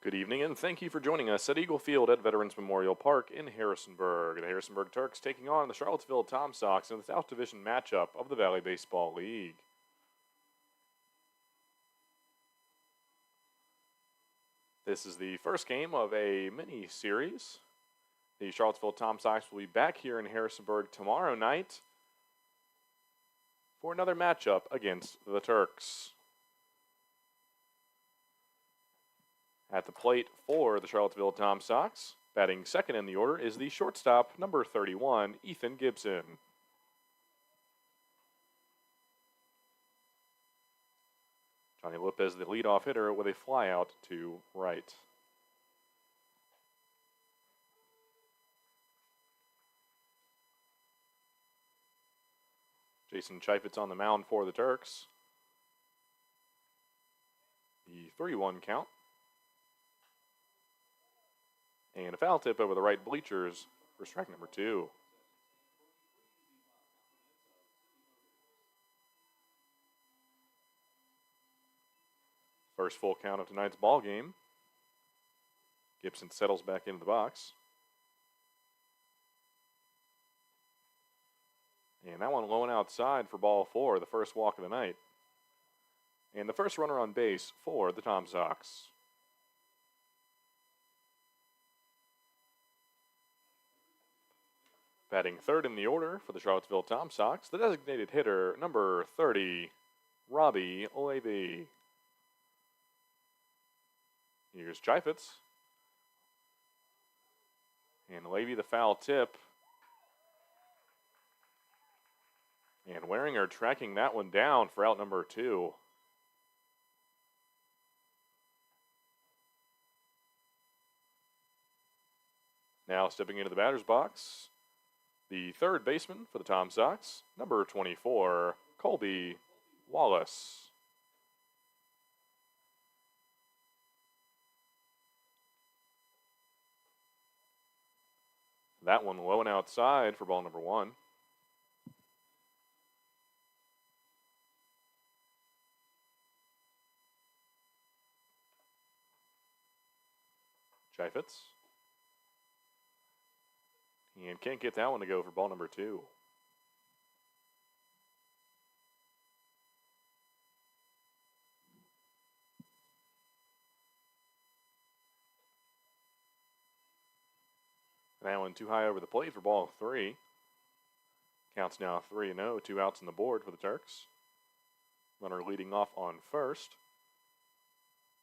Good evening, and thank you for joining us at Eagle Field at Veterans Memorial Park in Harrisonburg. The Harrisonburg Turks taking on the Charlottesville Tom Sox in the South Division matchup of the Valley Baseball League. This is the first game of a mini-series. The Charlottesville Tom Sox will be back here in Harrisonburg tomorrow night for another matchup against the Turks. At the plate for the Charlottesville Tom Sox, batting second in the order is the shortstop, number 31, Ethan Gibson. Johnny Lopez, the leadoff hitter, with a flyout to right. Jason Chaifetz on the mound for the Turks. The 3-1 count. And a foul tip over the right bleachers for strike number 2. First full count of tonight's ball game. Gibson settles back into the box. And that one low and outside for ball 4, the first walk of the night. And the first runner on base for the Tom Sox. Batting third in the order for the Charlottesville Tom Sox, the designated hitter, number 30, Robbie Levy. Here's Chaifetz. And Levy, the foul tip. And Waringer tracking that one down for out number 2. Now stepping into the batter's box, the third baseman for the Tom Sox, number 24, Colby Wallace. That one low and outside for ball number 1. Chaifetz. And can't get that one to go for ball number 2. That one too high over the plate for ball 3. Counts now 3-0, 2 outs on the board for the Turks. Runner leading off on first.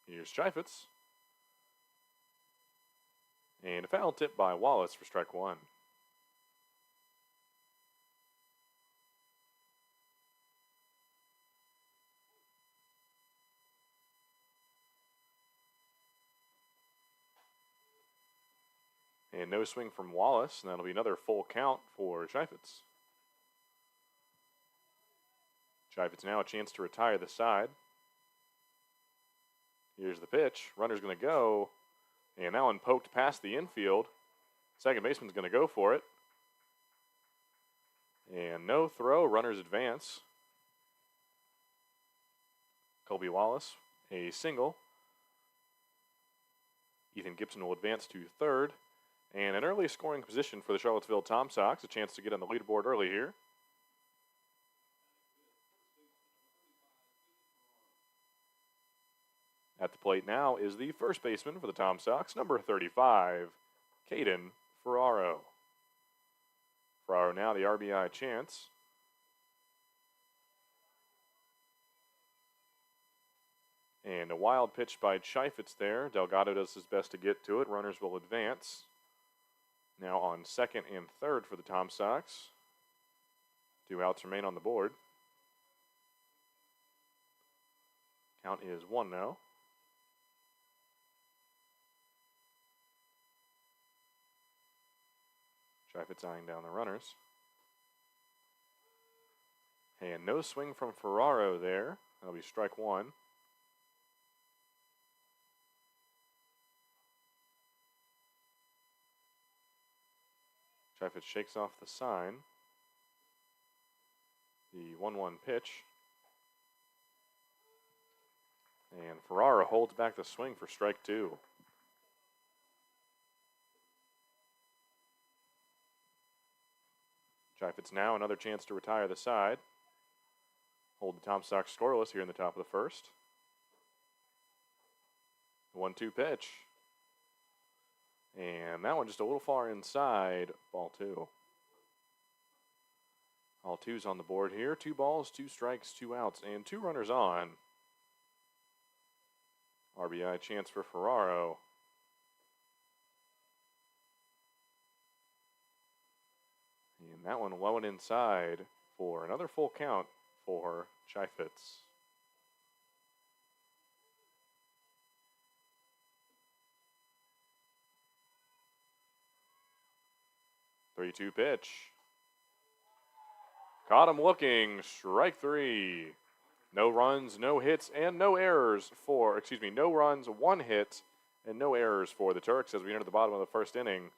Here's Chaifetz. And a foul tip by Wallace for strike 1. And no swing from Wallace, and that'll be another full count for Chaifetz. Chaifetz now a chance to retire the side. Here's the pitch. Runner's going to go. And that one poked past the infield. Second baseman's going to go for it. And no throw. Runners advance. Colby Wallace, a single. Ethan Gibson will advance to third. And an early scoring position for the Charlottesville Tom Sox. A chance to get on the leaderboard early here. At the plate now is the first baseman for the Tom Sox, number 35, Caden Ferraro. Ferraro now the RBI chance. And a wild pitch by Chaifetz there. Delgado does his best to get to it. Runners will advance. Now on second and third for the Tom Sox. 2 outs remain on the board. Count is 1-0. Chaifetz eyeing down the runners. And no swing from Ferraro there. That'll be strike 1. Chaifetz shakes off the sign. The 1-1 pitch. And Ferraro holds back the swing for strike 2. Chaifetz now another chance to retire the side. Hold the Tom Sox scoreless here in the top of the first. 1-2 pitch. And that one just a little far inside, ball 2. All 2's on the board here. 2 balls, 2 strikes, 2 outs, and 2 runners on. RBI chance for Ferraro. And that one low and inside for another full count for Chaifetz. Three-two pitch. Caught him looking. Strike 3. No runs, no hits, and no errors for, no runs, 1 hit, and no errors for the Turks as we enter the bottom of the first inning.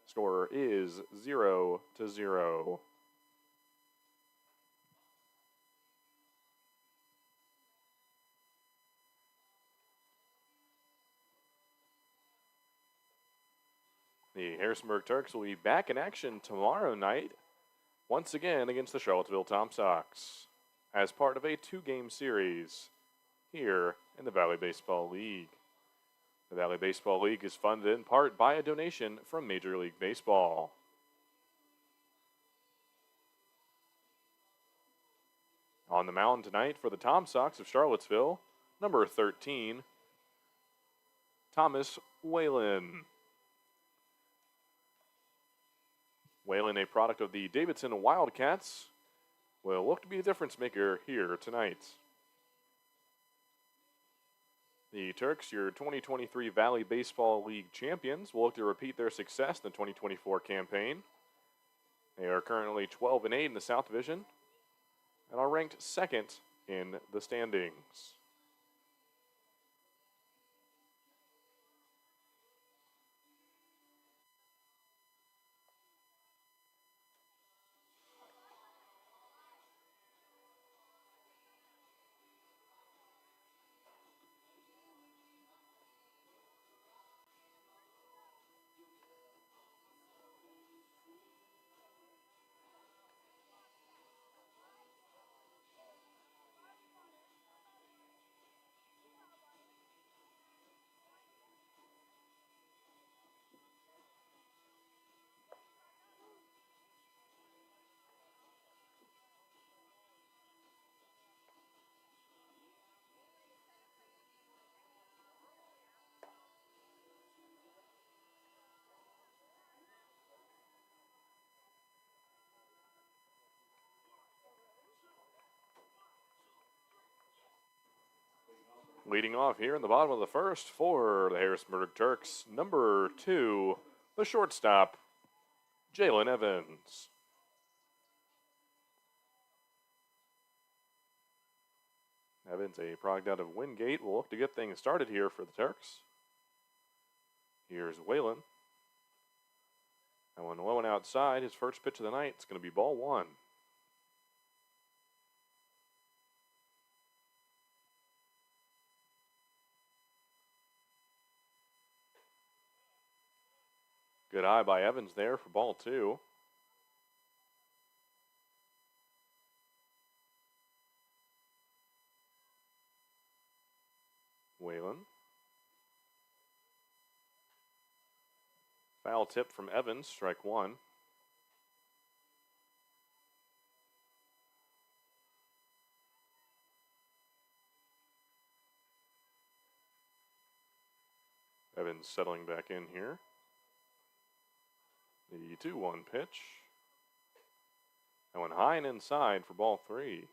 Score is 0-0. The Harrisonburg Turks will be back in action tomorrow night, once again against the Charlottesville Tom Sox, as part of a 2-game series here in the Valley Baseball League. The Valley Baseball League is funded in part by a donation from Major League Baseball. On the mound tonight for the Tom Sox of Charlottesville, number 13, Thomas Whalen. Whalen, a product of the Davidson Wildcats, will look to be a difference maker here tonight. The Turks, your 2023 Valley Baseball League champions, will look to repeat their success in the 2024 campaign. They are currently 12-8 in the South Division and are ranked 2nd in the standings. Leading off here in the bottom of the first for the Harrisonburg Turks, number 2, the shortstop, Jalen Evans. Evans, a product out of Wingate, will look to get things started here for the Turks. Here's Whalen. That one low and outside, his first pitch of the night. It's going to be ball 1. Good eye by Evans there for ball 2. Whalen. Foul tip from Evans, strike 1. Evans settling back in here. The 2-1 pitch. That one high and inside for ball 3.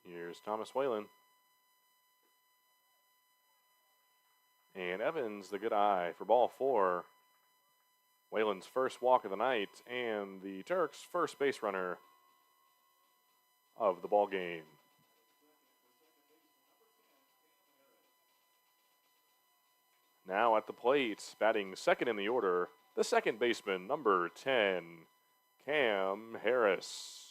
Here's Thomas Whalen. And Evans, the good eye for ball 4. Whalen's first walk of the night and the Turks' first base runner of the ball game. Now at the plate, batting second in the order, the second baseman, number 10, Cam Harris.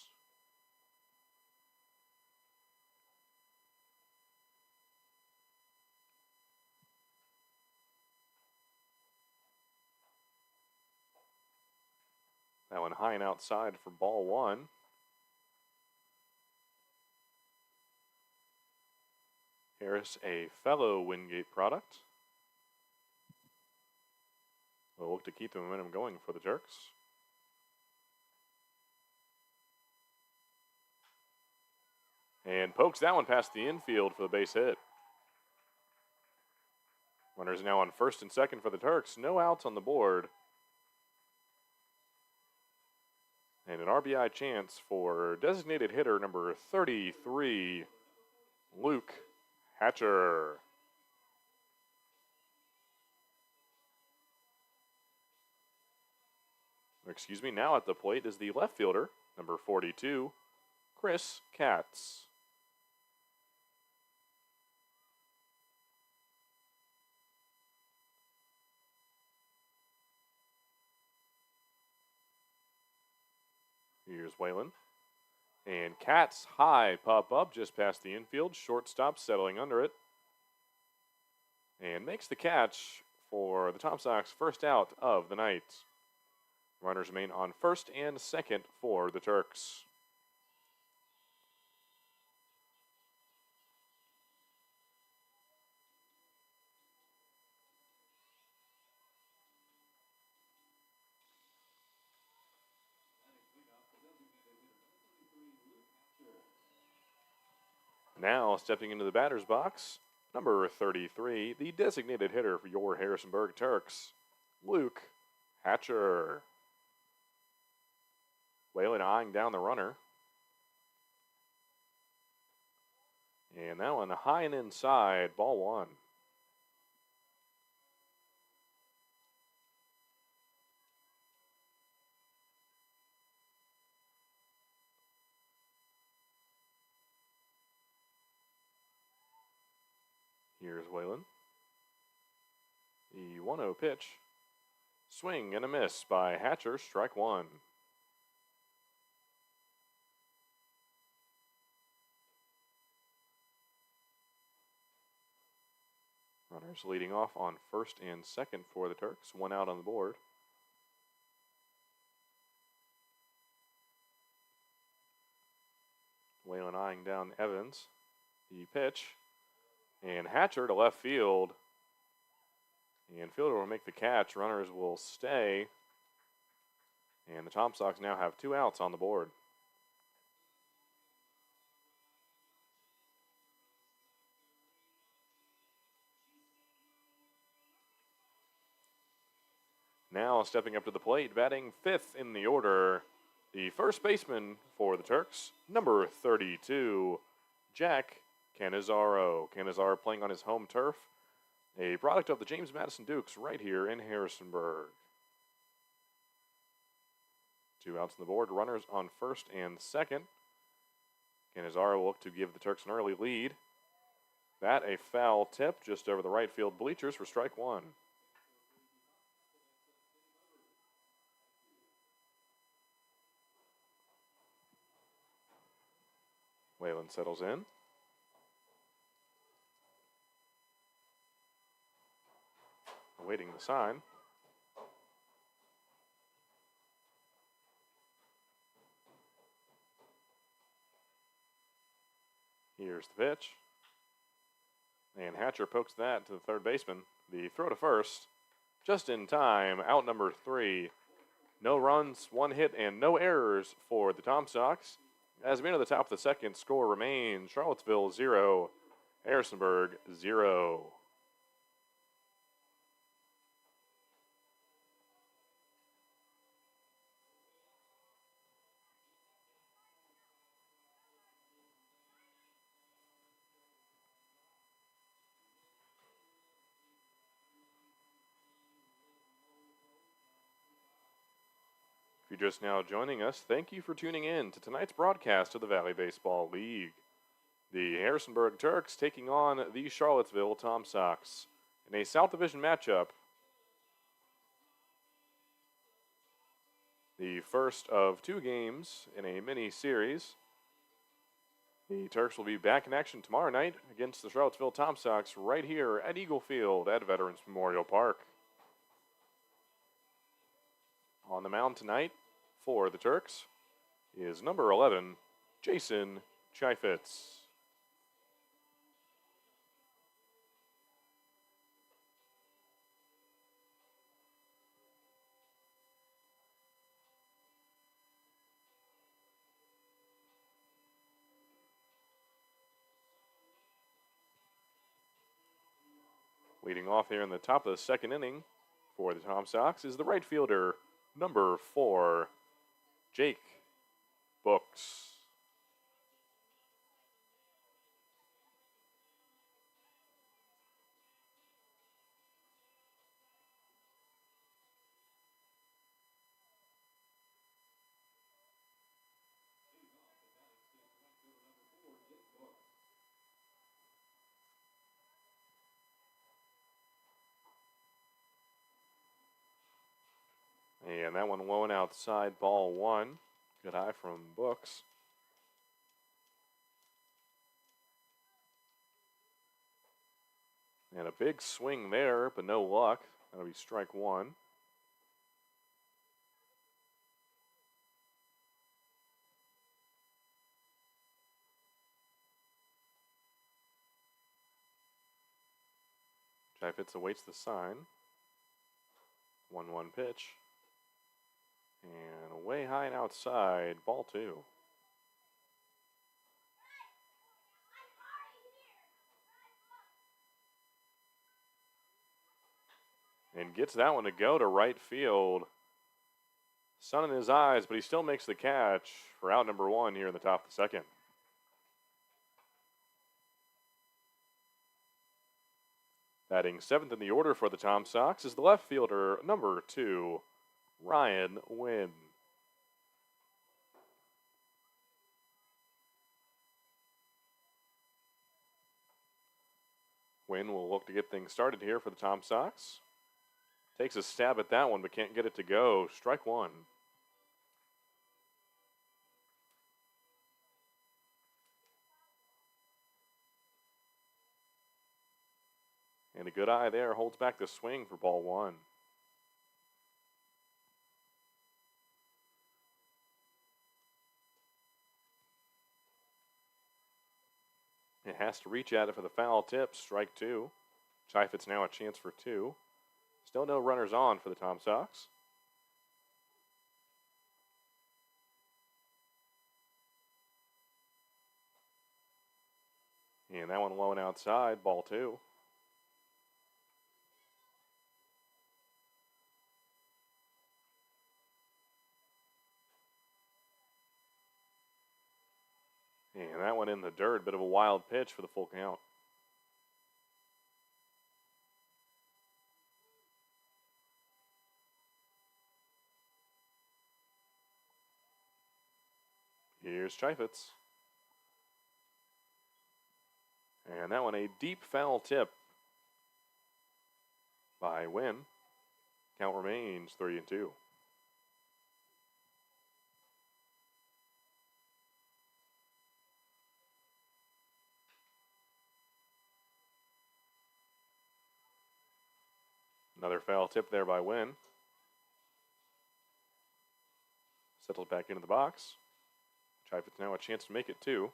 That one high and outside for ball one. Harris, a fellow Wingate product, will look to keep the momentum going for the Turks. And pokes that one past the infield for the base hit. Runners now on first and second for the Turks. No outs on the board. And an RBI chance for designated hitter number 33, Luke Hatcher. Excuse me, now at the plate is the left fielder, number 42, Chris Katz. Here's Whalen. And Katz high pop up just past the infield. Shortstop settling under it. And makes the catch for the Tom Sox first out of the night. Runners remain on first and second for the Turks. Now stepping into the batter's box, number 33, the designated hitter for your Harrisonburg Turks, Luke Hatcher. Whalen eyeing down the runner. And that one high and inside, ball one. Here's Whalen. The 1-0 pitch. Swing and a miss by Hatcher, strike one. Runners leading off on first and second for the Turks. One out on the board. Whalen eyeing down Evans. The pitch. And Hatcher to left field. And fielder will make the catch. Runners will stay. And the Tom Sox now have 2 outs on the board. Now stepping up to the plate, batting 5th in the order, the first baseman for the Turks, number 32, Jack Canizaro. Canizaro playing on his home turf, a product of the James Madison Dukes right here in Harrisonburg. 2 outs on the board, runners on first and second. Canizaro will look to give the Turks an early lead. That a foul tip just over the right field bleachers for strike one. Whalen settles in. Awaiting the sign. Here's the pitch. And Hatcher pokes that to the third baseman. The throw to first. Just in time. Out number 3. No runs, 1 hit, and no errors for the Tom Sox. As we enter the top of the second, score remains Charlottesville 0, Harrisonburg 0. If you're just now joining us, thank you for tuning in to tonight's broadcast of the Valley Baseball League. The Harrisonburg Turks taking on the Charlottesville Tom Sox in a South Division matchup. The first of 2 games in a mini-series. The Turks will be back in action tomorrow night against the Charlottesville Tom Sox right here at Eagle Field at Veterans Memorial Park. On the mound tonight for the Turks is number 11, Jason Chaifetz. Leading off here in the top of the second inning for the Tom Sox is the right fielder, number 4, Jake Books. And that one low and outside, ball 1. Good eye from Books. And a big swing there, but no luck. That'll be strike 1. Chaifetz awaits the sign. 1-1 pitch. And way high and outside, ball 2. And gets that one to go to right field. Sun in his eyes, but he still makes the catch for out number 1 here in the top of the second. Batting 7th in the order for the Tom Sox is the left fielder, number 2, Ryan Wynn. Wynn will look to get things started here for the Tom Sox. Takes a stab at that one, but can't get it to go. Strike 1. And a good eye there, holds back the swing for ball 1. It has to reach at it for the foul tip, strike 2. Chaifetz now a chance for 2. Still no runners on for the Tom Sox. And that one low and outside, ball 2. And that one in the dirt, bit of a wild pitch for the full count. Here's Chaifetz. And that one a deep foul tip by Wynn. Count remains 3-2. Another foul tip there by Wynn. Settles back into the box. Chaifetz now a chance to make it 2.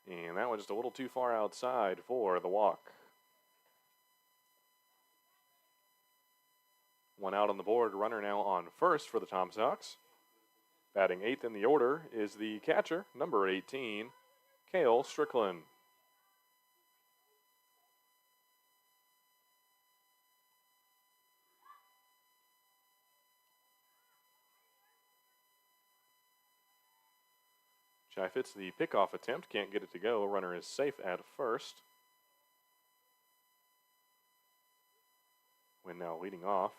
And that one just a little too far outside for the walk. 1 out on the board, runner now on first for the Tom Sox. Batting 8th in the order is the catcher, number 18, Cale Strickland. Chaifetz, the pickoff attempt, can't get it to go. Runner is safe at first. Wynn now leading off.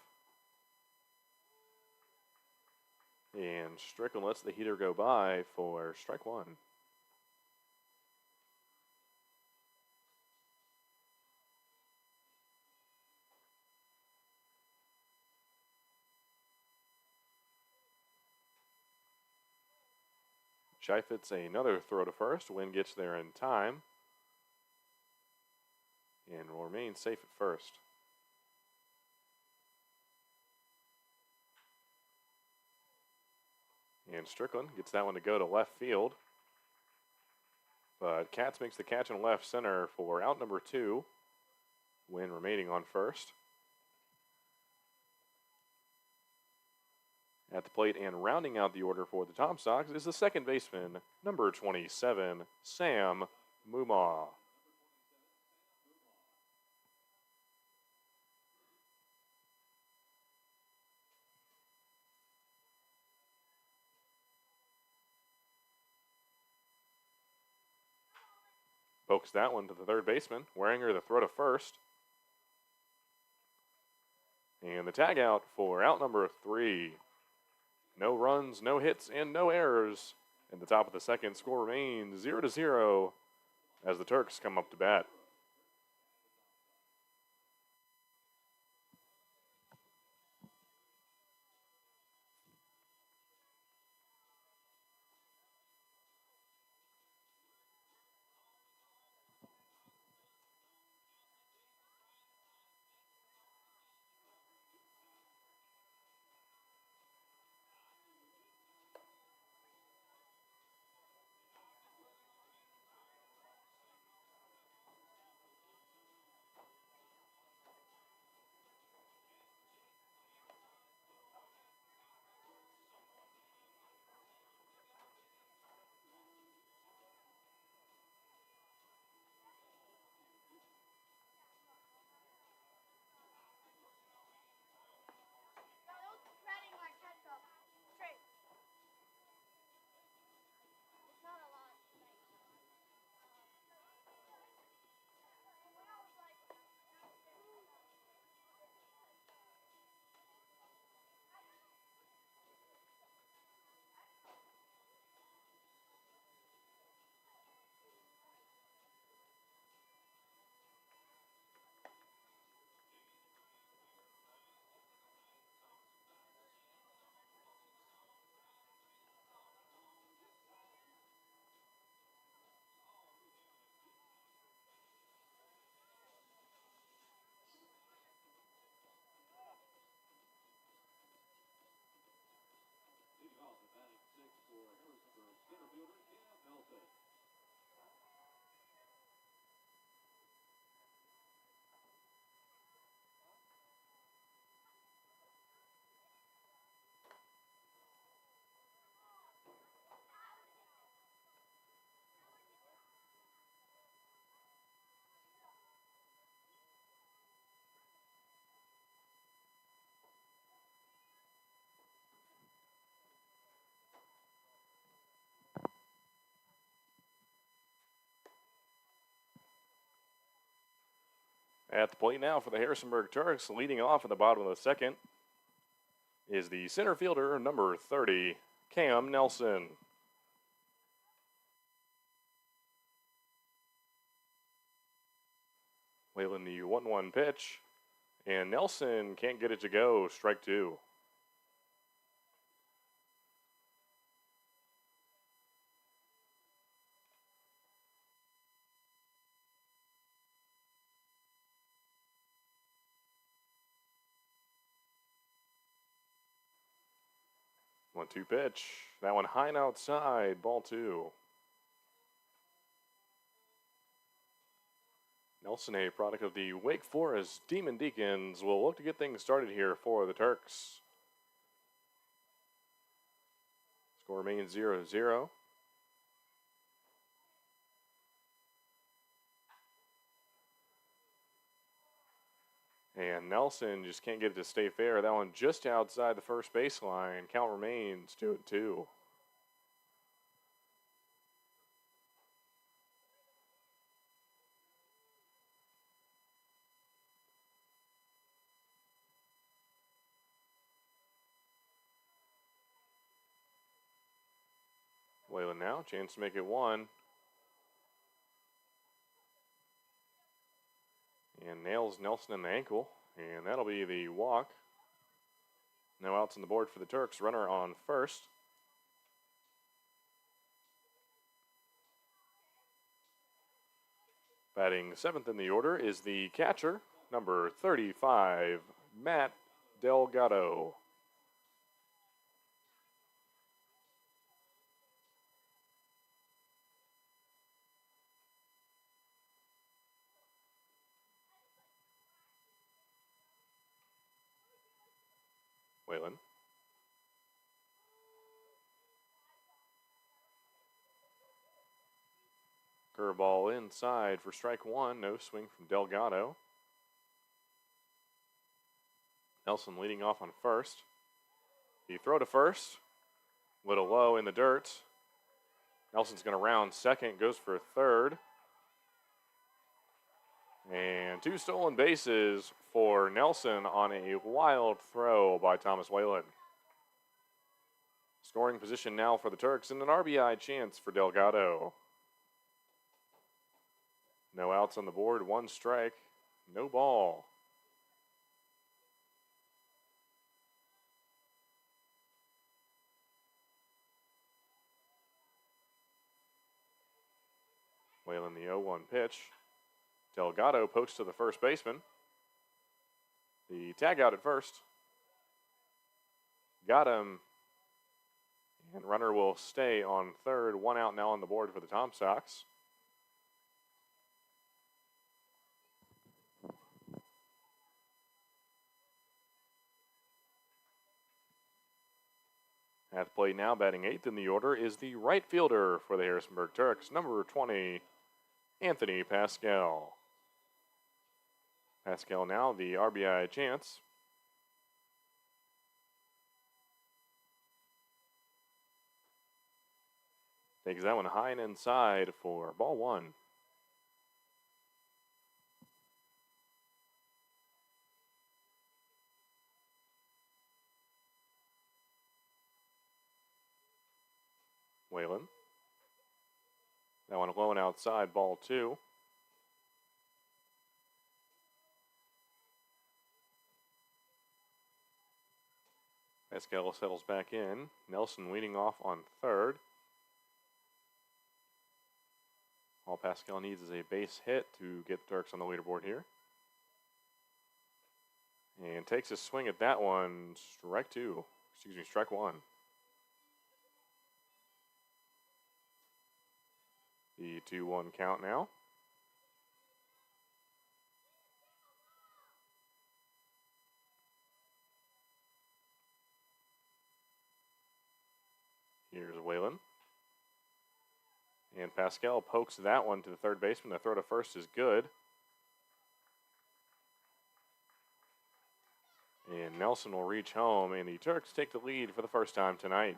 And Strickland lets the heater go by for strike 1. Chaifetz another throw to first. Wynn gets there in time. and will remain safe at first. And Strickland gets that one to go to left field. But Katz makes the catch in left center for out number 2. Wynn remaining on first. At the plate and rounding out the order for the Tom Sox is the second baseman, number 27, Sam Mumau. Pokes that one to the third baseman. Waringer the throw to first. And the tag out for out number 3. No runs, no hits, and no errors. At the top of the second, score remains 0-0 as the Turks come up to bat. At the plate now for the Harrisonburg Turks, leading off at the bottom of the second, is the center fielder, number 30, Cam Nelson. Wheeling the 1-1 pitch, and Nelson can't get it to go, strike 2. One-two pitch. That one high and outside. Ball 2. Nelson, a product of the Wake Forest Demon Deacons, will look to get things started here for the Turks. Score remains 0-0. And Nelson just can't get it to stay fair. That one just outside the first baseline. Count remains 2-2. Whalen now, chance to make it 1. And nails Nelson in the ankle, and that'll be the walk. No outs on the board for the Turks. Runner on first. Batting 7th in the order is the catcher, number 35, Matt Delgado. Whalen. Curveball inside for strike one. No swing from Delgado. Nelson leading off on first. The throw to first. Little low in the dirt. Nelson's going to round second. Goes for third. And 2 stolen bases for Nelson on a wild throw by Thomas Whalen. Scoring position now for the Turks and an RBI chance for Delgado. No outs on the board, 1 strike, no ball. Whalen the 0-1 pitch. Delgado pokes to the first baseman. The tag out at first. Got him. And runner will stay on third. 1 out now on the board for the Tom Sox. At the plate now, batting 8th in the order, is the right fielder for the Harrisonburg Turks, number 20, Anthony Pascal. Pascal now the RBI chance. Takes that one high and inside for ball 1. Whalen. That one low and outside, ball 2. Pascal settles back in. Nelson leading off on third. All Pascal needs is a base hit to get the Turks on the leaderboard here. And takes a swing at that one. Strike 1. The 2-1 count now. Here's Whalen. And Pascal pokes that one to the third baseman. The throw to first is good. And Nelson will reach home, and the Turks take the lead for the first time tonight.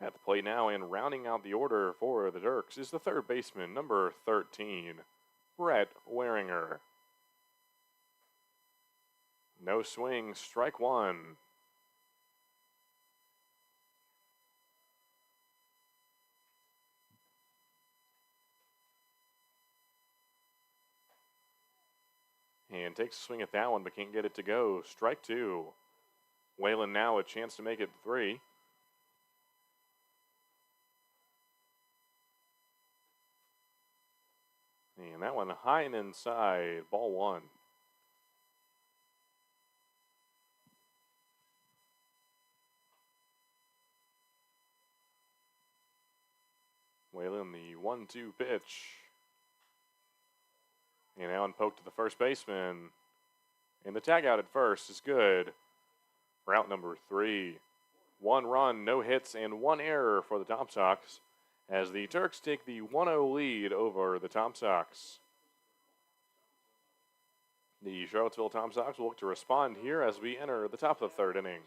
At the plate now and rounding out the order for the Turks is the third baseman, number 13, Brett Waringer. No swing, strike 1. And takes a swing at that one, but can't get it to go. Strike 2. Whalen now a chance to make it 3. And that one high and inside, ball 1. Whalen the 1-2 pitch. And now poke to the first baseman. And the tag out at first is good. Route number 3. 1 run, no hits, and 1 error for the Tom Sox as the Turks take the 1-0 lead over the Tom Sox. The Charlottesville Tom Sox will look to respond here as we enter the top of the 3rd inning.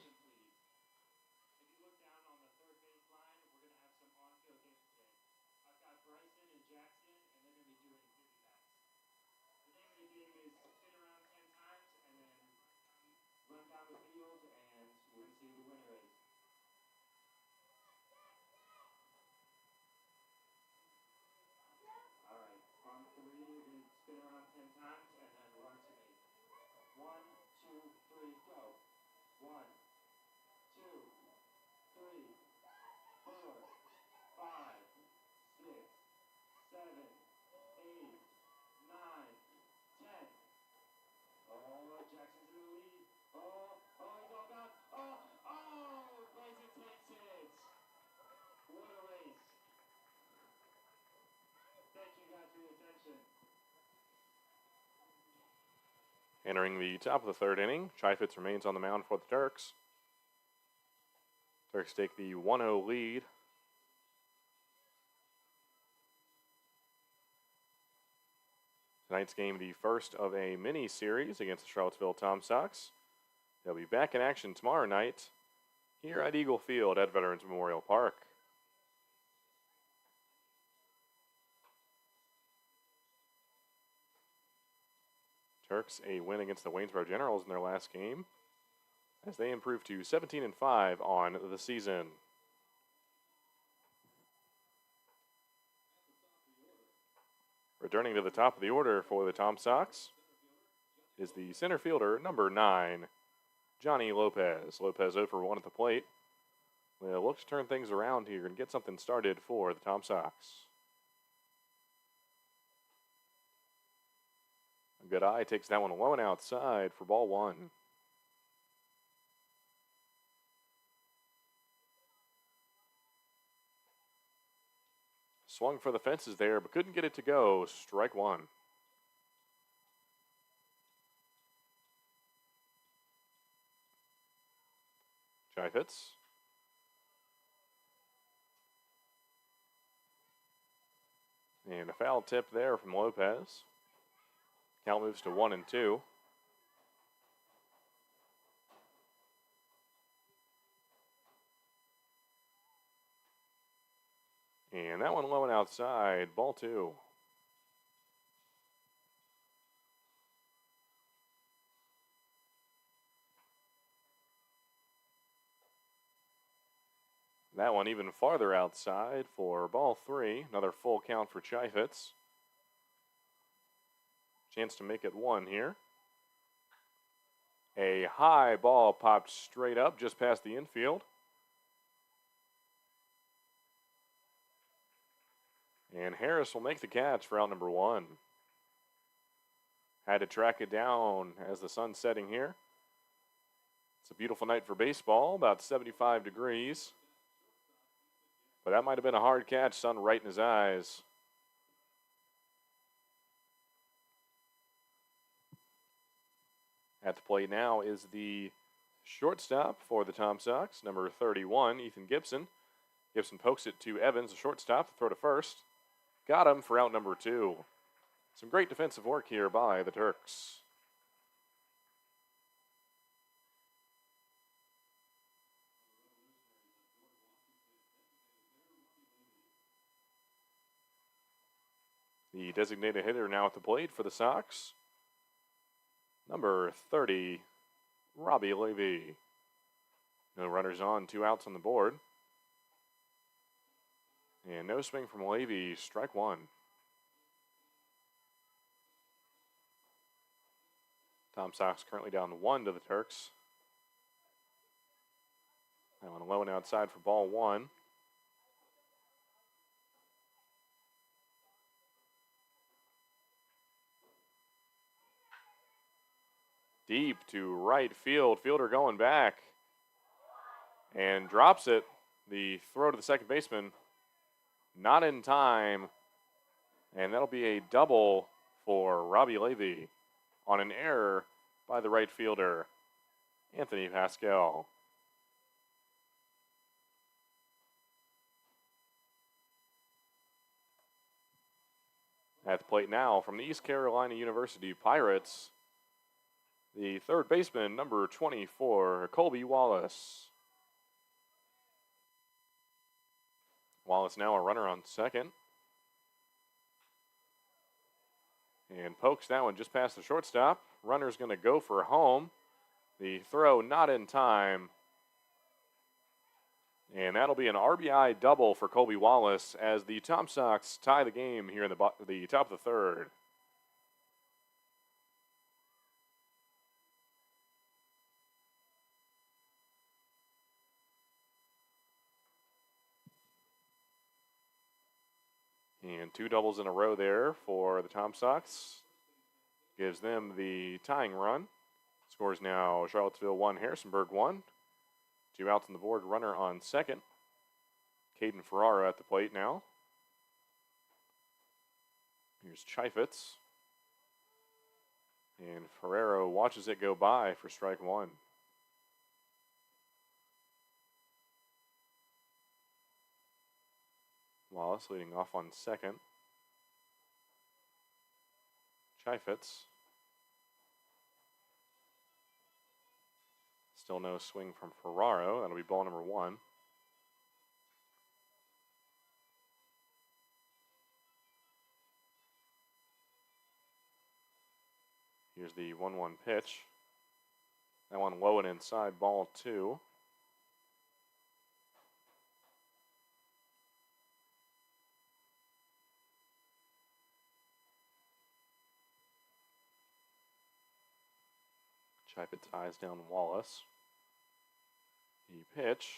Entering the top of the third inning, Chaifetz remains on the mound for the Turks. Turks take the 1-0 lead. Tonight's game, the first of a mini-series against the Charlottesville Tom Sox. They'll be back in action tomorrow night here at Eagle Field at Veterans Memorial Park. Turks a win against the Waynesboro Generals in their last game as they improve to 17-5 on the season. Returning to the top of the order for the Tom Sox is the center fielder, number 9, Johnny Lopez. Lopez 0 for 1 at the plate. Well, look to turn things around here and get something started for the Tom Sox. A good eye takes that one low and outside for ball 1. Swung for the fences there, but couldn't get it to go. Strike 1. Chaifetz. And a foul tip there from Lopez. Count moves to 1-2. And that one low and outside, ball 2. That one even farther outside for ball 3. Another full count for Chaifetz. Chance to make it 1 here. A high ball popped straight up just past the infield. And Harris will make the catch for out number 1. Had to track it down as the sun's setting here. It's a beautiful night for baseball, about 75 degrees. But that might have been a hard catch, sun right in his eyes. At the plate now is the shortstop for the Tom Sox, number 31, Ethan Gibson. Gibson pokes it to Evans, the shortstop, to throw to first. Got him for out number 2. Some great defensive work here by the Turks. The designated hitter now at the plate for the Sox, number 30, Robbie Levy. No runners on, 2 outs on the board. And no swing from Levy, strike 1. Tom Sox currently down 1 to the Turks. That one low and outside for ball 1. Deep to right field. Fielder going back. And drops it. The throw to the second baseman. Not in time. And that'll be a double for Robbie Levy on an error by the right fielder, Anthony Pascal. At the plate now from the East Carolina University Pirates, the third baseman, number 24, Colby Wallace. Wallace now a runner on second. And pokes that one just past the shortstop. Runner's going to go for home. The throw not in time. And that'll be an RBI double for Colby Wallace as the Tom Sox tie the game here in the top of the third. And 2 doubles in a row there for the Tom Sox. Gives them the tying run. Scores now Charlottesville 1, Harrisonburg 1. 2 outs on the board, runner on second. Caden Ferrara at the plate now. Here's Chaifetz. And Ferrero watches it go by for strike one. Wallace leading off on second. Chaifetz. Still no swing from Ferraro. That'll be ball number one. Here's the 1-1 pitch. That one low and inside, ball two. Chaifetz eyes down Wallace. The pitch.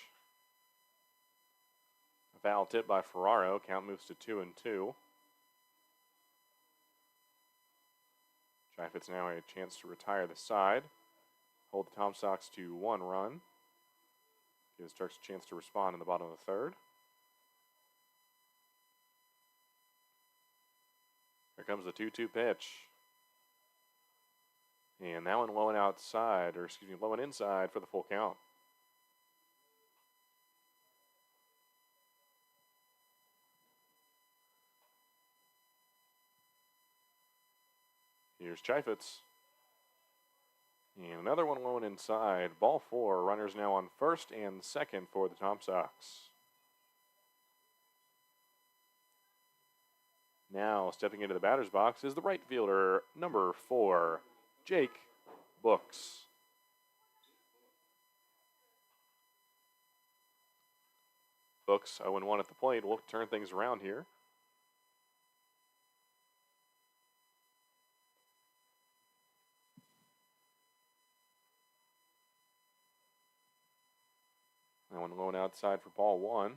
A foul tip by Ferraro. Count moves to 2-2. Chaifetz now a chance to retire the side. Hold the Tom Sox to 1 run. Gives Turks a chance to respond in the bottom of the third. Here comes the 2-2 pitch. And that one low and outside, or excuse me, low and inside for the full count. Here's Chaifetz. And another one low and inside. Ball four. Runners now on first and second for the Tom Sox. Now stepping into the batter's box is the right fielder, number 4, Jake Books. Books 0-1 at the plate. We'll turn things around here. That one low and outside for ball one.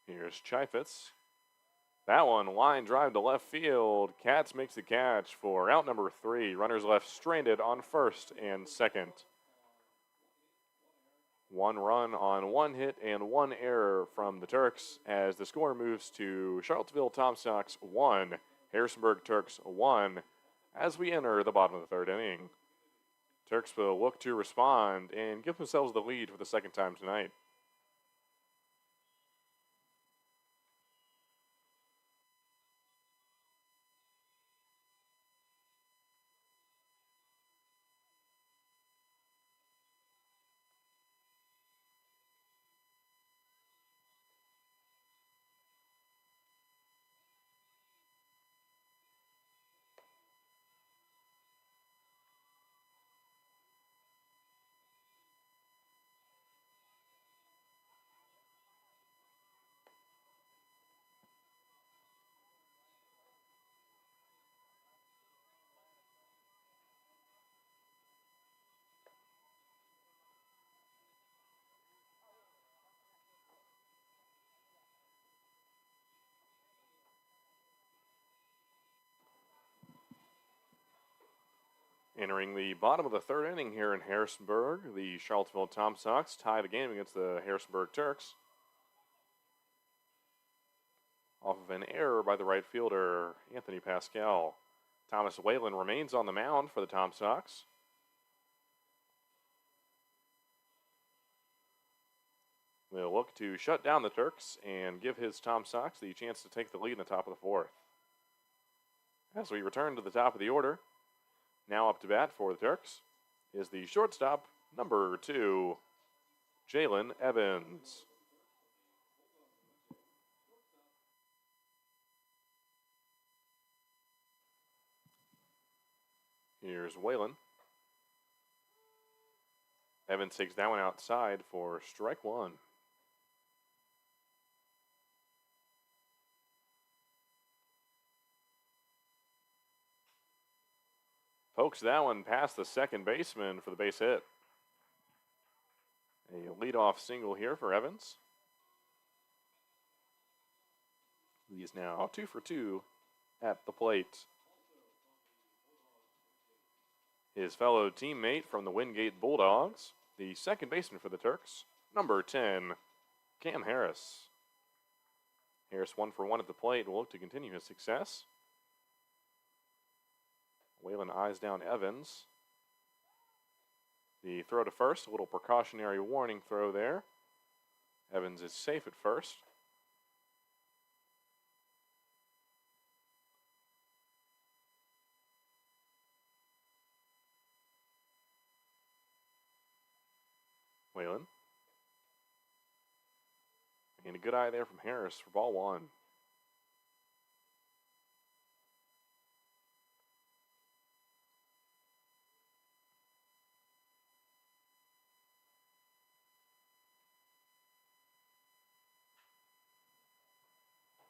Here's Chaifetz. That one, line drive to left field. Katz makes the catch for out number 3. Runners left stranded on first and second. 1 run on 1 hit and 1 error from the Turks as the score moves to Charlottesville Tom Sox 1, Harrisonburg Turks 1 as we enter the bottom of the 3rd inning. Turks will look to respond and give themselves the lead for the second time tonight. Entering the bottom of the 3rd inning here in Harrisonburg, the Charlottesville Tom Sox tie the game against the Harrisonburg Turks. Off of an error by the right fielder, Anthony Pascal. Thomas Whalen remains on the mound for the Tom Sox. Will look to shut down the Turks and give his Tom Sox the chance to take the lead in the top of the 4th. As we return to the top of the order, now up to bat for the Turks is the shortstop, number 2, Jalen Evans. Here's Whalen. Evans takes that one outside for strike 1. Pokes that one past the second baseman for the base hit. A leadoff single here for Evans. He's now 2 for 2 at the plate. His fellow teammate from the Wingate Bulldogs, the second baseman for the Turks, number 10, Cam Harris. Harris 1 for 1 at the plate will look to continue his success. Whalen eyes down Evans. The throw to first, a little precautionary warning throw there. Evans is safe at first. Whalen. And a good eye there from Harris for ball 1.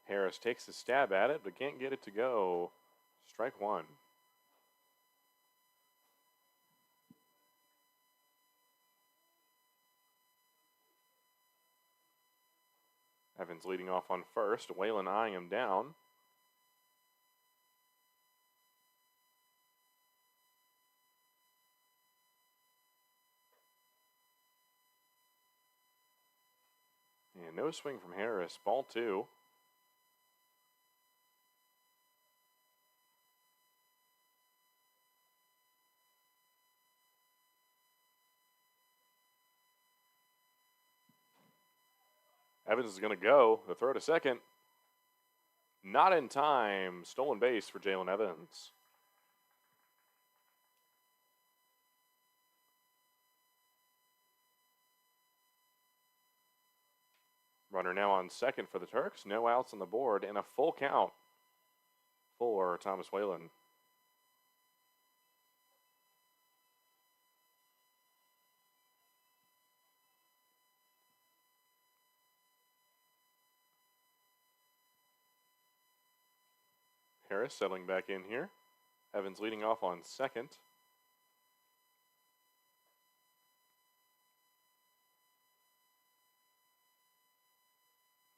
Harris takes a stab at it, but can't get it to go. Strike 1. Evans leading off on first. Whalen eyeing him down. And no swing from Harris. Ball 2. Evans is going to go. The throw to second. Not in time. Stolen base for Jalen Evans. Runner now on second for the Turks. No outs on the board and a full count for Thomas Whalen. Harris settling back in here. Evans leading off on second.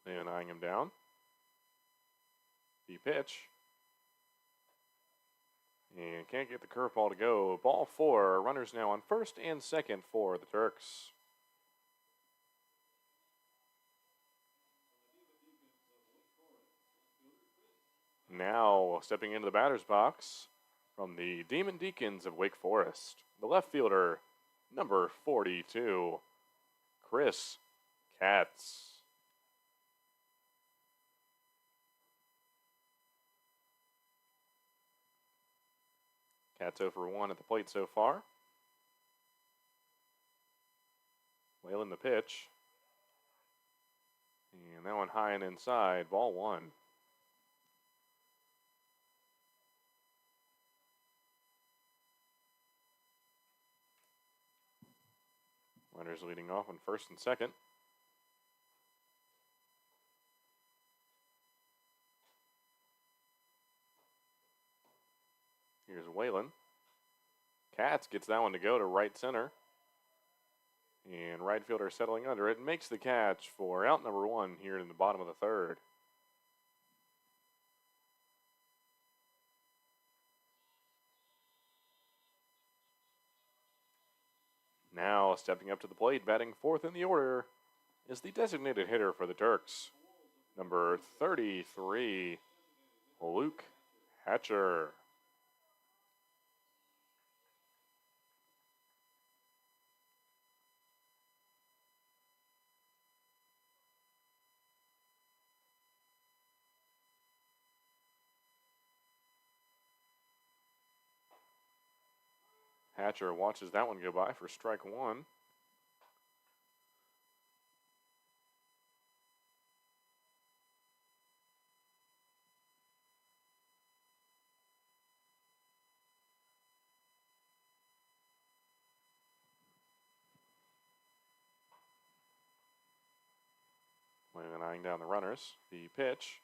And eyeing him down. The pitch. And can't get the curveball to go. Ball 4. Runners now on first and second for the Turks. Now stepping into the batter's box from the Demon Deacons of Wake Forest, the left fielder, number 42, Chris Katz. Katz 0 for 1 at the plate so far. Whalen the pitch. And that one high and inside, ball 1. Runners leading off on first and second. Here's Whalen. Katz gets that one to go to right center. And right fielder settling under it makes the catch for out number 1 here in the bottom of the third. Now stepping up to the plate, batting fourth in the order, is the designated hitter for the Turks, number 33, Luke Hatcher. Hatcher watches that one go by for strike 1. Whalen eyeing down the runners. The pitch.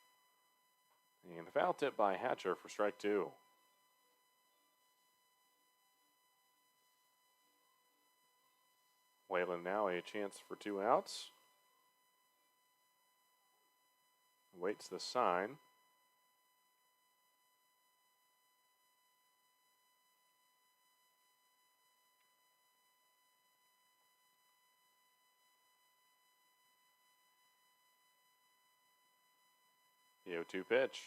And the foul tip by Hatcher for strike 2. Whalen now a chance for 2 outs. Waits the sign. 0-2 pitch.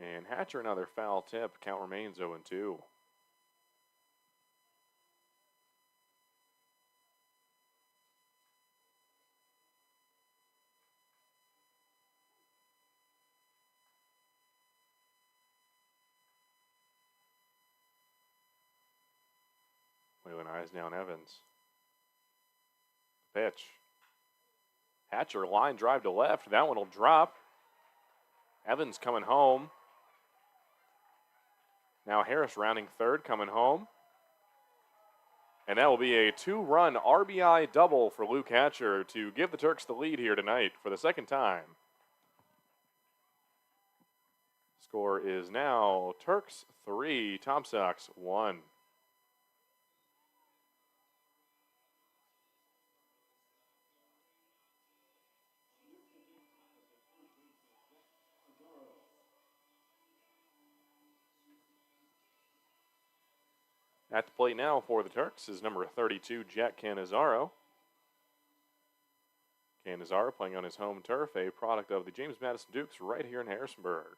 And Hatcher, another foul tip. Count remains 0-2. Whalen eyes down Evans. Pitch. Hatcher, line drive to left. That one will drop. Evans coming home. Now Harris rounding third, coming home. And that will be a 2-run RBI double for Luke Hatcher to give the Turks the lead here tonight for the second time. Score is now Turks 3, Tom Sox 1. At the plate now for the Turks is number 32, Jack Canizaro. Canizaro playing on his home turf, a product of the James Madison Dukes right here in Harrisonburg.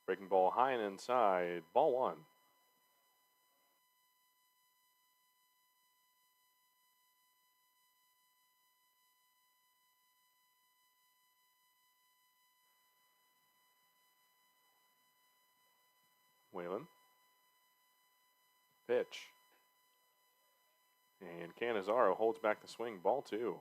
Breaking ball high and inside, ball 1. Whalen. Pitch. And Canizaro holds back the swing, ball 2.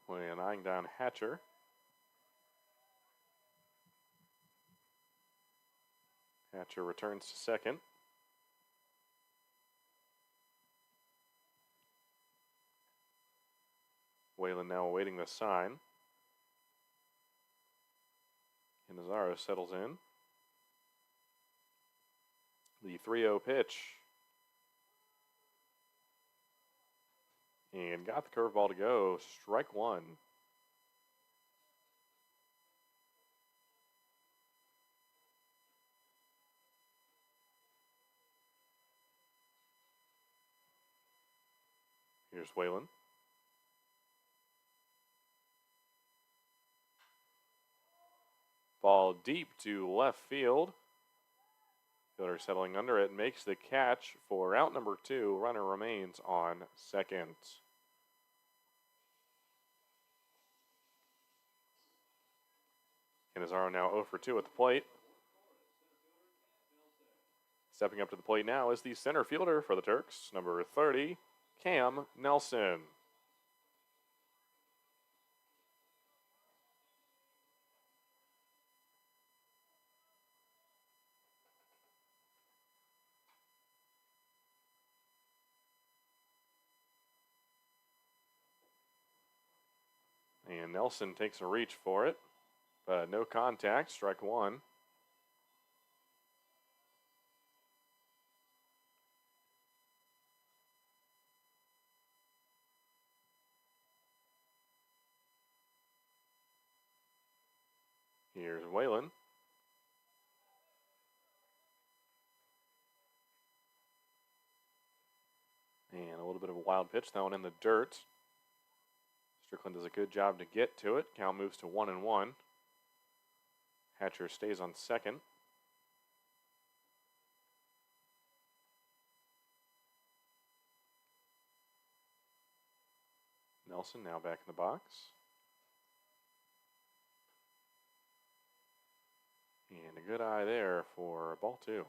Whalen eyeing down Hatcher. Hatcher returns to second. Whalen now awaiting the sign. Canizaro settles in. The 3-0 pitch. And got the curveball to go. Strike 1. Here's Whalen. Ball deep to left field. Fielder settling under it, makes the catch for out number 2. Runner remains on second. Canizaro now 0 for 2 at the plate. Stepping up to the plate now is the center fielder for the Turks, number 30, Cam Nelson. And Nelson takes a reach for it, but no contact, strike 1. Here's Whalen. And a little bit of a wild pitch, that one in the dirt. Strickland does a good job to get to it. Count moves to 1-1. Hatcher stays on second. Nelson now back in the box. And a good eye there for ball 2.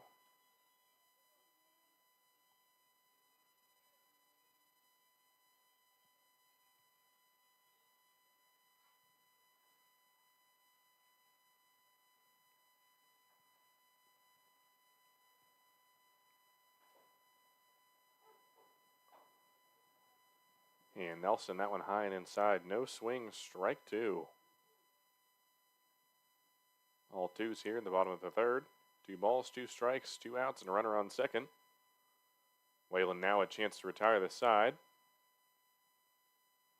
And Nelson, that one high and inside. No swing, strike 2. All twos here in the bottom of the third. 2 balls, 2 strikes, 2 outs, and a runner on second. Whalen now a chance to retire the side.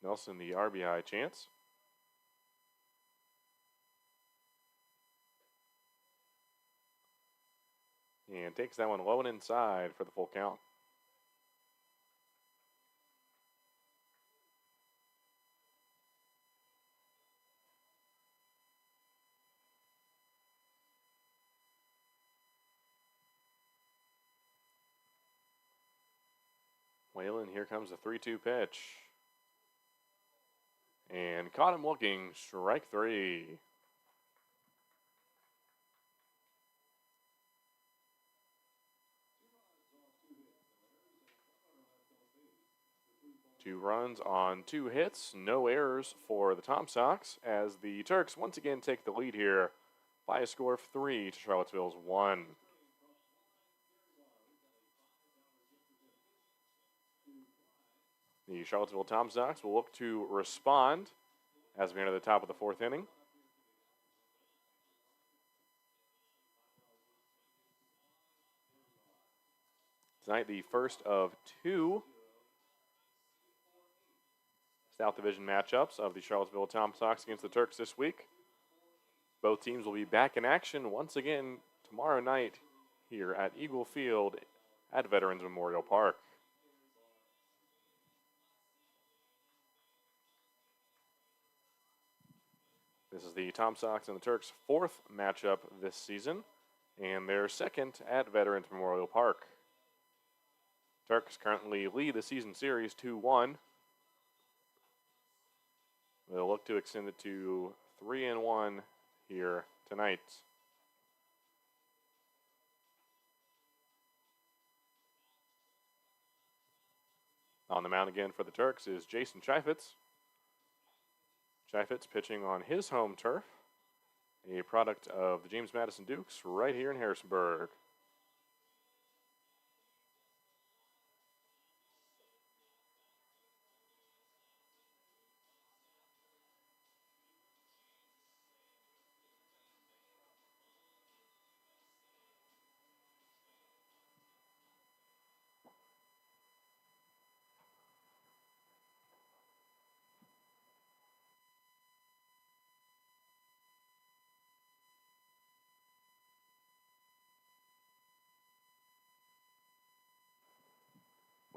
Nelson the RBI chance. And takes that one low and inside for the full count. Whalen, here comes the 3-2 pitch. And caught him looking, strike 3. Two runs on 2 hits, no errors for the Tom Sox as the Turks once again take the lead here by a score of 3 to Charlottesville's 1. The Charlottesville Tom Sox will look to respond as we enter the top of the 4th inning. Tonight, the first of 2 South Division matchups of the Charlottesville Tom Sox against the Turks this week. Both teams will be back in action once again tomorrow night here at Eagle Field at Veterans Memorial Park. This is the Tom Sox and the Turks' 4th matchup this season, and their 2nd at Veterans Memorial Park. Turks currently lead the season series 2-1. They'll look to extend it to 3-1 here tonight. On the mound again for the Turks is Jason Chaifetz. Chaifetz pitching on his home turf, a product of the James Madison Dukes right here in Harrisonburg.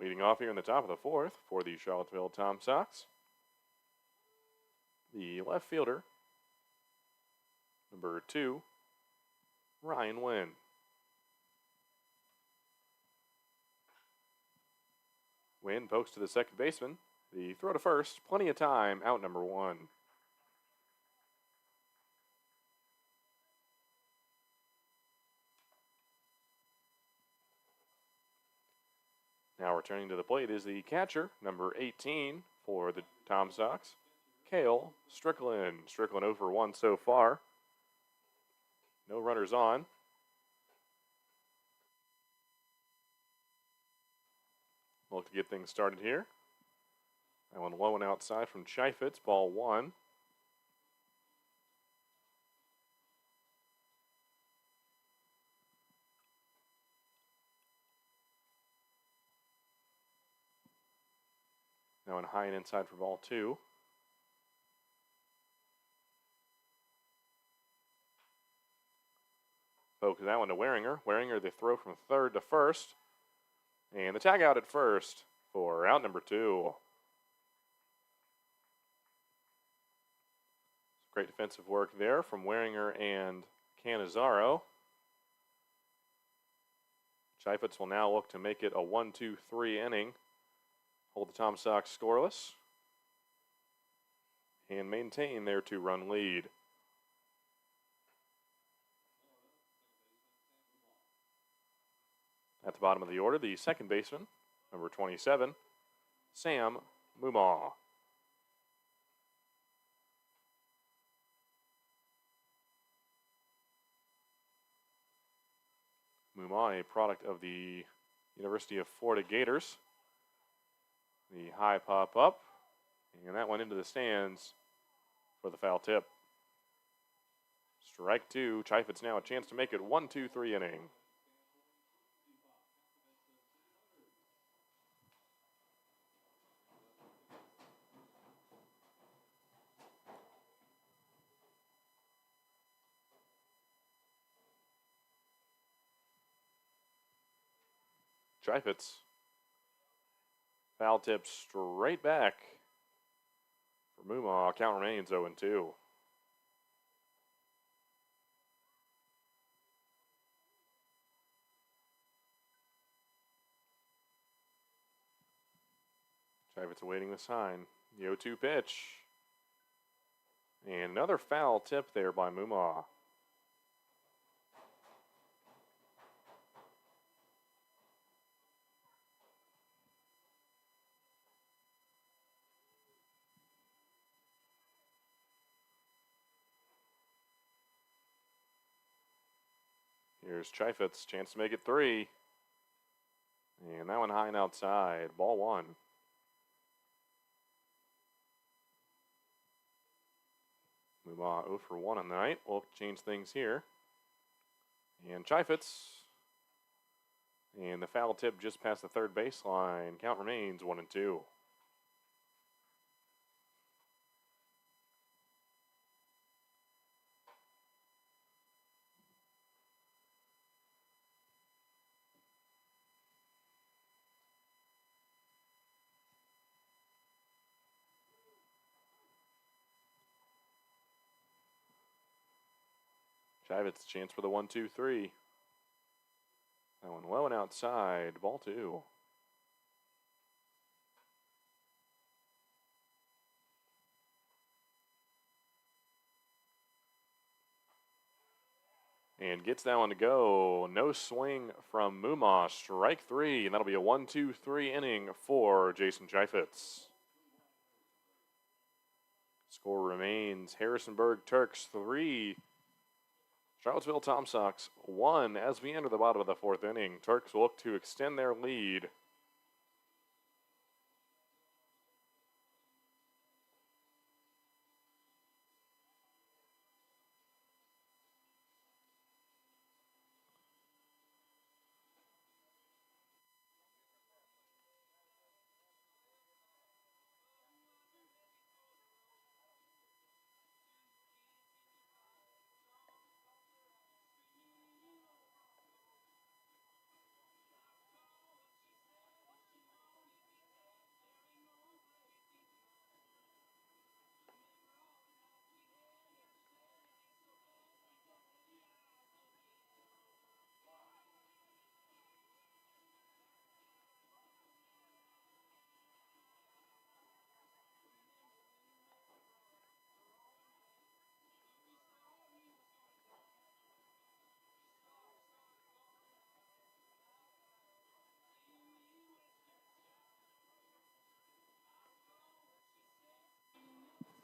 Leading off here in the top of the 4th for the Charlottesville Tom Sox, the left fielder, number 2, Ryan Wynn. Wynn pokes to the second baseman. The throw to first, plenty of time, out number 1. Now returning to the plate is the catcher, number 18 for the Tom Sox, Cale Strickland. Strickland 0 for 1 so far. No runners on. Look to get things started here. That one low and outside from Chaifetz, ball 1. Now in high and inside for ball 2. Focus that one to Waringer. Waringer, the throw from third to first. And the tag out at first for out number 2. Great defensive work there from Waringer and Canizaro. Chaifetz will now look to make it a 1-2-3 inning. Hold the Tom Sox scoreless and maintain their 2-run lead. At the bottom of the order, the second baseman, number 27, Sam Mumaw. Mumaw, a product of the University of Florida Gators. The high pop up, and that went into the stands for the foul tip. Strike two. Chaifetz now a chance to make it 1-2-3 inning. Chaifetz. Foul tip straight back for Muma. Count remains 0-2. Chaifetz awaiting the sign. The 0-2 pitch. And another foul tip there by Muma. Here's Chaifetz, chance to make it 3. And that one high and outside. Ball 1. Muma 0 for 1 on the night. We'll change things here. And Chaifetz. And the foul tip just past the third baseline. Count remains 1-2. Chaifetz, chance for the 1-2-3. That one low and outside. Ball 2. And gets that one to go. No swing from Muma. Strike 3. And that'll be a 1-2-3 inning for Jason Chaifetz. Score remains Harrisonburg Turks 3. Charlottesville Tom Sox 1 as we enter the bottom of the 4th inning. Turks will look to extend their lead.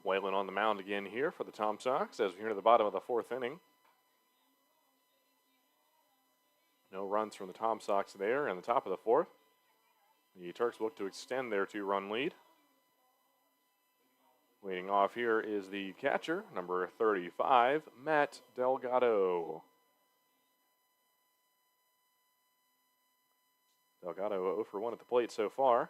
Whalen on the mound again here for the Tom Sox as we enter the bottom of the 4th inning. No runs from the Tom Sox there in the top of the 4th. The Turks look to extend their 2-run lead. Leading off here is the catcher, number 35, Matt Delgado. Delgado 0 for 1 at the plate so far.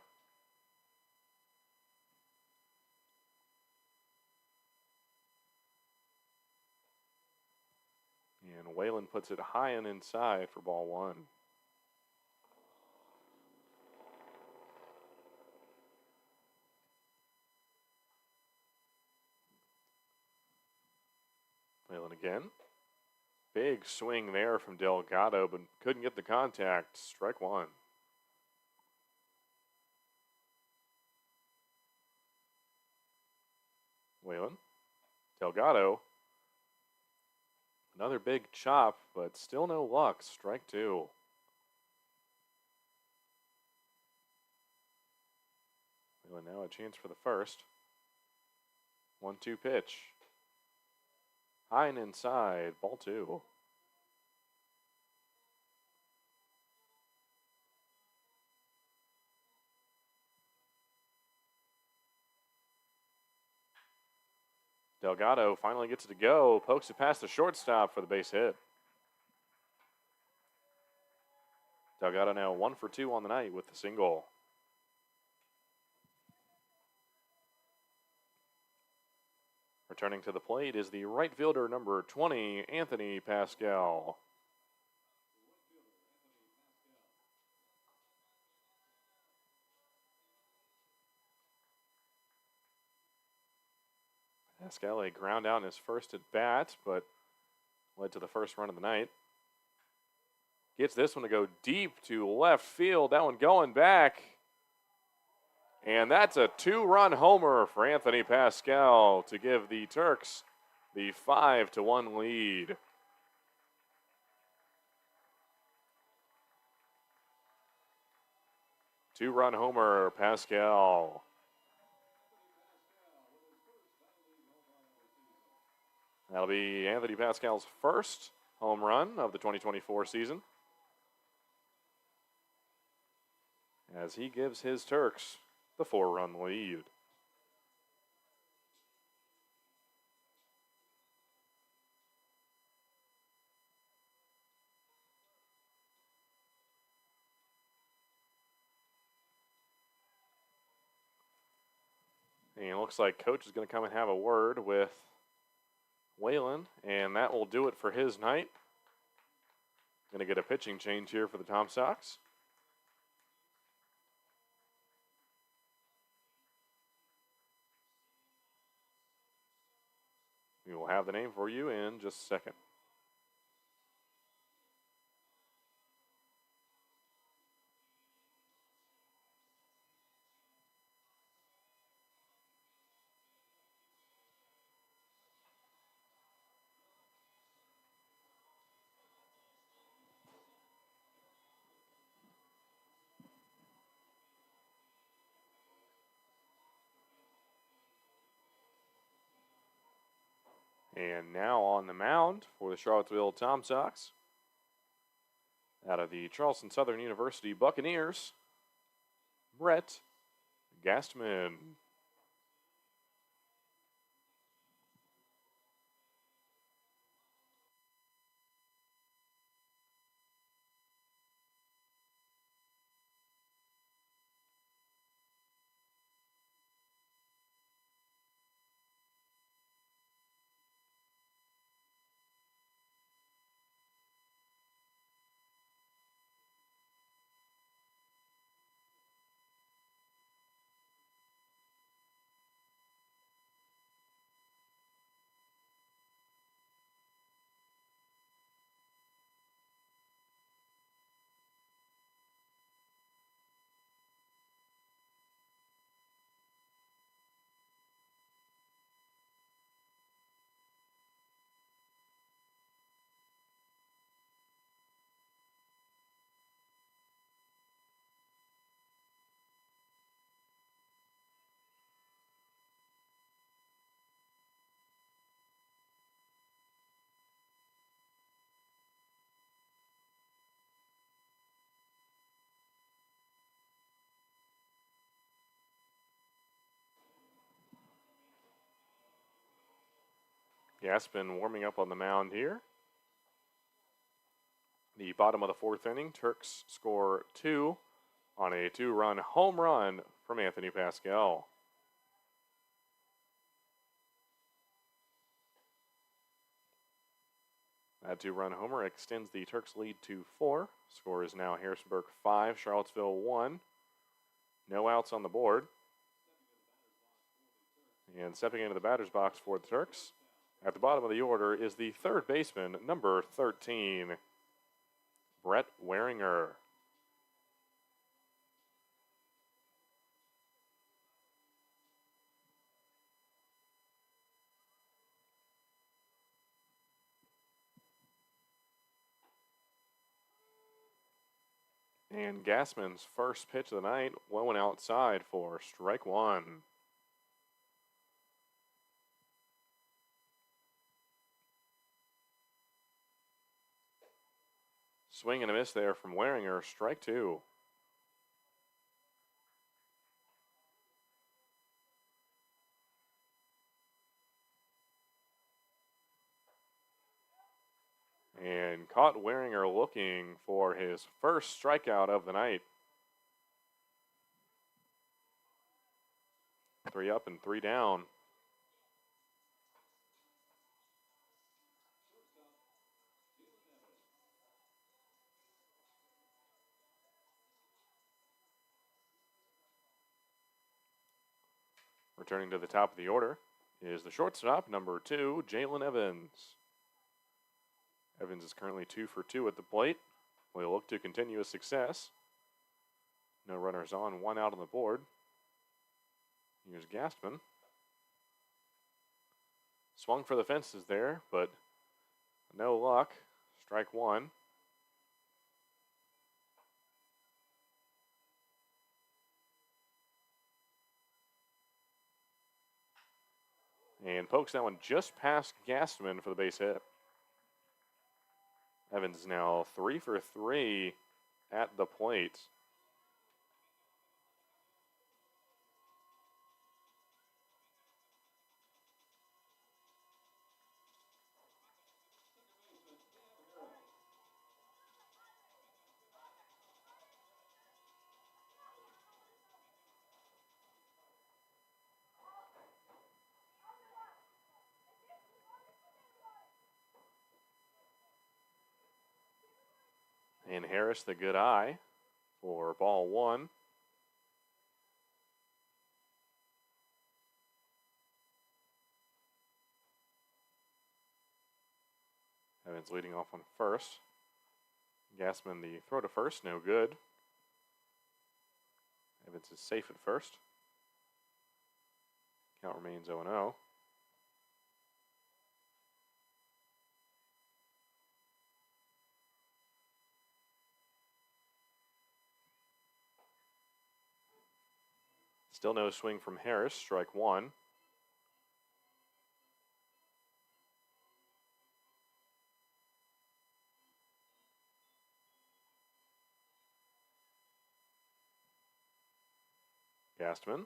And Whalen puts it high and inside for ball 1. Whalen again. Big swing there from Delgado, but couldn't get the contact. Strike 1. Whalen. Delgado. Another big chop, but still no luck. Strike 2. Whalen now a chance for the first. 1-2 pitch. High and inside. Ball 2. Delgado finally gets it to go, pokes it past the shortstop for the base hit. Delgado now 1 for 2 on the night with the single. Returning to the plate is the right fielder, number 20, Anthony Pascal. Pascal a ground out in his first at bat, but led to the first run of the night. Gets this one to go deep to left field. That one going back. And that's a 2-run homer for Anthony Pascal to give the Turks the 5-1 lead. Two-run homer, Pascal. That'll be Anthony Pascal's first home run of the 2024 season, as he gives his Turks the 4-run lead. And it looks like Coach is going to come and have a word with Whalen, and that will do it for his night. Going to get a pitching change here for the Tom Sox. We will have the name for you in just a second. And now on the mound for the Charlottesville Tom Sox, out of the Charleston Southern University Buccaneers, Brett Gastman. Gaspin warming up on the mound here. The bottom of the fourth inning, Turks score 2 on a 2-run home run from Anthony Pascal. That 2-run homer extends the Turks' lead to 4. Score is now Harrisonburg 5, Charlottesville 1. No outs on the board. And stepping into the batter's box for the Turks, at the bottom of the order is the third baseman, number 13, Brett Waringer. And Gassman's first pitch of the night went outside for strike 1. Swing and a miss there from Waringer, strike 2. And caught Waringer looking for his first strikeout of the night. 3 up and 3 down. Returning to the top of the order is the shortstop, number 2, Jalen Evans. Evans is currently 2 for 2 at the plate. Will look to continue his success. No runners on, 1 out on the board. Here's Gastman. Swung for the fences there, but no luck. Strike 1. And pokes that one just past Gastman for the base hit. Evans is now 3 for 3 at the plate. And Harris, the good eye for ball 1. Evans leading off on first. Gassman, the throw to first, no good. Evans is safe at first. Count remains 0-0. Still no swing from Harris, strike 1. Gastman.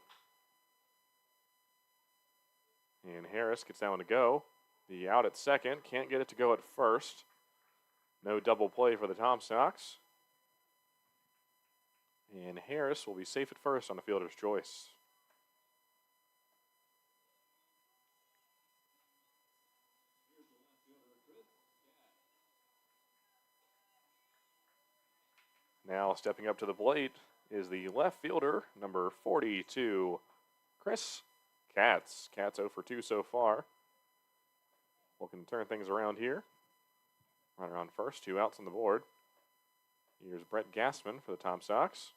And Harris gets that one to go. The out at second, can't get it to go at first. No double play for the Tom Sox. And Harris will be safe at first on the fielder's choice. Now stepping up to the plate is the left fielder, number 42, Chris Katz. Katz 0 for 2 so far. Looking to turn things around here. Runner on first, 2 outs on the board. Here's Brett Gassman for the Tom Sox.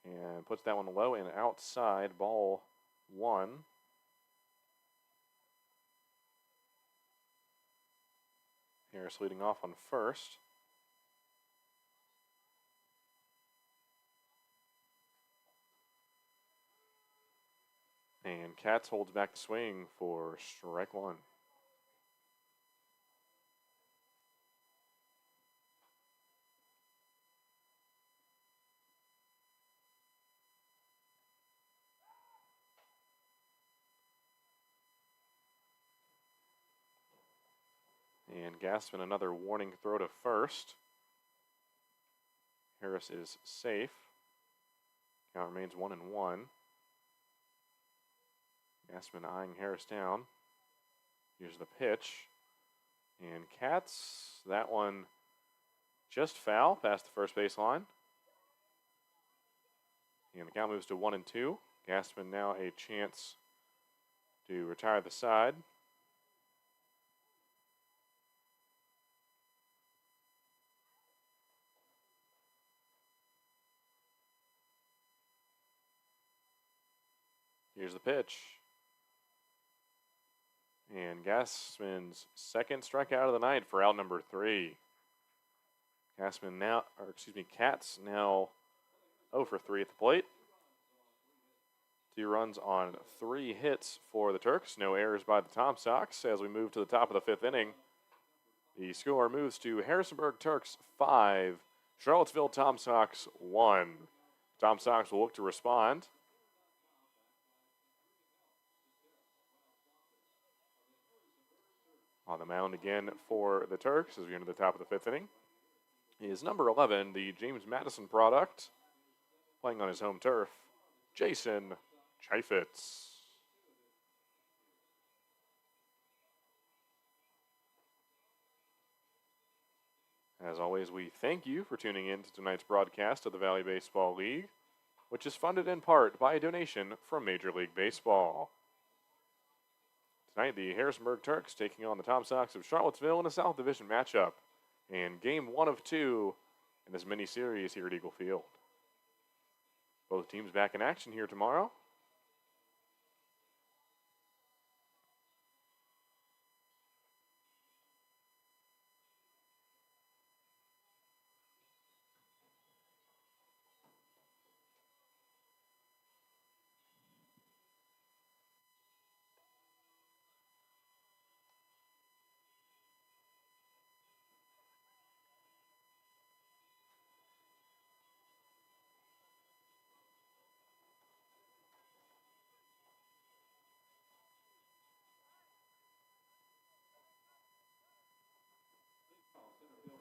And puts that one low and outside, ball 1. Harris leading off on first. And Katz holds back the swing for strike 1. And Gassman, another warning throw to first. Harris is safe. Count remains 1-1. Gassman eyeing Harris down. Here's the pitch. And Katz, that one just foul past the first baseline. And the count moves to 1-2. Gassman now a chance to retire the side. Here's the pitch. And Gassman's second strikeout of the night for out number 3. Katz now 0 for 3 at the plate. 2 runs on 3 hits for the Turks. No errors by the Tom Sox as we move to the top of the 5th inning. The score moves to Harrisonburg Turks 5, Charlottesville Tom Sox 1. Tom Sox will look to respond. On the mound again for the Turks as we enter the top of the fifth inning is number 11, the James Madison product, playing on his home turf, Jason Chaifetz. As always, we thank you for tuning in to tonight's broadcast of the Valley Baseball League, which is funded in part by a donation from Major League Baseball. Tonight, the Harrisonburg Turks taking on the Tom Sox of Charlottesville in a South Division matchup in Game 1 of 2 in this mini-series here at Eagle Field. Both teams back in action here tomorrow.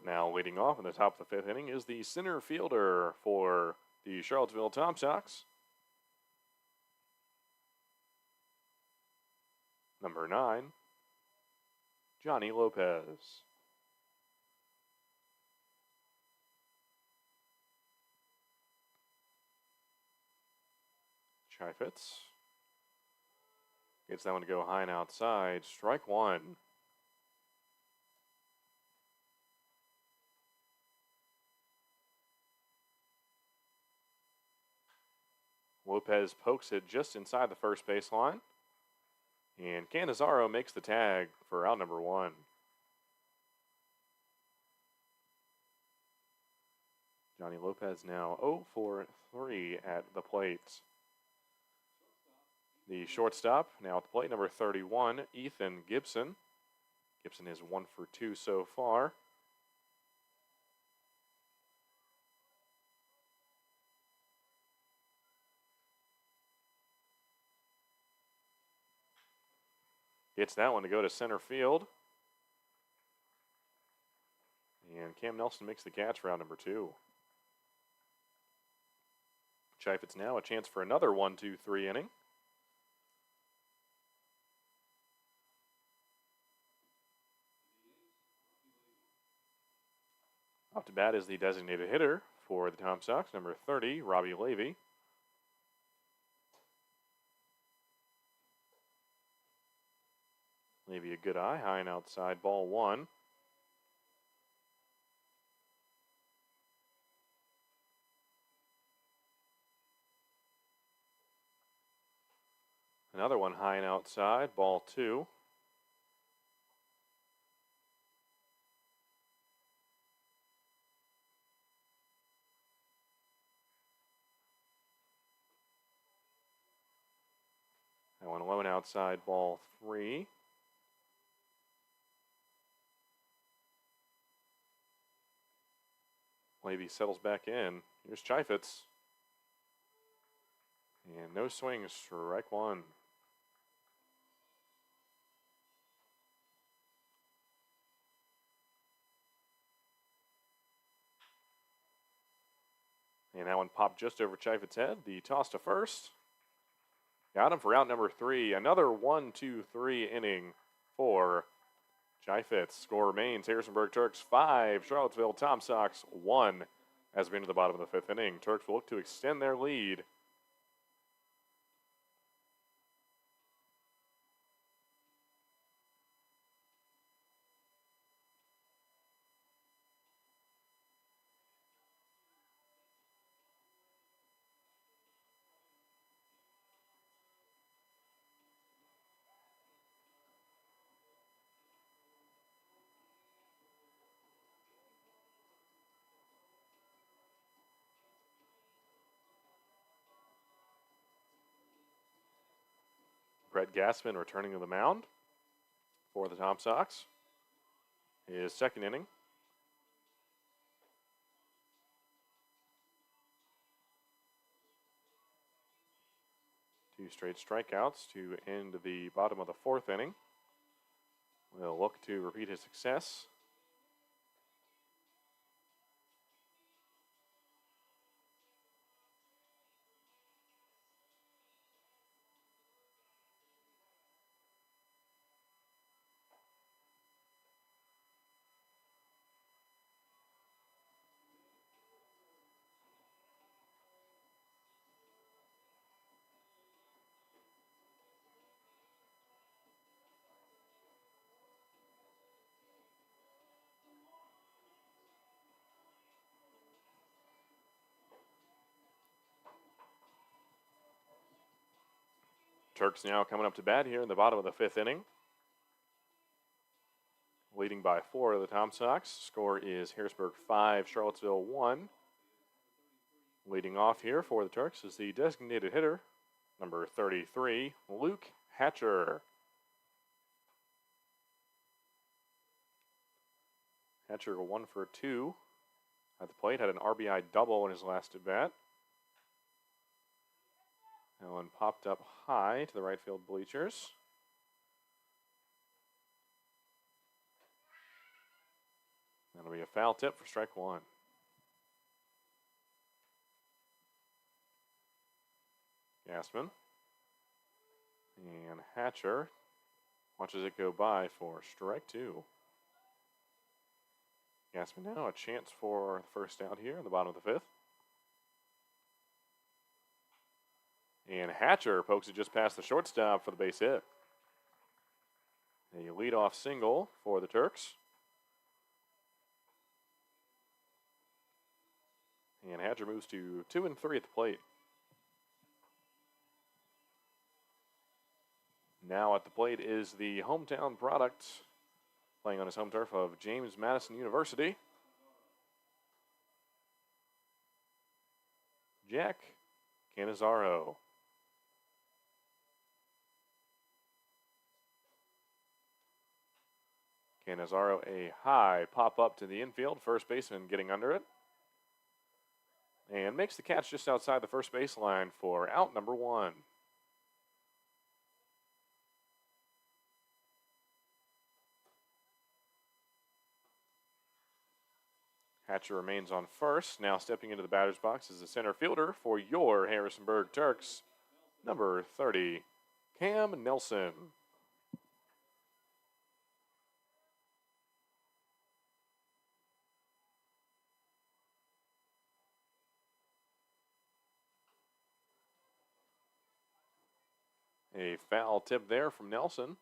Now leading off in the top of the fifth inning is the center fielder for the Charlottesville Tom Sox, number 9, Johnny Lopez. Chaifetz gets that one to go high and outside. Strike one. Lopez pokes it just inside the first baseline. And Canizaro makes the tag for out number 1. Johnny Lopez now 0 for 3 at the plate. The shortstop now at the plate, number 31, Ethan Gibson. Gibson is 1 for 2 so far. Gets that one to go to center field. And Cam Nelson makes the catch for out number 2. Chaifetz now a chance for another 1-2-3 inning. Up to bat is the designated hitter for the Tom Sox, number 30, Robbie Levy. Levy a good eye, high and outside, ball 1. Another one high and outside, ball 2. That one low and outside, ball 3. Levy settles back in. Here's Chaifetz. And no swings, strike 1. And that one popped just over Chaifetz's head. The toss to first. Got him for out number 3. Another 1-2-3 inning for Chaifetz. Score remains Harrisonburg Turks 5, Charlottesville Tom Sox 1 as we enter the bottom of the 5th inning. Turks will look to extend their lead. Brett Gassman returning to the mound for the Tom Sox. His second inning. Two straight strikeouts to end the bottom of the 4th inning. will look to repeat his success. Turks now coming up to bat here in the bottom of the 5th inning. Leading by 4 of the Tom Sox. Score is Harrisonburg 5, Charlottesville 1. Leading off here for the Turks is the designated hitter, number 33, Luke Hatcher. Hatcher 1 for 2 at the plate. Had an RBI double in his last at bat. That one popped up high to the right field bleachers. That'll be a foul tip for strike 1. Gassman. And Hatcher watches it go by for strike 2. Gassman now a chance for the first out here in the bottom of the 5th. And Hatcher pokes it just past the shortstop for the base hit. A leadoff single for the Turks. And Hatcher moves to 2 and 3 at the plate. Now at the plate is the hometown product, playing on his home turf of James Madison University, Jack Canizaro. Canizaro, a high pop up to the infield, first baseman getting under it, and makes the catch just outside the first baseline for out number 1. Hatcher remains on first. Now stepping into the batter's box is the center fielder for your Harrisonburg Turks, number 30, Cam Nelson. A foul tip there from Nelson.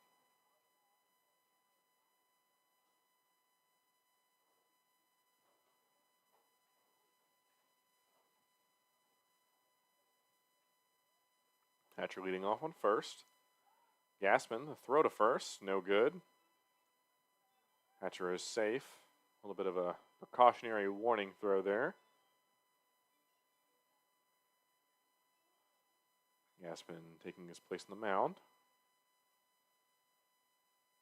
Hatcher leading off on first. Gassman, the throw to first, no good. Hatcher is safe. A little bit of a precautionary warning throw there. Gassman taking his place on the mound.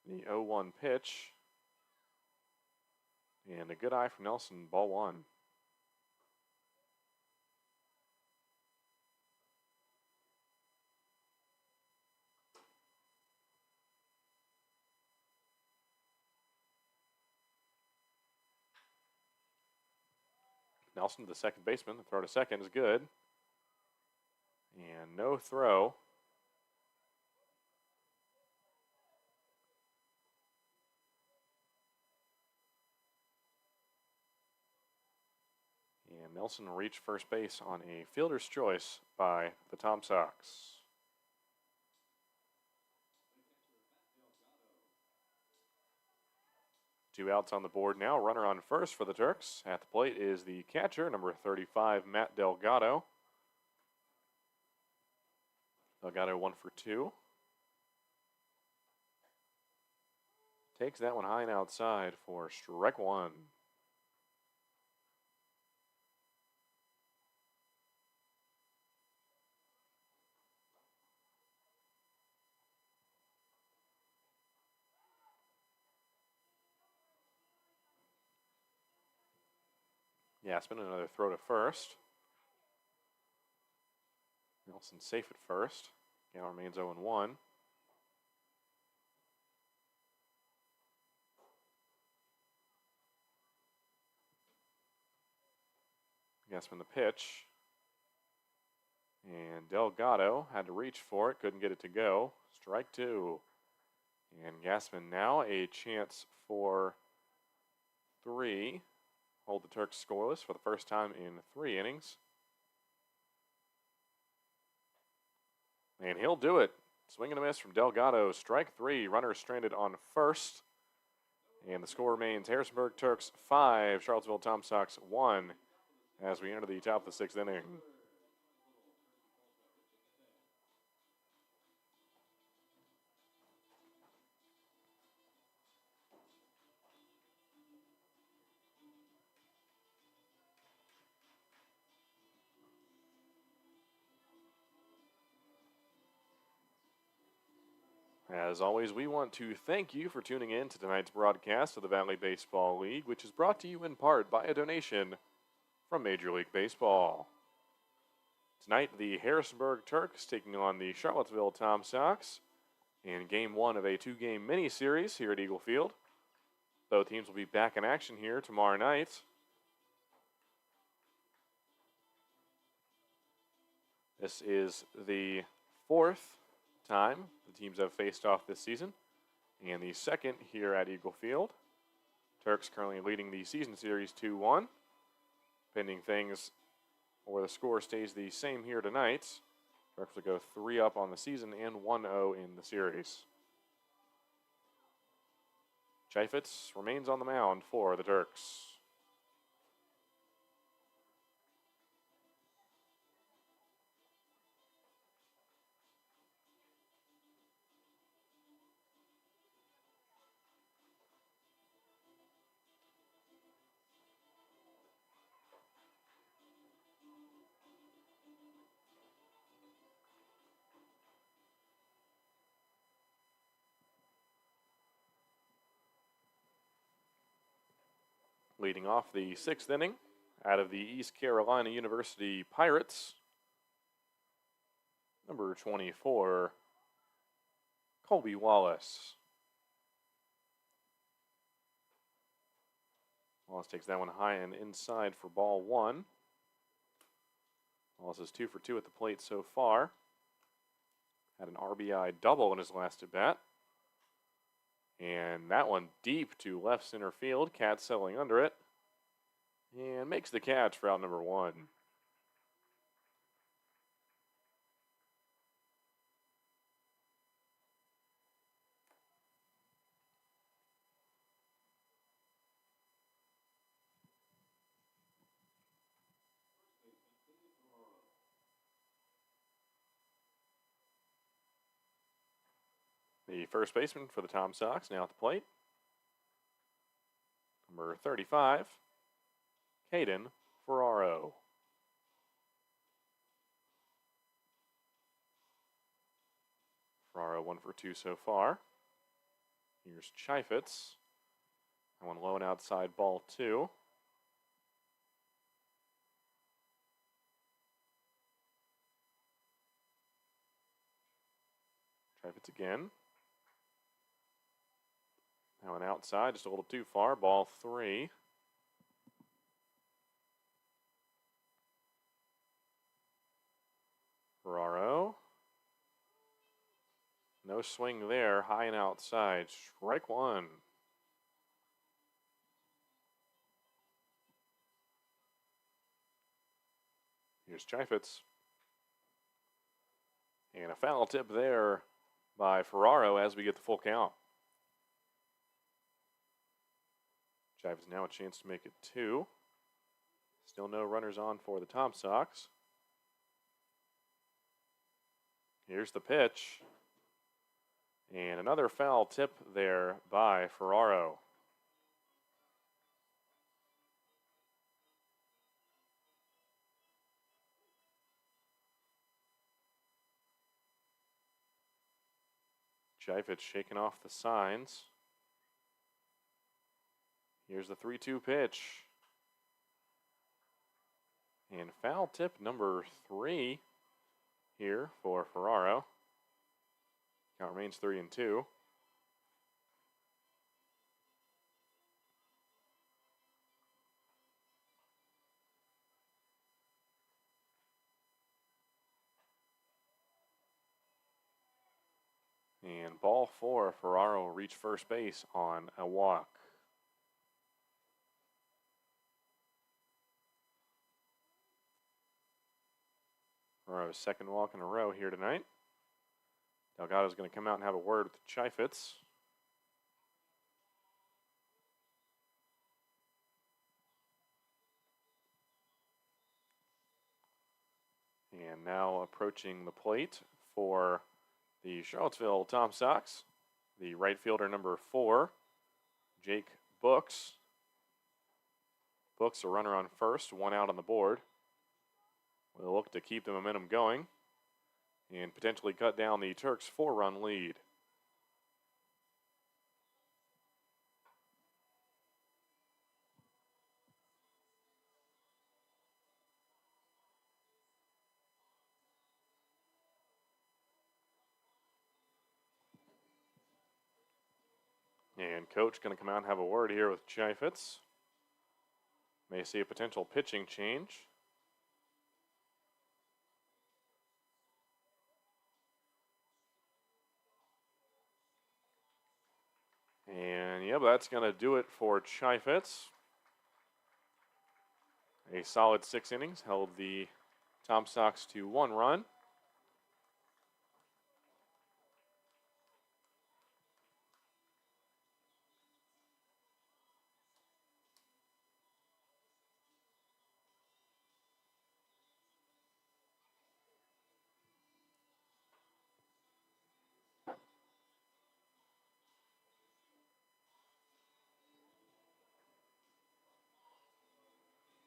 The 0-1 pitch. And a good eye from Nelson, ball 1. Nelson to the second baseman. The throw to second is good. And no throw. And Nelson reached first base on a fielder's choice by the Tom Sox. Two outs on the board now. Runner on first for the Turks. At the plate is the catcher, number 35, Matt Delgado. Delgado 1 for 2. Takes that one high and outside for strike 1. Gassman, another throw to first. Nelson safe at first. Count remains 0-1. Gassman the pitch. And Delgado had to reach for it, couldn't get it to go. Strike two. And Gassman now a chance for three. Hold the Turks scoreless for the first time in 3 innings. And he'll do it. Swing and a miss from Delgado. Strike three. Runner stranded on first. And the score remains Harrisonburg Turks 5, Charlottesville Tom Sox 1 as we enter the top of the 6th inning. As always, we want to thank you for tuning in to tonight's broadcast of the Valley Baseball League, which is brought to you in part by a donation from Major League Baseball. Tonight, the Harrisonburg Turks taking on the Charlottesville Tom Sox in Game 1 of a 2-game mini-series here at Eagle Field. Both teams will be back in action here tomorrow night. This is the 4th time the teams have faced off this season, and the 2nd here at Eagle Field. Turks currently leading the season series 2-1. Pending things or the score stays the same here tonight, Turks will go 3 up on the season and 1-0 in the series. Chaifetz remains on the mound for the Turks. Leading off the 6th inning, out of the East Carolina University Pirates, number 24, Colby Wallace. Wallace takes that one high and inside for ball 1. Wallace is 2 for 2 at the plate so far. Had an RBI double in his last at-bat. And that one deep to left center field. Cat settling under it. And makes the catch for out number 1. The first baseman for the Tom Sox now at the plate. Number 35, Caden Ferraro. Ferraro 1 for 2 so far. Here's Chaifetz. That one low and outside, ball 2. Chaifetz again. That one outside, just a little too far, ball 3. Ferraro. No swing there, high and outside. Strike 1. Here's Chaifetz. And a foul tip there by Ferraro as we get the full count. Chaifetz now a chance to make it 2. Still no runners on for the Tom Sox. Here's the pitch. And another foul tip there by Ferraro. Chaifetz shaking off the signs. Here's the 3-2 pitch. And foul tip number 3 here for Ferraro. Count remains 3-2. ball four. Ferraro reached first base on a walk. Ferraro's second walk in a row here tonight. Delgado's going to come out and have a word with Chaifetz. And now approaching the plate for the Charlottesville Tom Sox, the right fielder number 4, Jake Books. Books, a runner on first, 1 out on the board. Will look to keep the momentum going and potentially cut down the Turks' 4-run lead. And coach going to come out and have a word here with Chaifetz. May see a potential pitching change. And yeah, that's going to do it for Chaifetz. A solid 6 innings held the Tom Sox to 1 run.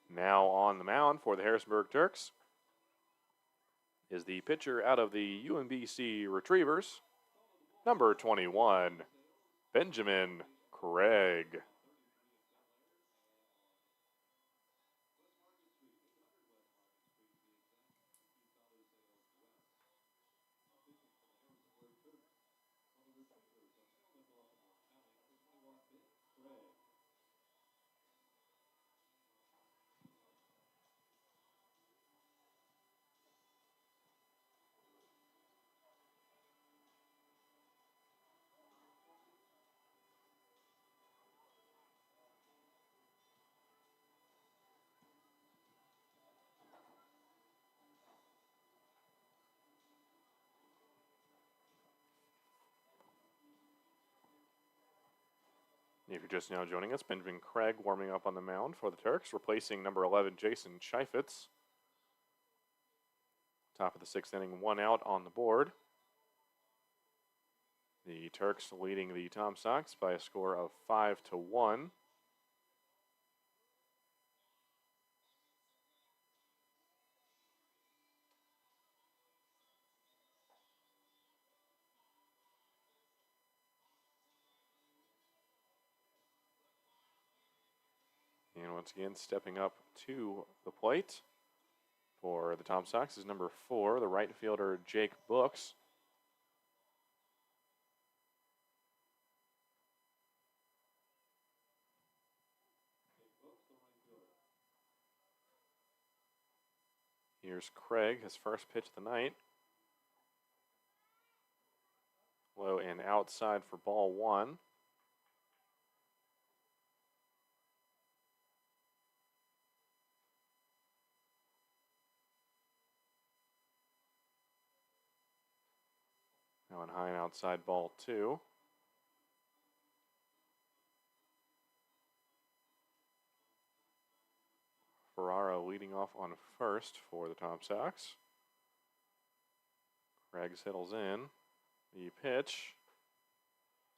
Now on the mound for the Harrisonburg Turks is the pitcher out of the UMBC Retrievers, number 21, Benjamin Craig. If you're just now joining us, Benjamin Craig warming up on the mound for the Turks, replacing number 11, Jason Chaifetz. Top of the 6th inning, 1 out on the board. The Turks leading the Tom Sox by a score of 5-1. And once again, stepping up to the plate for the Tom Sox is number 4, the right fielder Jake Books. Here's Craig, his first pitch of the night. Low and outside for ball 1. Now in high and outside ball 2. Ferraro leading off on first for the Tom Sox. Craig settles in the pitch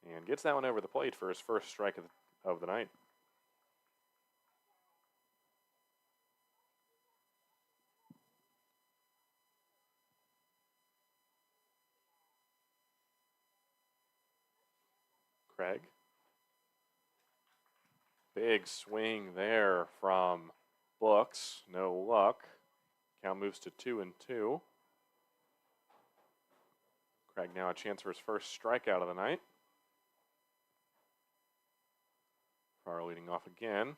and gets that one over the plate for his first strike of the night. Craig. Big swing there from Books. No luck. Count moves to 2-2. Craig now a chance for his first strikeout of the night. Farr leading off again.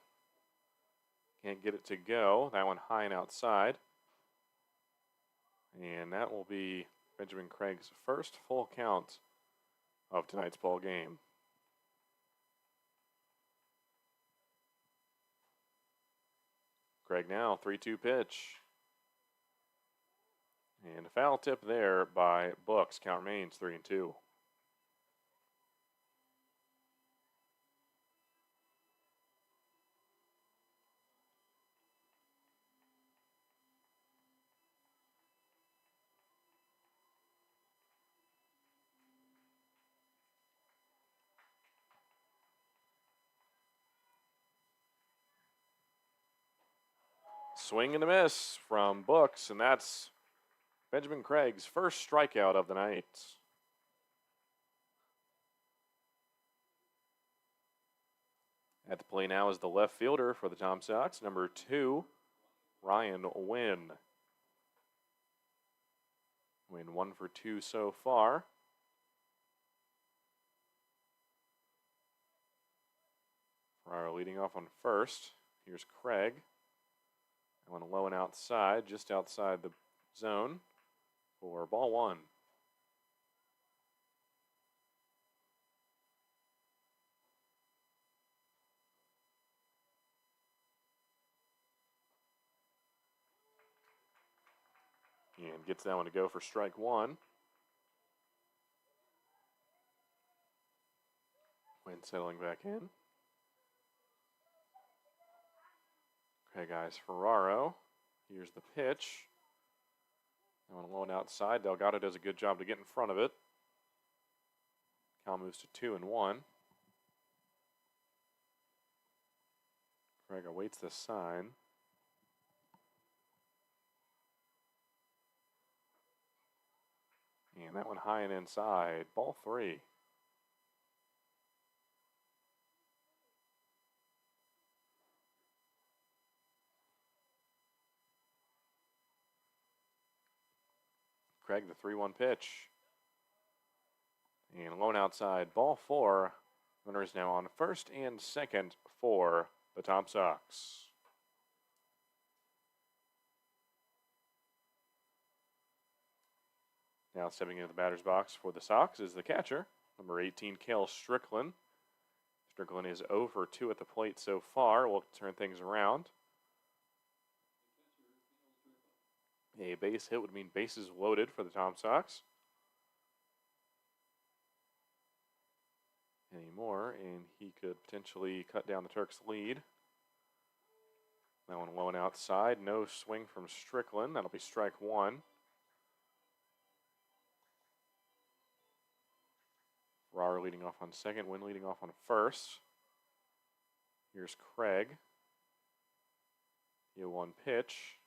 Can't get it to go. That one high and outside. And that will be Benjamin Craig's first full count of tonight's ball game. Craig now, 3-2 pitch. And a foul tip there by Books. Count remains 3-2. Swing and a miss from Books, and that's Benjamin Craig's first strikeout of the night. At the plate now is the left fielder for the Tom Sox, number 2, Ryan Wynn. Wynn 1 for 2 so far. Ferraro leading off on first. Here's Craig. I want to low and outside, just outside the zone for ball 1. And gets that one to go for strike 1. Wynn settling back in. Okay, guys, Ferraro. Here's the pitch. I want to low and outside. Delgado does a good job to get in front of it. Cal moves to 2-1. Craig awaits the sign. And that one high and inside. Ball 3. Craig, the 3-1 pitch. And low and outside. Ball 4. Runner is now on first and second for the Tom Sox. Now stepping into the batter's box for the Sox is the catcher, number 18, Cale Strickland. Strickland is 0 for 2 at the plate so far. We'll turn things around. A base hit would mean bases loaded for the Tom Sox. Any more, and he could potentially cut down the Turks' lead. That one low and outside. No swing from Strickland. That'll be strike 1. Ferraro leading off on second. Wynn leading off on first. Here's Craig. 0-1 pitch.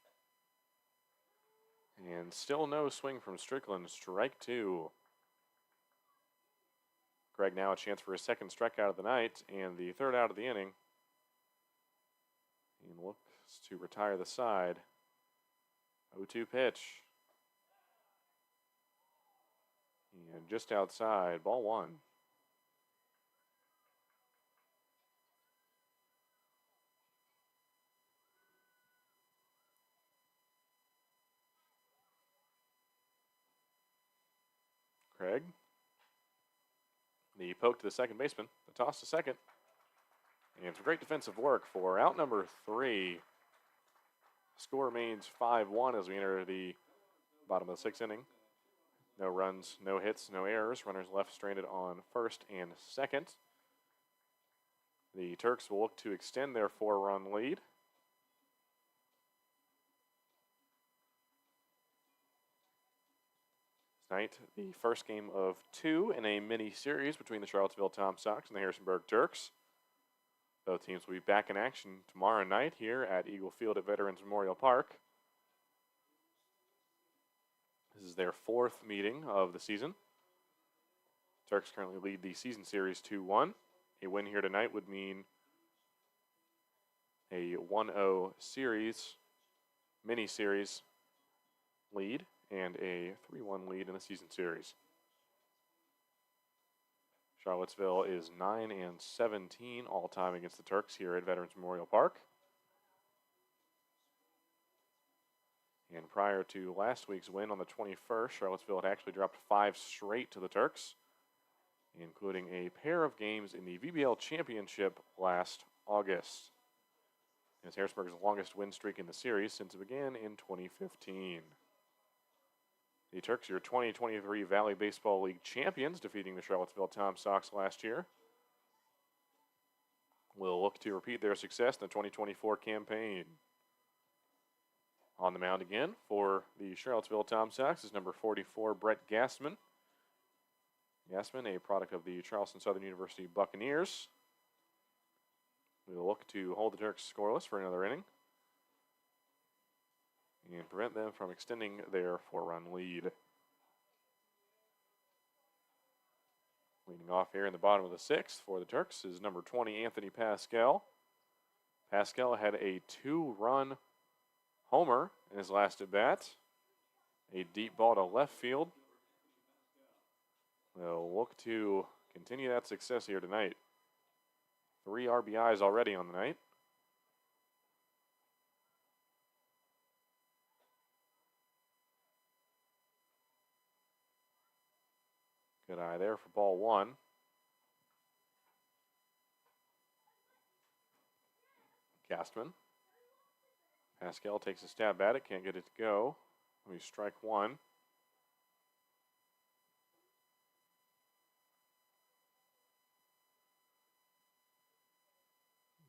And still no swing from Strickland. Strike 2. Craig now a chance for his second strikeout of the night and the third out of the inning. And looks to retire the side. 0-2 pitch. And just outside, ball 1. Craig. The poke to the second baseman, the toss to second. And some great defensive work for out number 3. Score remains 5-1 as we enter the bottom of the 6th inning. No runs, no hits, no errors. Runners left stranded on first and second. The Turks will look to extend their 4-run lead. Tonight, the first game of 2 in a mini-series between the Charlottesville Tom Sox and the Harrisonburg Turks. Both teams will be back in action tomorrow night here at Eagle Field at Veterans Memorial Park. This is their 4th meeting of the season. Turks currently lead the season series 2-1. A win here tonight would mean a 1-0 series, mini-series lead, and a 3-1 lead in the season series. Charlottesville is 9-17 all-time against the Turks here at Veterans Memorial Park. And prior to last week's win on the 21st, Charlottesville had actually dropped 5 straight to the Turks including a pair of games in the VBL Championship last August. It's Harrisonburg's longest win streak in the series since it began in 2015. The Turks, your 2023 Valley Baseball League champions, defeating the Charlottesville Tom Sox last year, will look to repeat their success in the 2024 campaign. On the mound again for the Charlottesville Tom Sox is number 44, Brett Gassman. Gassman, a product of the Charleston Southern University Buccaneers. We'll look to hold the Turks scoreless for another inning and prevent them from extending their 4-run lead. Leading off here in the bottom of the 6th for the Turks is number 20, Anthony Pascal. Pascal had a 2-run homer in his last at-bat. A deep ball to left field. They'll look to continue that success here tonight. 3 RBIs already on the night. Good eye there for ball 1. Gastman. Pascal takes a stab at it, can't get it to go. We strike 1.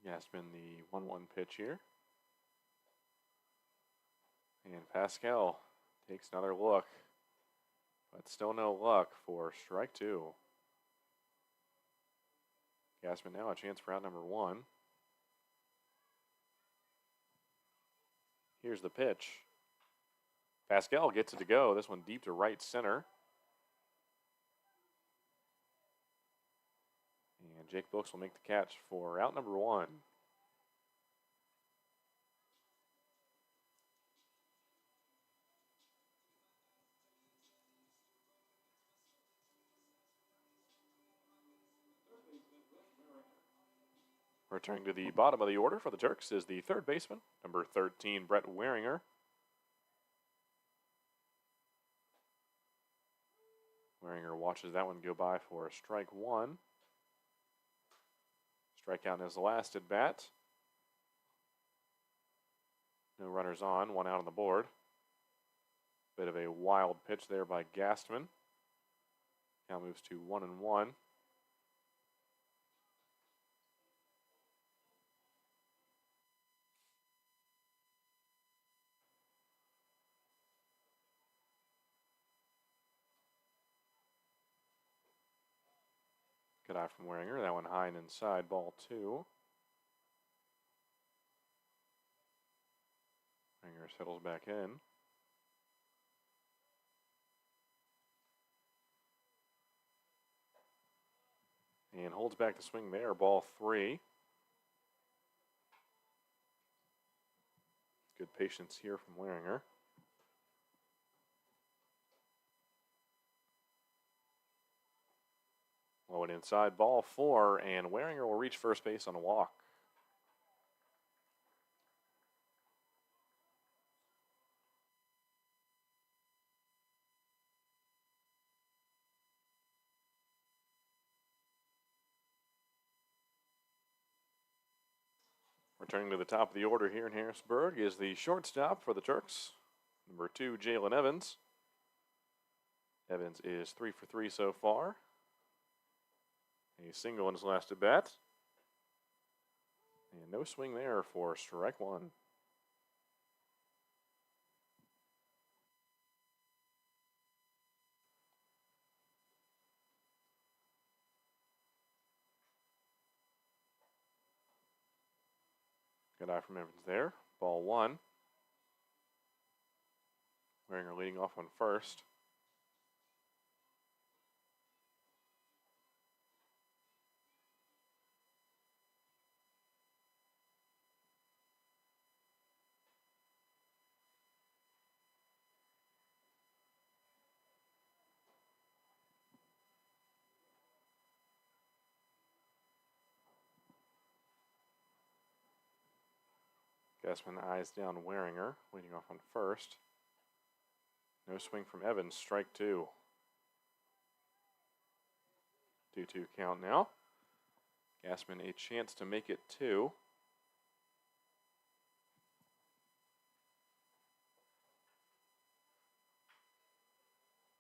Gastman, the 1-1 pitch here. And Pascal takes another look. But still no luck for strike 2. Gassman now a chance for out number 1. Here's the pitch. Pascal gets it to go. This one deep to right center. And Jake Brooks will make the catch for out number 1. Returning to the bottom of the order for the Turks is the third baseman, number 13, Brett Waringer. Waringer watches that one go by for strike 1. Strikeout in his last at bat. No runners on, 1 out on the board. Bit of a wild pitch there by Gastman. Now moves to 1-1. Good eye from Waringer. That one high and inside, ball 2. Waringer settles back in. And holds back the swing there, ball 3. Good patience here from Waringer. Low and inside, ball 4, and Waringer will reach first base on a walk. Returning to the top of the order here in Harrisonburg is the shortstop for the Turks, number 2, Jalen Evans. Evans is 3 for 3 so far. A single in his last at bat. And no swing there for strike 1. Good eye from Evans there. Ball 1. Waringer leading off on first. Gassman eyes down Waringer, leading off on first. No swing from Evans, strike 2. 2-2 count now. Gassman a chance to make it 2.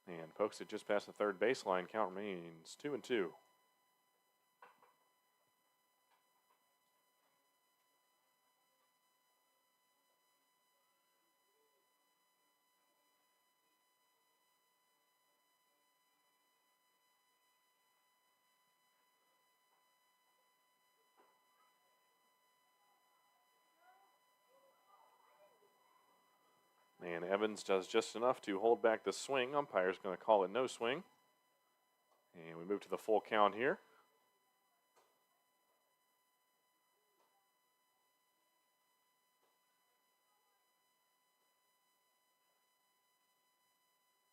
And pokes it just past the third baseline. Count remains 2-2. And Evans does just enough to hold back the swing. Umpire's going to call it no swing. And we move to the full count here.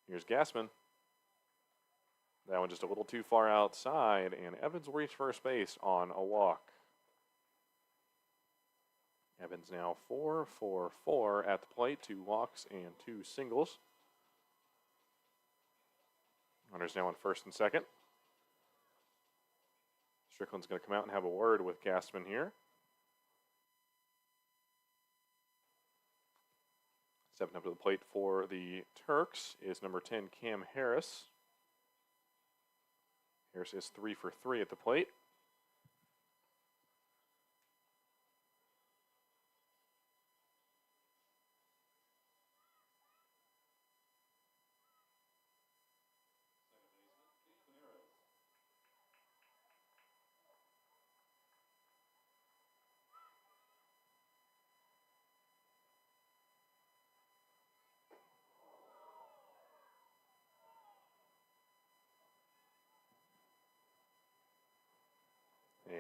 Here's Gassman. That one just a little too far outside, and Evans will reach first base on a walk. Evans now 4 for 4 at the plate, 2 walks and 2 singles. Runners now on first and second. Strickland's going to come out and have a word with Gassman here. Stepping up to the plate for the Turks is number 10, Cam Harris. Harris is 3 for 3 at the plate.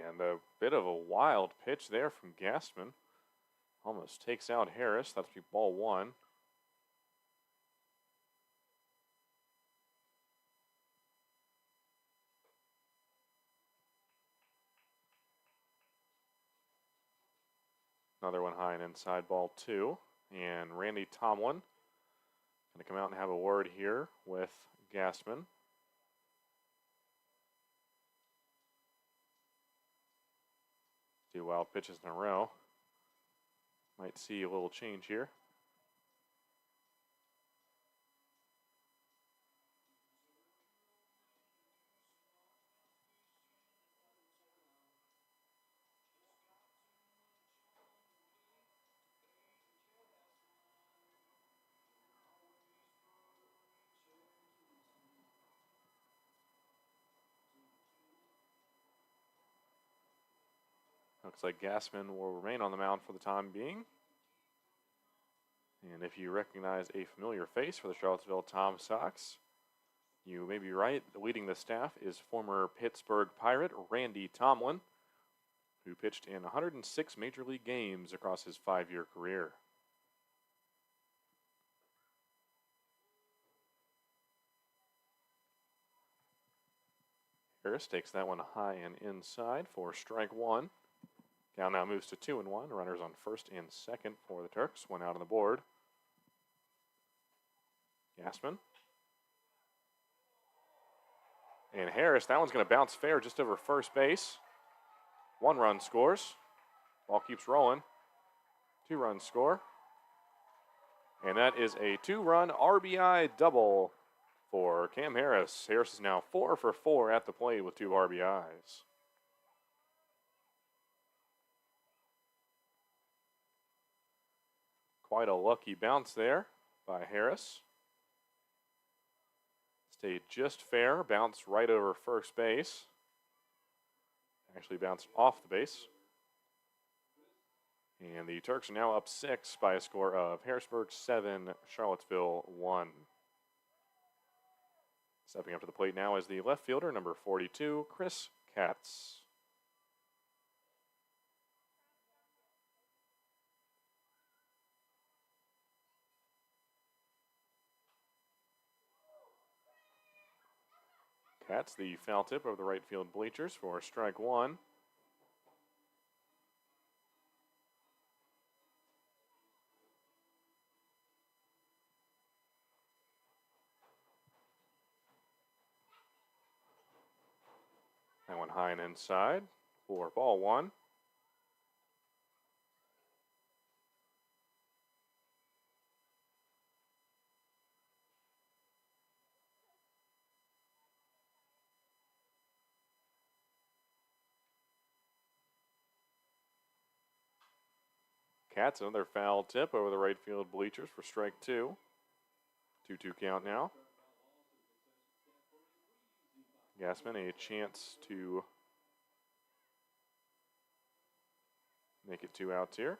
And a bit of a wild pitch there from Gassman. Almost takes out Harris. That's ball 1. Another one high and inside, ball 2. And Randy Tomlin going to come out and have a word here with Gassman. 2 wild pitches in a row. Might see a little change here. Looks like Gassman will remain on the mound for the time being. And if you recognize a familiar face for the Charlottesville Tom Sox, you may be right. Leading the staff is former Pittsburgh Pirate Randy Tomlin, who pitched in 106 Major League games across his 5-year career. Harris takes that one high and inside for strike 1. Count now moves to 2-1. Runners on first and second for the Turks. 1 out on the board. Gassman. And Harris, that one's going to bounce fair just over first base. 1 run scores. Ball keeps rolling. 2 runs score. And that is a 2-run RBI double for Cam Harris. Harris is now 4 for 4 at the plate with 2 RBIs. Quite a lucky bounce there by Harris. Stayed just fair, bounced right over first base. Actually bounced off the base. And the Turks are now up 6 by a score of Harrisburg 7, Charlottesville 1. Stepping up to the plate now is the left fielder, number 42, Chris Katz. Katz, the foul tip over the right field bleachers for strike 1. That one high and inside for ball one. Cats, another foul tip over the right field bleachers for strike two. 2-2 count now. Gassman a chance to make it 2 outs here.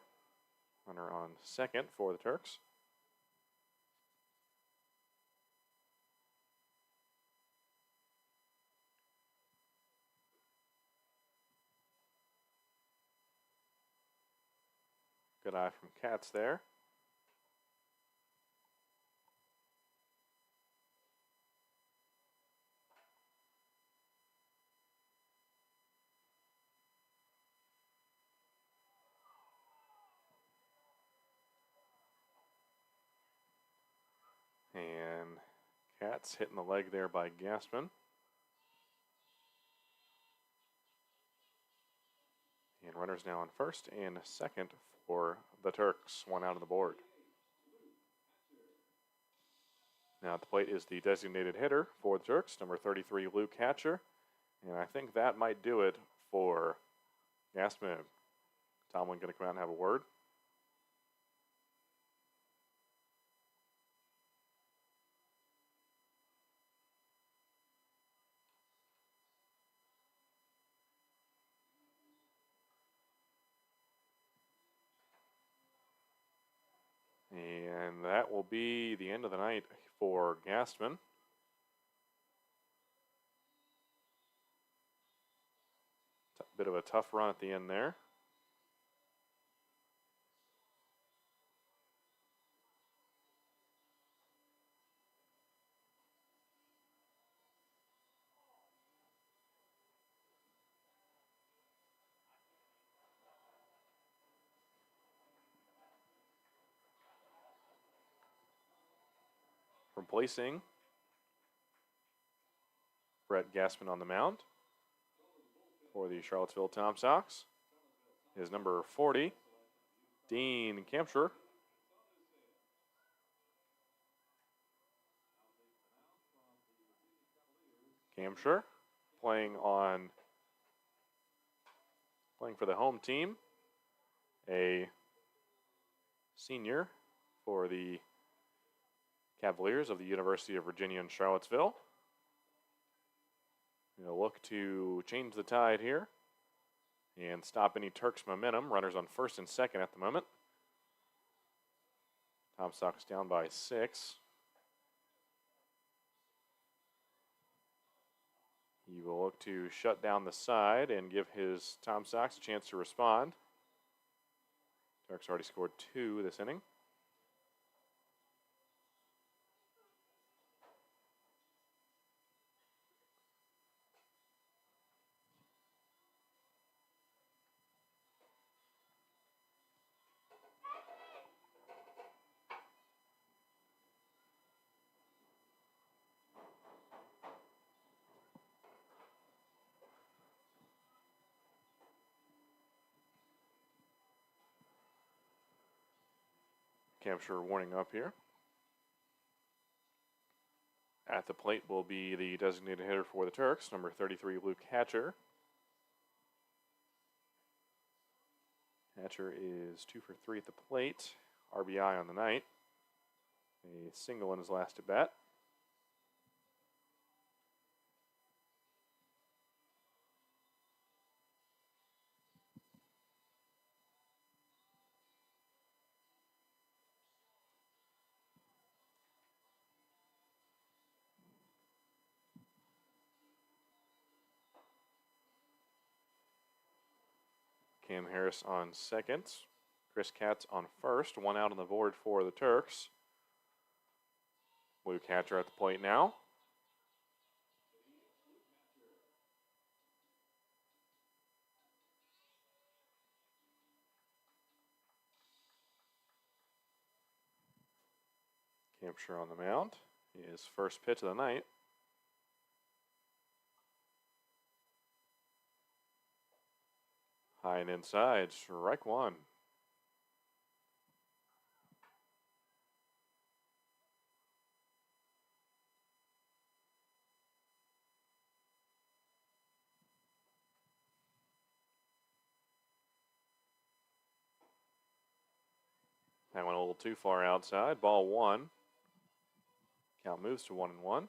Runner on second for the Turks. Good eye from Katz there. And Katz hitting the leg there by Gassman. And runners now on first and second for the Turks. 1 out on the board. Now at the plate is the designated hitter for the Turks, number 33, Luke Hatcher. And I think that might do it for Gassman. Tomlin going to come out and have a word. And that will be the end of the night for Gassman. Bit of a tough run at the end there. Replacing Brett Gassman on the mound for the Charlottesville Tom Sox is number 40, Dean Kamsher. Kamsher playing for the home team, a senior for the Cavaliers of the University of Virginia in Charlottesville. They'll look to change the tide here and stop any Turks momentum. Runners on first and second at the moment. Tom Sox down by 6. He will look to shut down the side and give his Tom Sox a chance to respond. Turks already scored 2 this inning. Kamsher warning up here. At the plate will be the designated hitter for the Turks, number 33, Luke Hatcher. Hatcher is 2 for 3 at the plate, RBI on the night. A single in his last at bat. Cam Harris on second. Chris Katz on first. 1 out on the board for the Turks. Luke Hatcher at the plate now. Kamsher on the mound. His first pitch of the night. High and inside, strike one. That went a little too far outside. Ball one. Count moves to 1-1.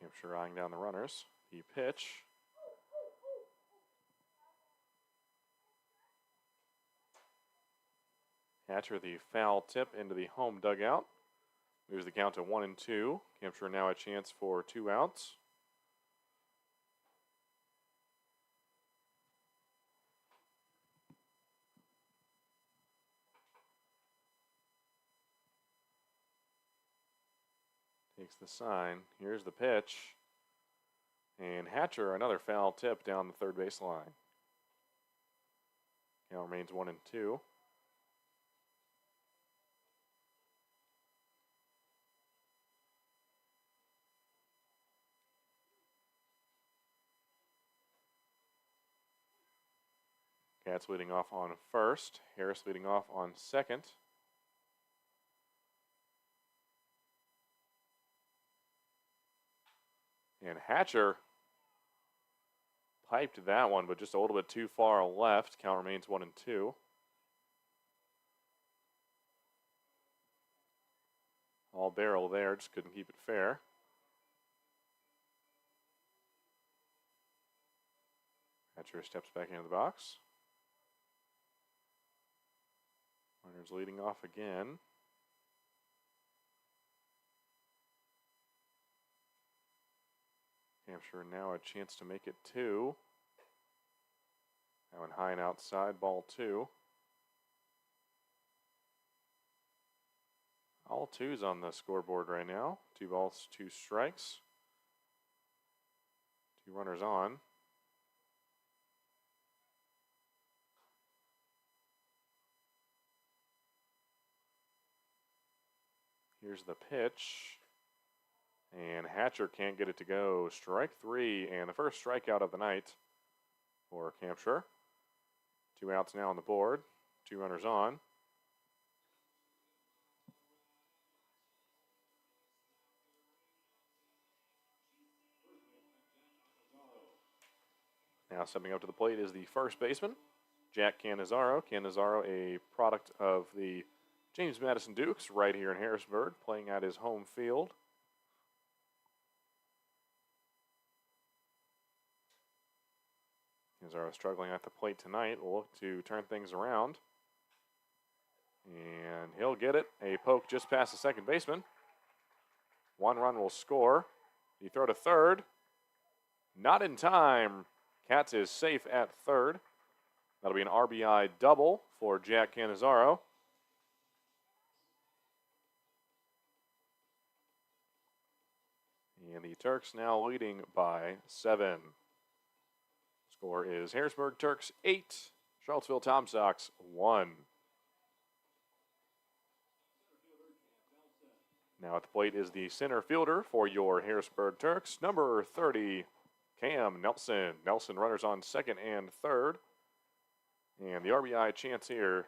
Hampshire eyeing down the runners. The pitch. Hatcher the foul tip into the home dugout. Moves the count to 1-2. Hampshire now a chance for 2 outs. Takes the sign. Here's the pitch. And Hatcher, another foul tip down the third base line. Count remains 1-2. Katz leading off on first. Harris leading off on second. And Hatcher piped that one, but just a little bit too far left. Count remains 1-2. All barrel there, just couldn't keep it fair. Hatcher steps back into the box. Runners leading off again. Hampshire now a chance to make it 2. That one high and outside, ball 2. All 2s on the scoreboard right now. 2 balls, 2 strikes. 2 runners on. Here's the pitch. And Hatcher can't get it to go. Strike 3, and the first strikeout of the night for Hampshire. 2 outs now on the board. 2 runners on. Now stepping up to the plate is the first baseman, Jack Cannizzaro. Cannizzaro, a product of the James Madison Dukes right here in Harrisonburg, playing at his home field. Cannizzaro struggling at the plate tonight. Will look to turn things around. And he'll get it. A poke just past the second baseman. 1 run will score. The throw to third. Not in time. Katz is safe at third. That'll be an RBI double for Jack Cannizzaro. And the Turks now leading by 7. Score is Harrisonburg Turks 8, Charlottesville Tom Sox 1. Now at the plate is the center fielder for your Harrisonburg Turks, number 30, Cam Nelson. Nelson runners on second and third. And the RBI chance here.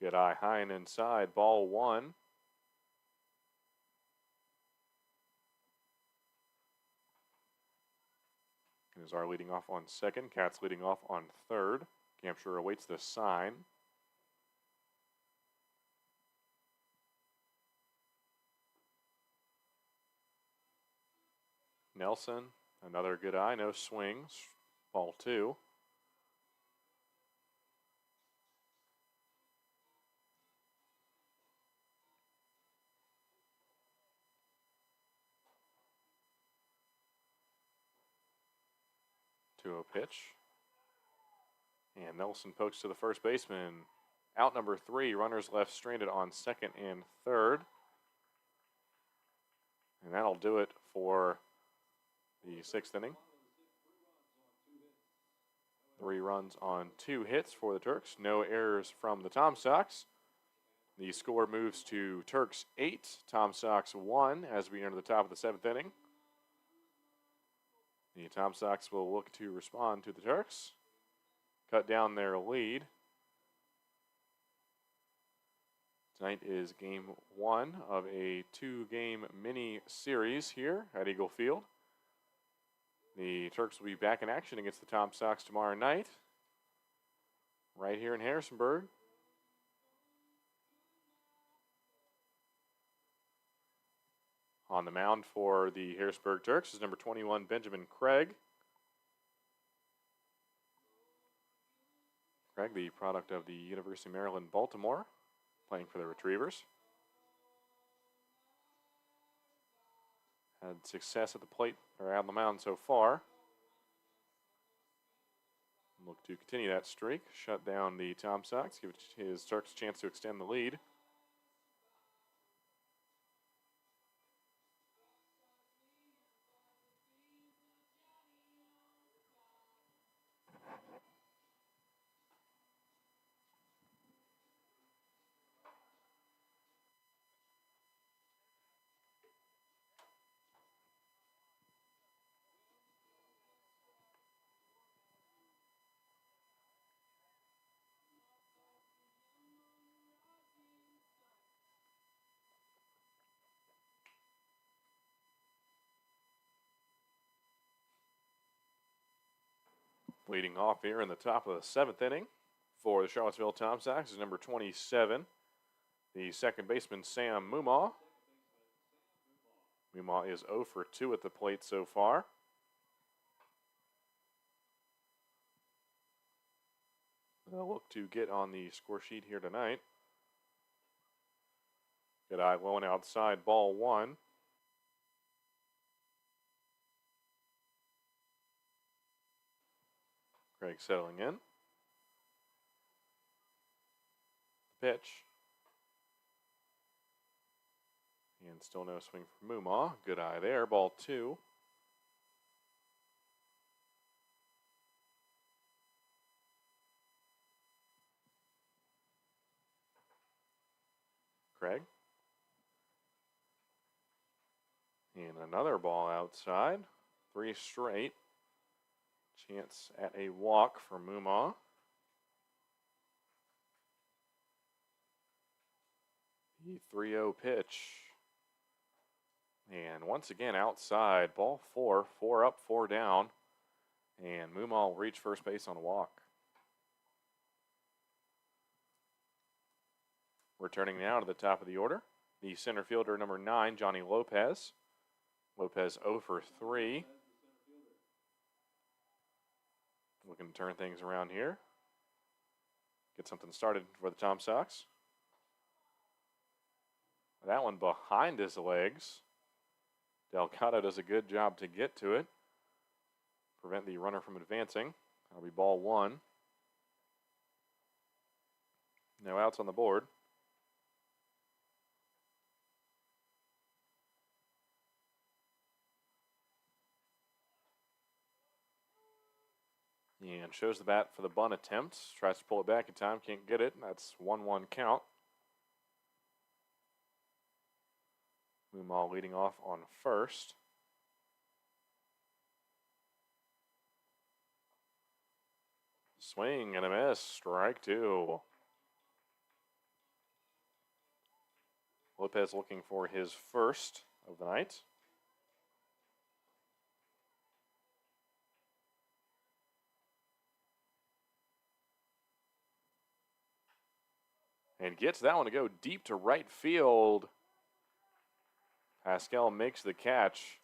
Good eye high and inside, ball 1. Cannizzaro leading off on second. Katz leading off on third. Hampshire awaits the sign. Nelson, another good eye, no swings. Ball 2. To a pitch. And Nelson pokes to the first baseman. Out number 3, runners left stranded on second and third. And that'll do it for the 6th inning. 3 runs on 2 hits for the Turks. No errors from the Tom Sox. The score moves to Turks 8, Tom Sox 1 as we enter the top of the 7th inning. The Tom Sox will look to respond to the Turks, cut down their lead. Tonight is game 1 of a 2-game mini series here at Eagle Field. The Turks will be back in action against the Tom Sox tomorrow night, right here in Harrisonburg. On the mound for the Harrisonburg Turks is number 21, Benjamin Craig. Craig, the product of the University of Maryland, Baltimore, playing for the Retrievers. Had success at the plate, or out on the mound so far. Look to continue that streak, shut down the Tom Sox, give his Turks a chance to extend the lead. Leading off here in the top of the 7th inning for the Charlottesville Tom Sox is number 27, the second baseman, Sam Mumaw. Mumaw is 0 for 2 at the plate so far. They'll look to get on the score sheet here tonight. Good eye low and outside, ball 1. Craig settling in. Pitch. And still no swing for Mumaw. Good eye there, ball 2. Craig. And another ball outside. 3 straight. Chance at a walk for Mumaw. The 3-0 pitch. And once again outside, ball 4, 4 up, 4 down. And Mumaw will reach first base on a walk. Returning now to the top of the order, the center fielder number 9, Johnny Lopez. Lopez 0 for 3. Looking to turn things around here. Get something started for the Tom Sox. That one behind his legs. Delgado does a good job to get to it. Prevent the runner from advancing. That'll be ball 1. No outs on the board. And shows the bat for the bunt attempt. Tries to pull it back in time, can't get it. That's 1-1 count. Mumaw leading off on first. Swing and a miss. Strike 2. Lopez looking for his first of the night. And gets that one to go deep to right field. Pascal makes the catch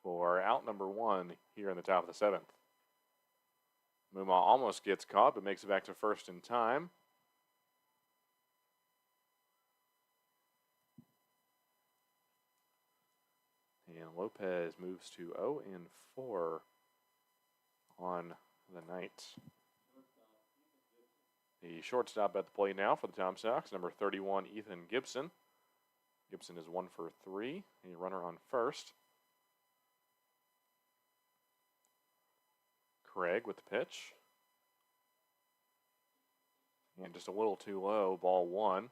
for out number 1 here in the top of the 7th. Mumaw almost gets caught, but makes it back to first in time. And Lopez moves to 0-4 on the night. The shortstop at the plate now for the Tom Sox, number 31, Ethan Gibson. Gibson is 1 for 3, a runner on first. Craig with the pitch. And just a little too low, ball one.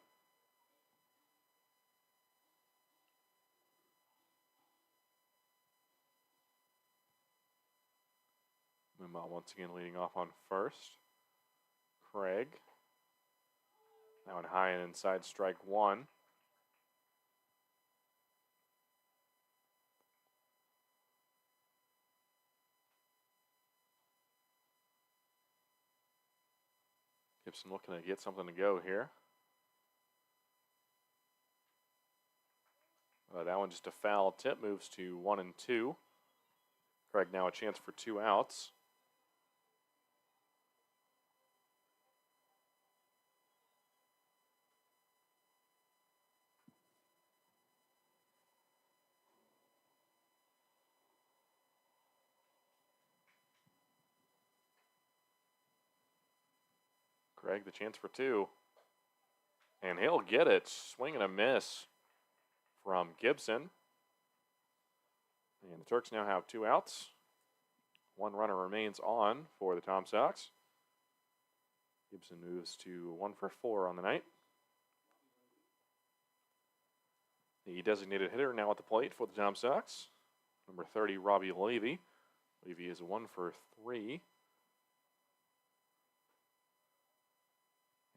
Moonball once again leading off on first. Craig. Now in high and inside, strike one. Gibson looking to get something to go here. That one just a foul tip, moves to 1-2. Craig now a chance for 2 outs. Craig the chance for 2. And he'll get it. Swing and a miss from Gibson. And the Turks now have 2 outs. 1 runner remains on for the Tom Sox. Gibson moves to 1 for 4 on the night. The designated hitter now at the plate for the Tom Sox. Number 30, Robbie Levy. Levy is 1 for 3.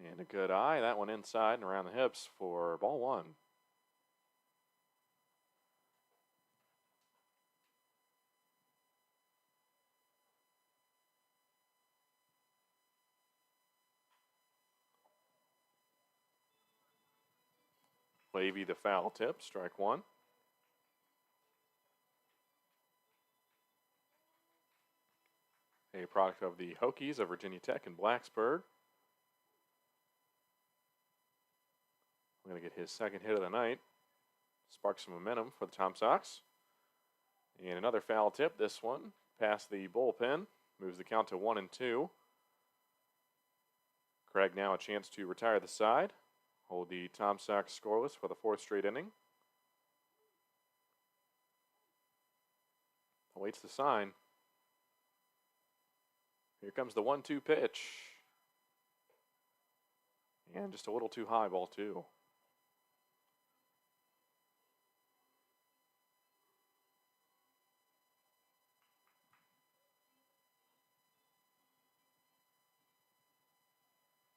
And a good eye. That one inside and around the hips for ball one. Levy the foul tip, strike one. A product of the Hokies of Virginia Tech and Blacksburg. We're going to get his second hit of the night. Spark some momentum for the Tom Sox. And another foul tip, this one past the bullpen. Moves the count to 1-2. Craig now a chance to retire the side. Hold the Tom Sox scoreless for the 4th straight inning. Awaits the sign. Here comes the 1-2 pitch. And just a little too high, ball 2.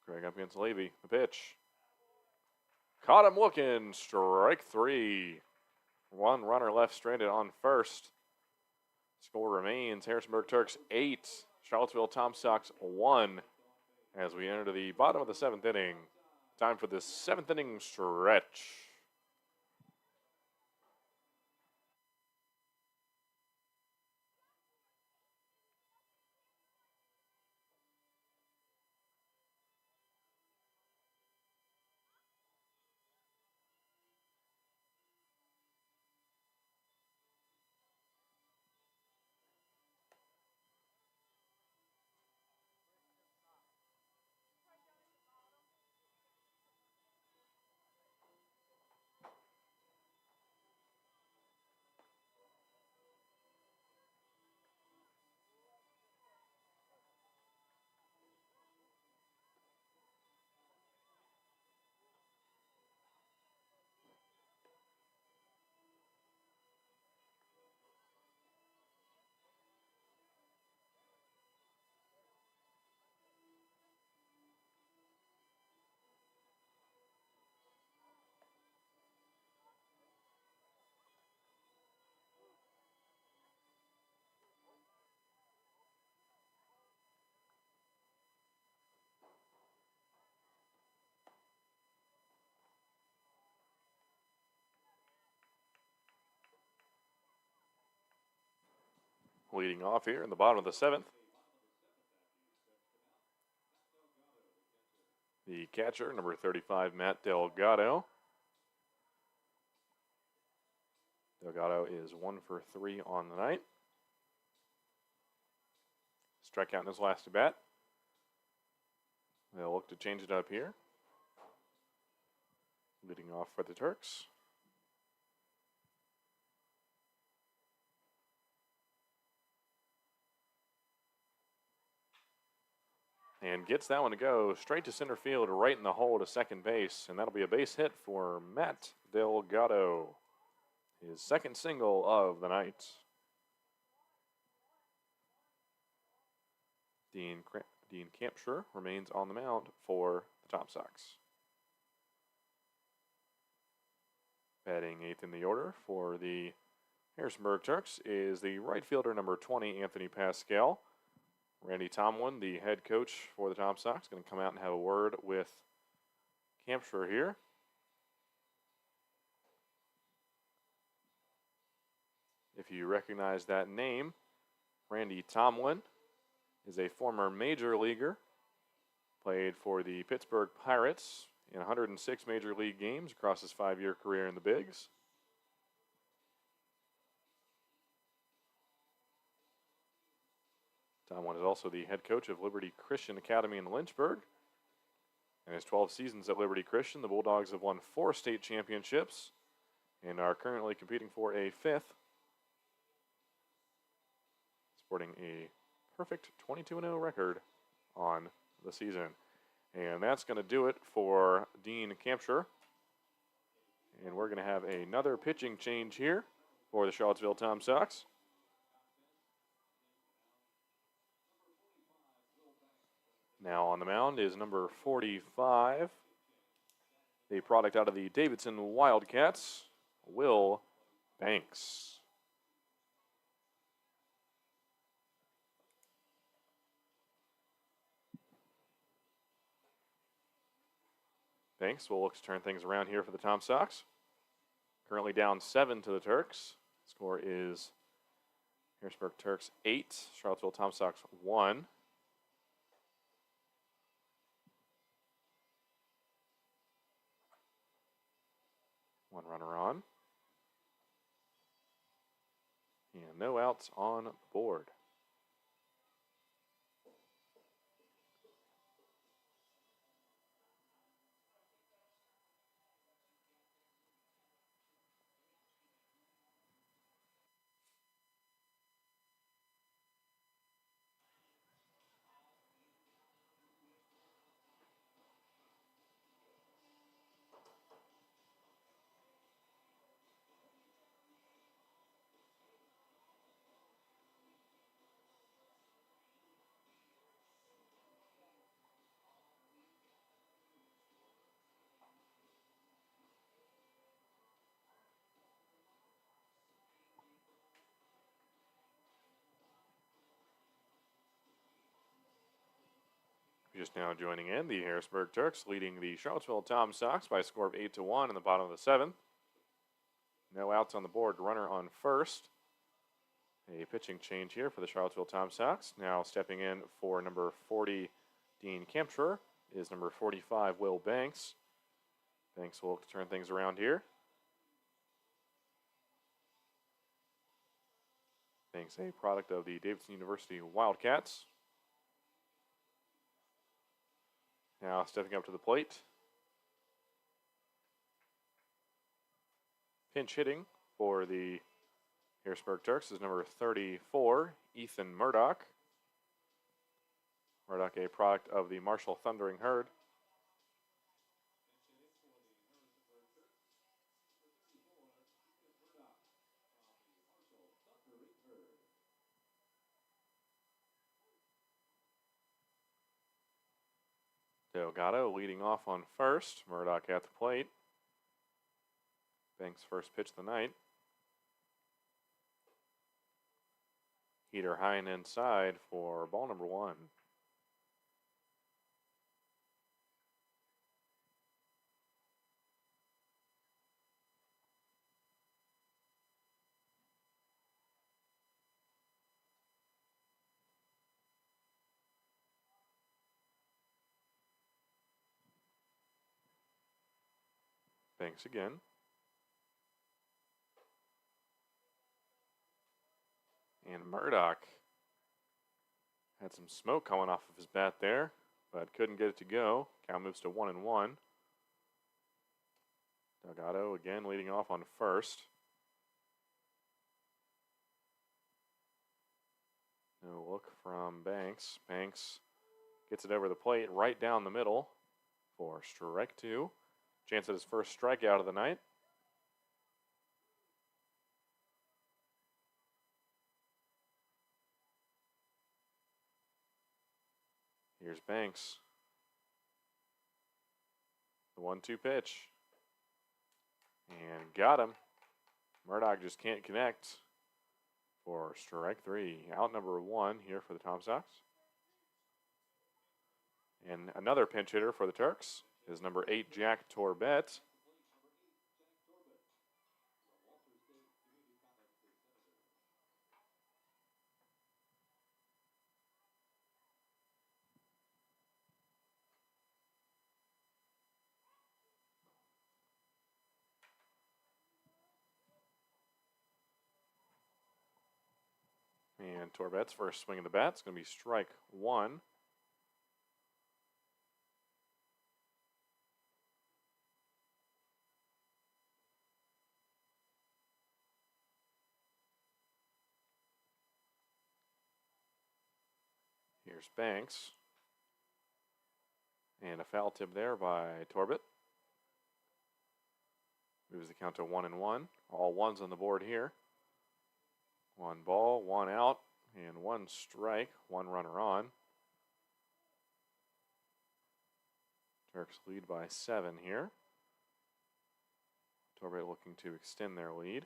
Craig up against Levy. The pitch. Caught him looking. Strike 3. 1 runner left stranded on first. Score remains Harrisonburg Turks 8. Charlottesville Tom Sox 1. As we enter the bottom of the 7th inning. Time for this 7th inning stretch. Leading off here in the bottom of the 7th. The catcher, number 35, Matt Delgado. Delgado is 1 for 3 on the night. Strikeout in his last at bat. They'll look to change it up here. Leading off for the Turks. and gets that one to go straight to center field, right in the hole to second base, and that'll be a base hit for Matt Delgado, his second single of the night. Dean Campshire remains on the mound for the Tom Sox. Batting eighth in the order for the Harrisonburg Turks is the right fielder number 20, Anthony Pascal. Randy Tomlin, the head coach for the Tom Sox, going to come out and have a word with Campshire here. If you recognize that name, Randy Tomlin is a former major leaguer, played for the Pittsburgh Pirates in 106 major league games across his 5-year career in the Bigs. Tomlin is also the head coach of Liberty Christian Academy in Lynchburg. In his 12 seasons at Liberty Christian, the Bulldogs have won 4 state championships and are currently competing for a 5th, sporting a perfect 22-0 record on the season. And that's going to do it for Dean Campshire. And we're going to have another pitching change here for the Charlottesville Tom Sox. Now on the mound is number 45, a product out of the Davidson Wildcats, Will Banks. Banks will look to turn things around here for the Tom Sox. Currently down 7 to the Turks. Score is Harrisonburg Turks 8, Charlottesville Tom Sox 1. One runner on. And no outs on the board. Just now joining in, the Harrisonburg Turks leading the Charlottesville Tom Sox by a score of 8-1 in the bottom of the 7th. No outs on the board, runner on first. A pitching change here for the Charlottesville Tom Sox. Now stepping in for number 40, Dean Campshire, is number 45, Will Banks. Banks will look to turn things around here. Banks, a product of the Davidson University Wildcats. Now stepping up to the plate. Pinch hitting for the Harrisonburg Turks is number 34, Ethan Murdoch. Murdoch, a product of the Marshall Thundering Herd. Delgado leading off on first. Murdoch at the plate. Banks' first pitch of the night. Heater high and inside for ball number 1. Banks again. And Murdoch had some smoke coming off of his bat there, but couldn't get it to go. Count moves to 1-1. Delgado again leading off on first. No look from Banks. Banks Gets it over the plate, right down the middle for strike 2. Chance at his first strikeout of the night. Here's Banks. The 1-2 pitch. And got him. Murdoch just can't connect for strike 3. Out number 1 here for the Tom Sox. And another pinch hitter for the Turks is number 8, Jack Torbett. And Torbett's first swing of the bat is going to be strike 1. Here's Banks. And a foul tip there by Torbett. Moves the count to 1-1. All ones on the board here. 1 ball, 1 out, and 1 strike, 1 runner on. Turks lead by 7 here. Torbett looking to extend their lead.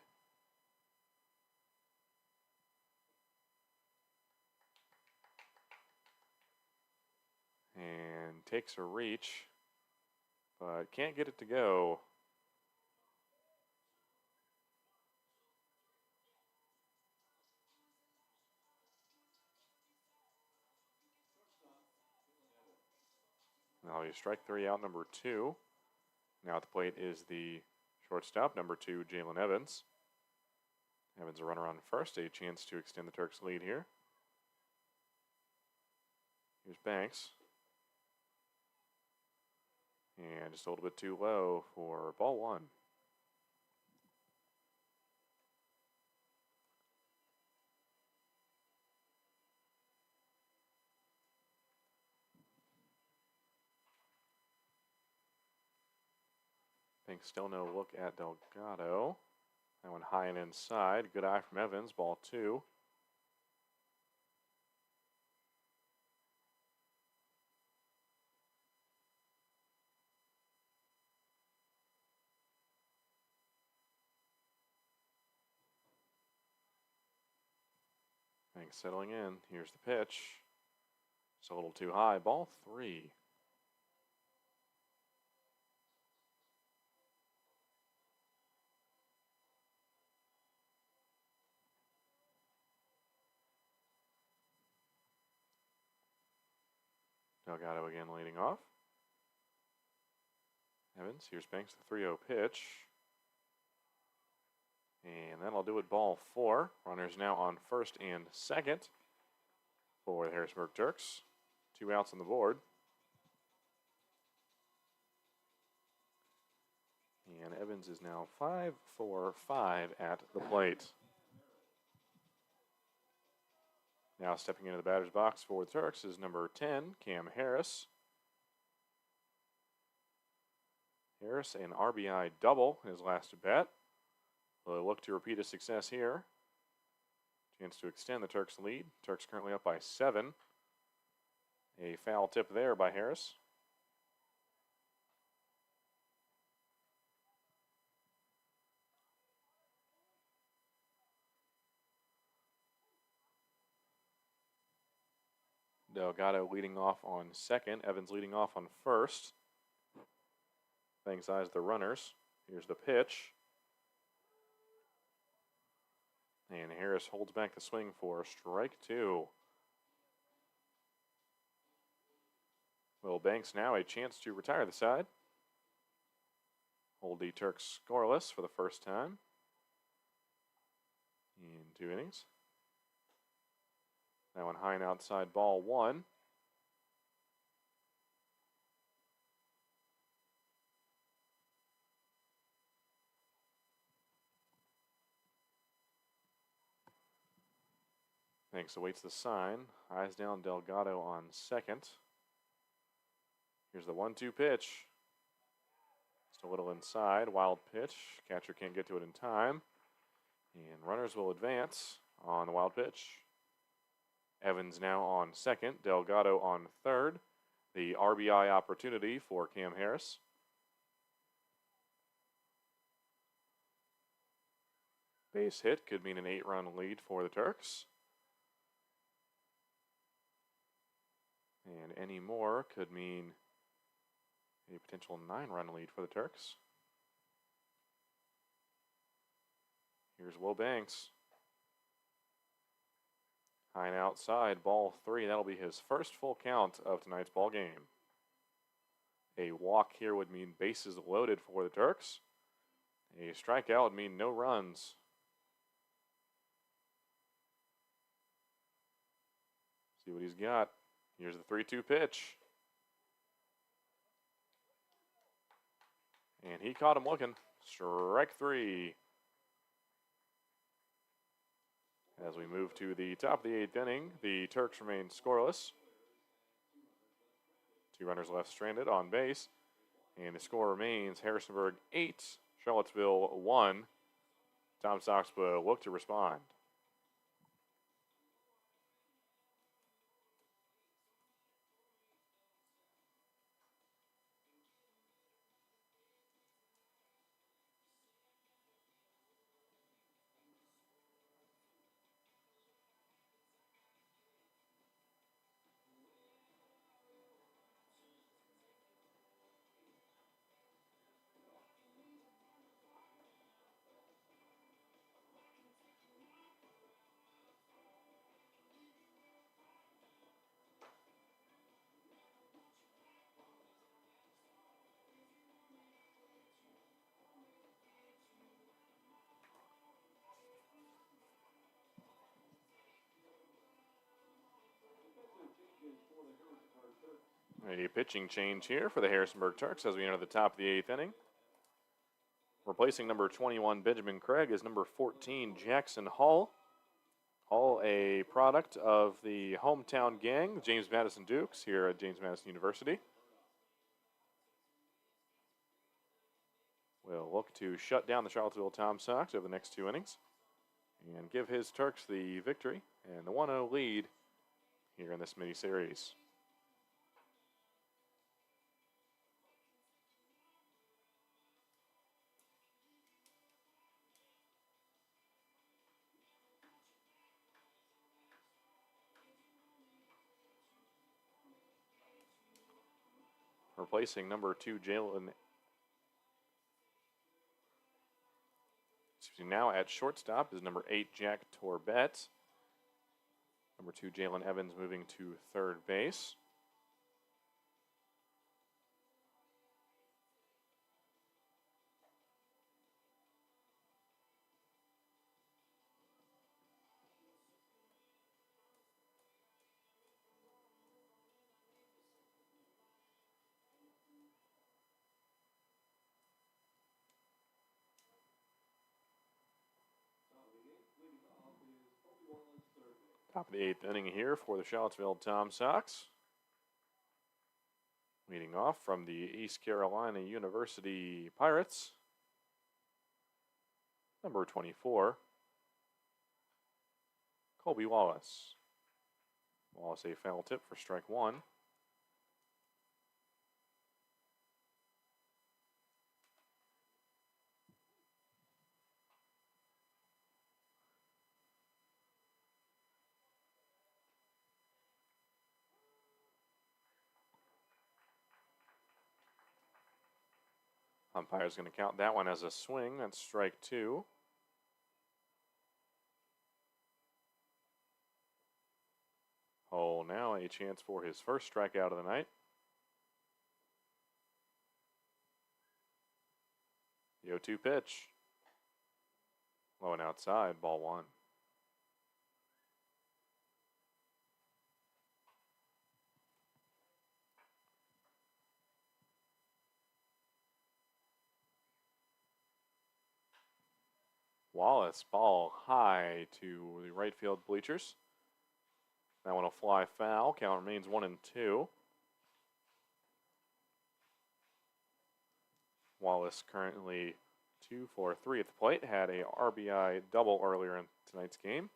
And takes a reach, but can't get it to go. Now you strike 3 out, number 2. Now at the plate is the shortstop, number 2, Jalen Evans. Evans a runner on first, a chance to extend the Turks' lead here. Here's Banks. And just a little bit too low for ball 1. Banks still no look at Delgado. That one high and inside. Good eye from Evans. Ball 2. Banks settling in. Here's the pitch. It's a little too high. Ball 3. Delgado again leading off. Evans, here's Banks, the 3-0 pitch. And that'll do it, ball 4. Runners now on first and second for the Harrisonburg Turks. 2 outs on the board. And Evans is now 5 for 5 at the plate. Now stepping into the batter's box for the Turks is number 10, Cam Harris. Harris, an RBI double in his last at bat. Will look to repeat his success here. Chance to extend the Turks' lead. Turks currently up by 7. A foul tip there by Harris. Delgado leading off on second. Evans leading off on first. Banks eyes the runners. Here's the pitch. And Harris holds back the swing for strike 2. Will Banks now a chance to retire the side. Hold the Turks scoreless for the first time in 2 innings. That one high and outside, ball 1. Banks awaits the sign. Eyes down Delgado on second. Here's the 1-2 pitch. Just a little inside. Wild pitch. Catcher can't get to it in time. And runners will advance on the wild pitch. Evans now on second. Delgado on third. The RBI opportunity for Cam Harris. Base hit could mean an 8-run lead for the Turks. And any more could mean a potential 9-run lead for the Turks. Here's Will Banks. High and outside, ball 3. That'll be his first full count of tonight's ball game. A walk here would mean bases loaded for the Turks. A strikeout would mean no runs. See what he's got. Here's the 3-2 pitch. And he caught him looking. Strike 3. As we move to the top of the 8th inning, the Turks remain scoreless. 2 runners left stranded on base. And the score remains Harrisonburg 8, Charlottesville 1. Tom Sox will look to respond. A pitching change here for the Harrisonburg Turks as we enter the top of the 8th inning. Replacing number 21, Benjamin Craig, is number 14, Jackson Hall. Hall, a product of the hometown gang, the James Madison Dukes, here at James Madison University. Will look to shut down the Charlottesville Tom Sox over the next 2 innings and give his Turks the victory and the 1-0 lead here in this mini-series. Replacing number 2, Jalen. Now at shortstop is number 8, Jack Torbett. Number 2, Jalen Evans moving to third base. Top of the 8th inning here for the Charlottesville Tom Sox. Leading off from the East Carolina University Pirates, number 24, Colby Wallace. Wallace a foul tip for strike 1. Umpire's going to count that one as a swing. That's strike 2. Oh, now a chance for his first strikeout of the night. The 0-2 pitch. Low and outside, ball 1. Wallace, ball high to the right field bleachers. That one will fly foul. Count remains 1-2. Wallace currently 2 for 3 at the plate. Had a RBI double earlier in tonight's game.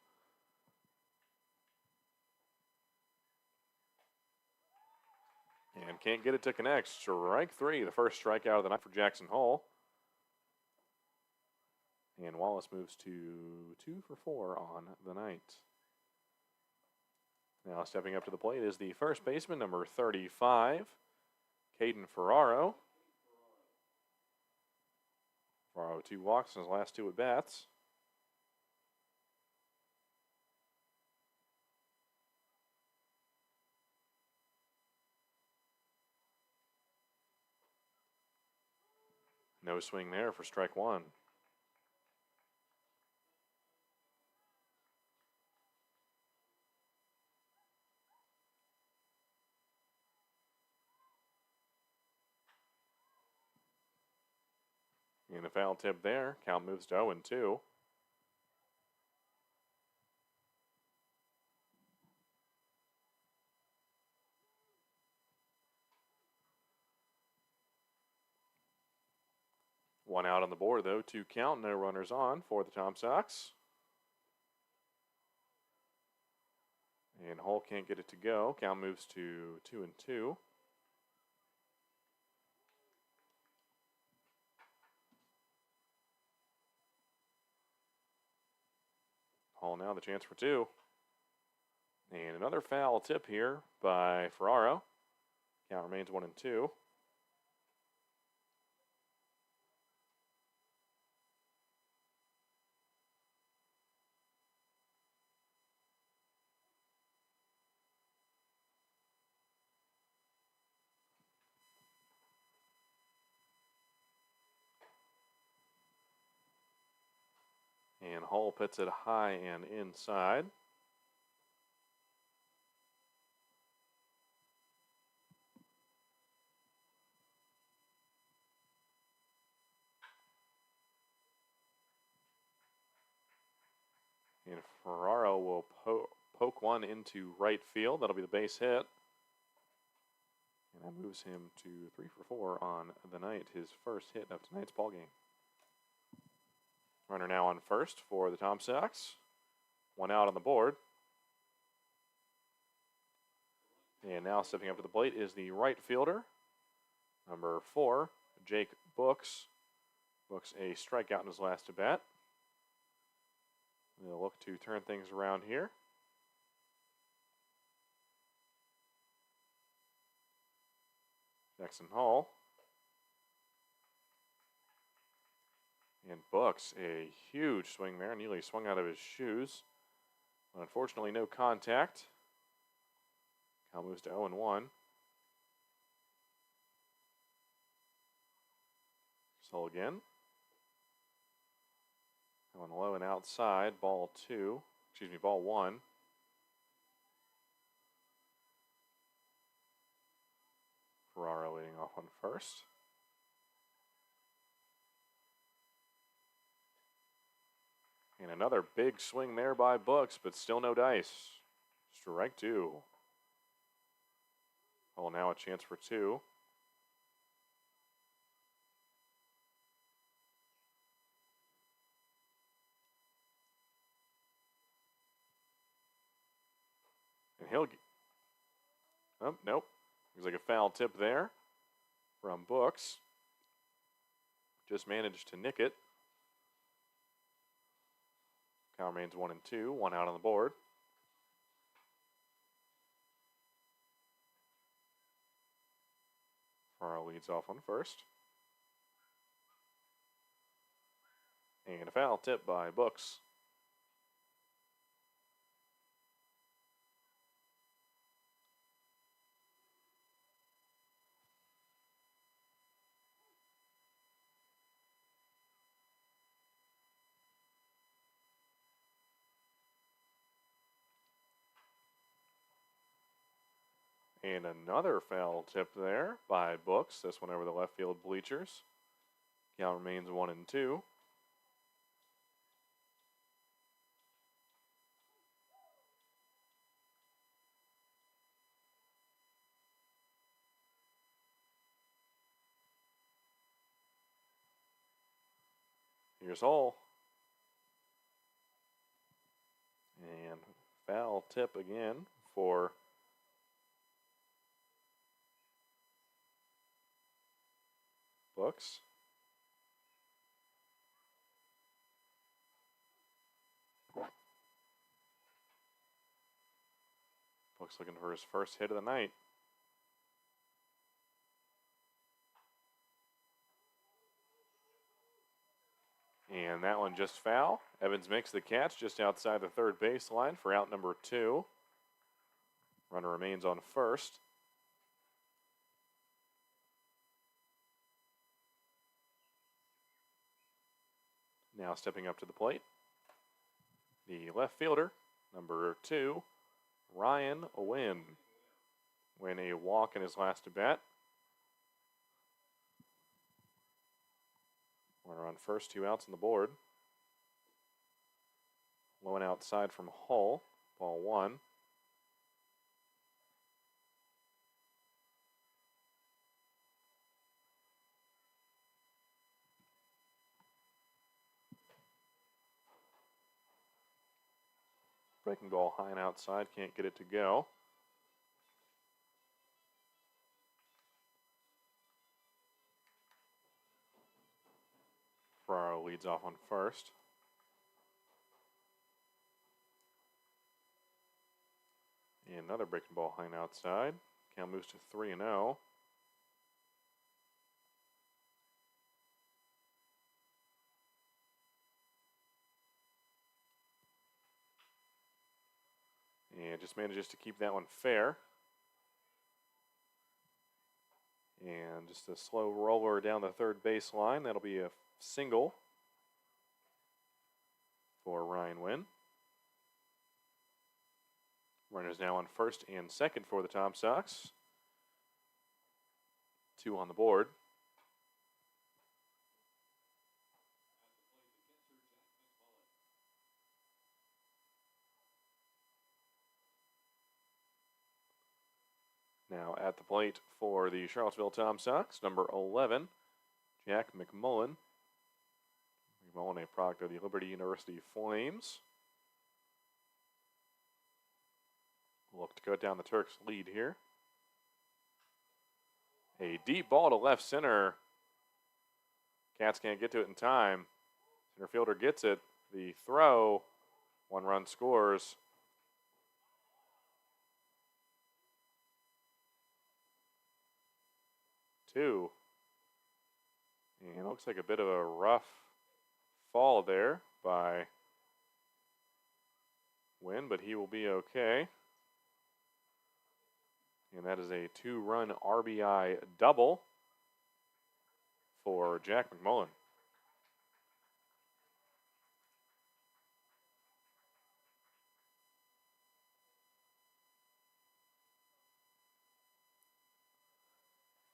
And can't get it to connect. Strike 3, the first strikeout of the night for Jackson Hall. And Wallace moves to 2 for 4 on the night. Now stepping up to the plate is the first baseman, number 35, Caden Ferraro. Ferraro 2 walks in his last 2 at-bats. No swing there for strike 1. And a foul tip there. Count moves to 0-2. One out on the board, though. 2 count, no runners on for the Tom Sox. And Hull can't get it to go. Count moves to 2-2. Hall now the chance for 2. And another foul tip here by Ferraro. Count remains 1-2. And Hull puts it high and inside. And Ferraro will poke one into right field. That'll be the base hit. And that moves him to 3 for 4 on the night, his first hit of tonight's ballgame. Runner now on first for the Tom Sox. 1 out on the board. And now stepping up to the plate is the right fielder, number 4, Jake Books. Books a strikeout in his last at-bat. We'll look to turn things around here. Jackson Hall. And Books, a huge swing there, nearly swung out of his shoes. But unfortunately, no contact. Count moves to 0-1. So again. Going low and outside, ball 1. Ferraro leading off on first. And another big swing there by Books, but still no dice. Strike 2. Well, now a chance for 2. And he'll... Oh, nope. Looks like a foul tip there from Books. Just managed to nick it. Count remains 1-2, 1 out on the board. Ferraro leads off on first. And a foul tip by Books. And another foul tip there by Books. This one over the left field bleachers. Count remains 1-2. Here's Hull. And foul tip again for Books. Books looking for his first hit of the night. And that one just foul. Evans makes the catch just outside the third baseline for out number 2. Runner remains on first. Now stepping up to the plate, the left fielder, number 2, Ryan Wynn. Win a walk in his last at bat. Runner on first, 2 outs on the board. Low and outside from Hull, ball 1. Breaking ball high and outside, can't get it to go. Ferraro leads off on first. And another breaking ball high and outside. Count moves to 3-0. And just manages to keep that one fair. And just a slow roller down the third baseline. That'll be a single for Ryan Wynn. Runners now on first and second for the Tom Sox. 2 on the board. Now at the plate for the Charlottesville Tom Sox, number 11, Jack McMullen. McMullen, a product of the Liberty University Flames. Look to cut down the Turks' lead here. A deep ball to left center. Cats can't get to it in time. Center fielder gets it. The throw, 1 run scores. Two. And it looks like a bit of a rough fall there by Wynn, but he will be okay. And that is a 2-run RBI double for Jack McMullen.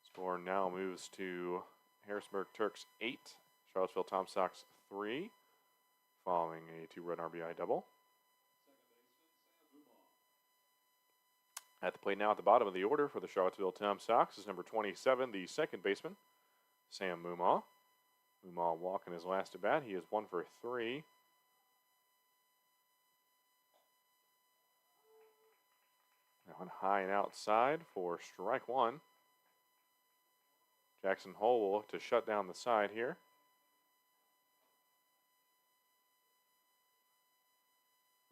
Score now moves to Harrisonburg Turks 8, Charlottesville Tom Sox 3, following a 2-run RBI double. At the plate now at the bottom of the order for the Charlottesville Tom Sox is number 27, the second baseman, Sam Mumaw. Mumaw walking his last at bat. He is 1 for 3. That one high and outside for strike 1. Jackson Hull will look to shut down the side here.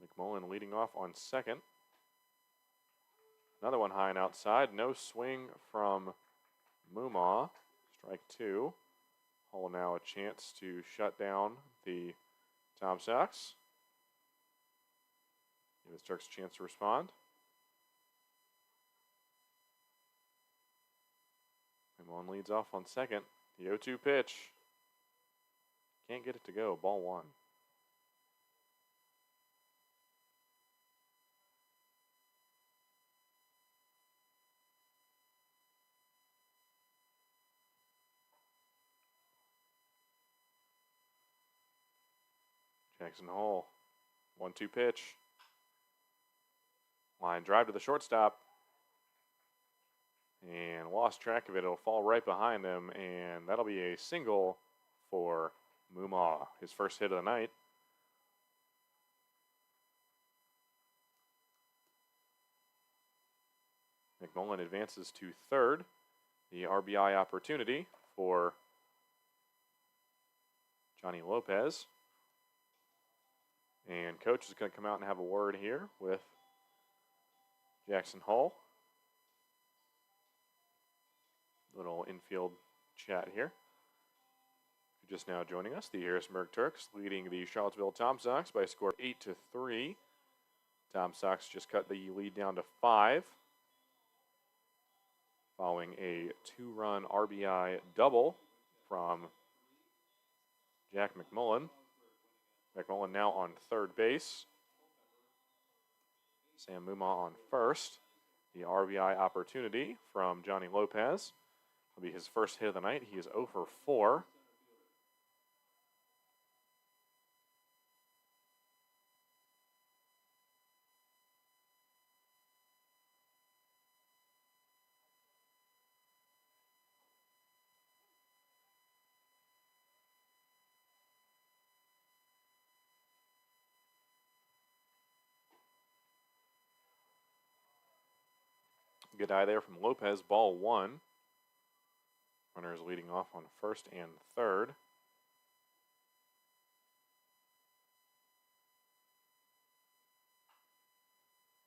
McMullen leading off on second. Another one high and outside. No swing from Mumaw. Strike 2. Hull now a chance to shut down the Tom Sox. Give the Turks a chance to respond. McMullen leads off on second. The 0-2 pitch. Can't get it to go. Ball 1. Jackson Hull, 1-2 pitch. Line drive to the shortstop. And lost track of it. It'll fall right behind him, and that'll be a single for Mumau, his first hit of the night. McMullen advances to third. The RBI opportunity for Johnny Lopez. And coach is going to come out and have a word here with Jackson Hall. Little infield chat here. If you're just now joining us, the Harrisonburg Turks leading the Charlottesville Tom Sox by a score of 8-3. Tom Sox just cut the lead down to 5. Following a 2-run RBI double from Jack McMullen. McMullen now on third base. Sam Mumau on first. The RBI opportunity from Johnny Lopez will be his first hit of the night. He is 0 for 4. Good eye there from Lopez, ball 1. Runners leading off on first and third.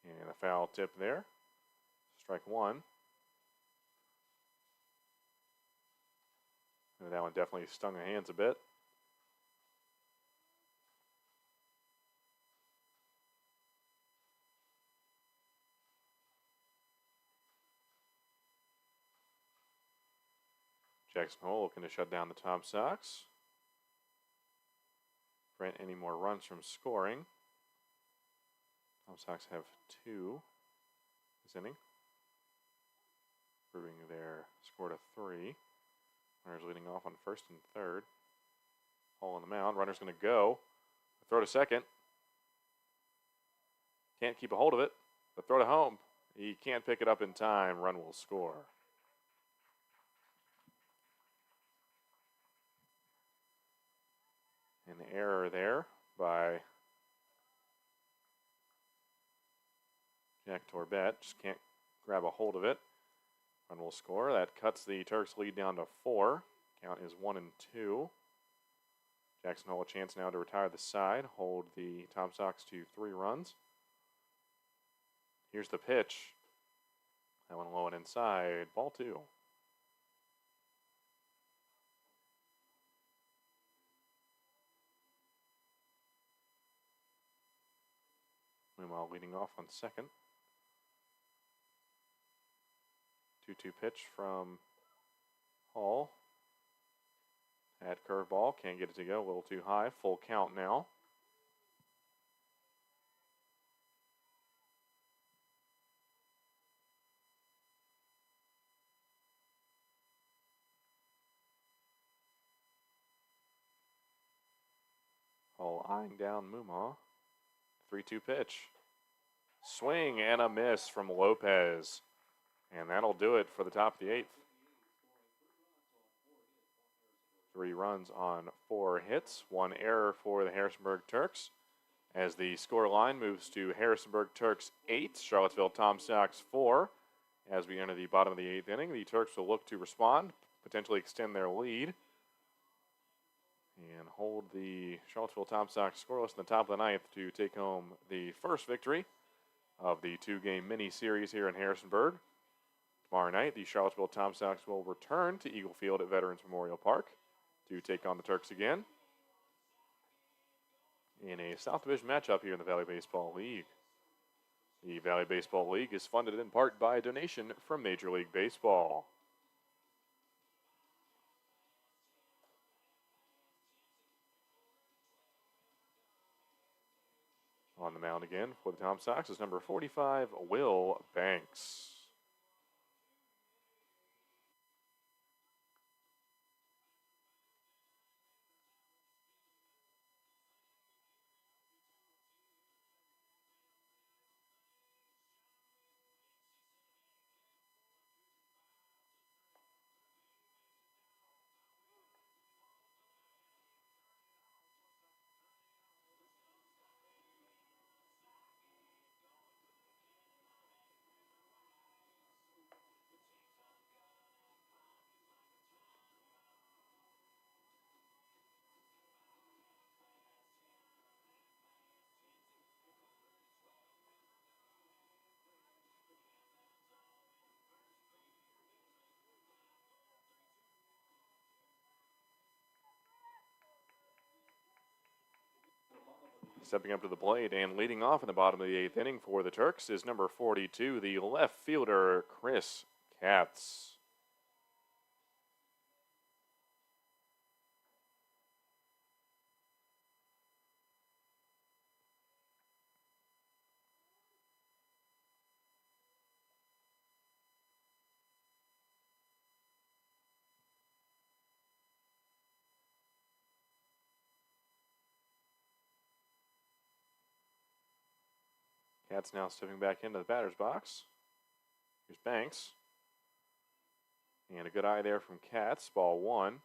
And a foul tip there. Strike 1. And that one definitely stung the hands a bit. Jackson Hole looking to shut down the Tom Sox. Prevent any more runs from scoring. Tom Sox have 2 this inning, improving their score to 3. Runners leading off on first and third. Hole on the mound. Runner's going to go. Throw to second. Can't keep a hold of it. The throw to home. He can't pick it up in time. Run will score. An error there by Jack Torbett. Just can't grab a hold of it. Run will score. That cuts the Turks' lead down to 4. Count is 1-2. Jackson Hole a chance now to retire the side. Hold the Tom Sox to 3 runs. Here's the pitch. That one low and inside. Ball 2. Meanwhile, leading off on second. 2-2 pitch from Hall. At curveball, can't get it to go, a little too high. Full count now. Hall eyeing down Mumau. 3-2 pitch. Swing and a miss from Lopez. And that'll do it for the top of the 8th. 3 runs on 4 hits, 1 error for the Harrisonburg Turks. As the score line moves to Harrisonburg Turks 8, Charlottesville Tom Sox 4. As we enter the bottom of the 8th inning, the Turks will look to respond, potentially extend their lead, and hold the Charlottesville Tom Sox scoreless in the top of the 9th to take home the first victory of the 2-game mini-series here in Harrisonburg. Tomorrow night, the Charlottesville Tom Sox will return to Eagle Field at Veterans Memorial Park to take on the Turks again in a South Division matchup here in the Valley Baseball League. The Valley Baseball League is funded in part by a donation from Major League Baseball. On the mound again for the Tom Sox is number 45, Will Banks. Stepping up to the plate and leading off in the bottom of the 8th inning for the Turks is number 42, the left fielder, Chris Katz. Katz now stepping back into the batter's box. Here's Banks. And a good eye there from Katz. Ball 1.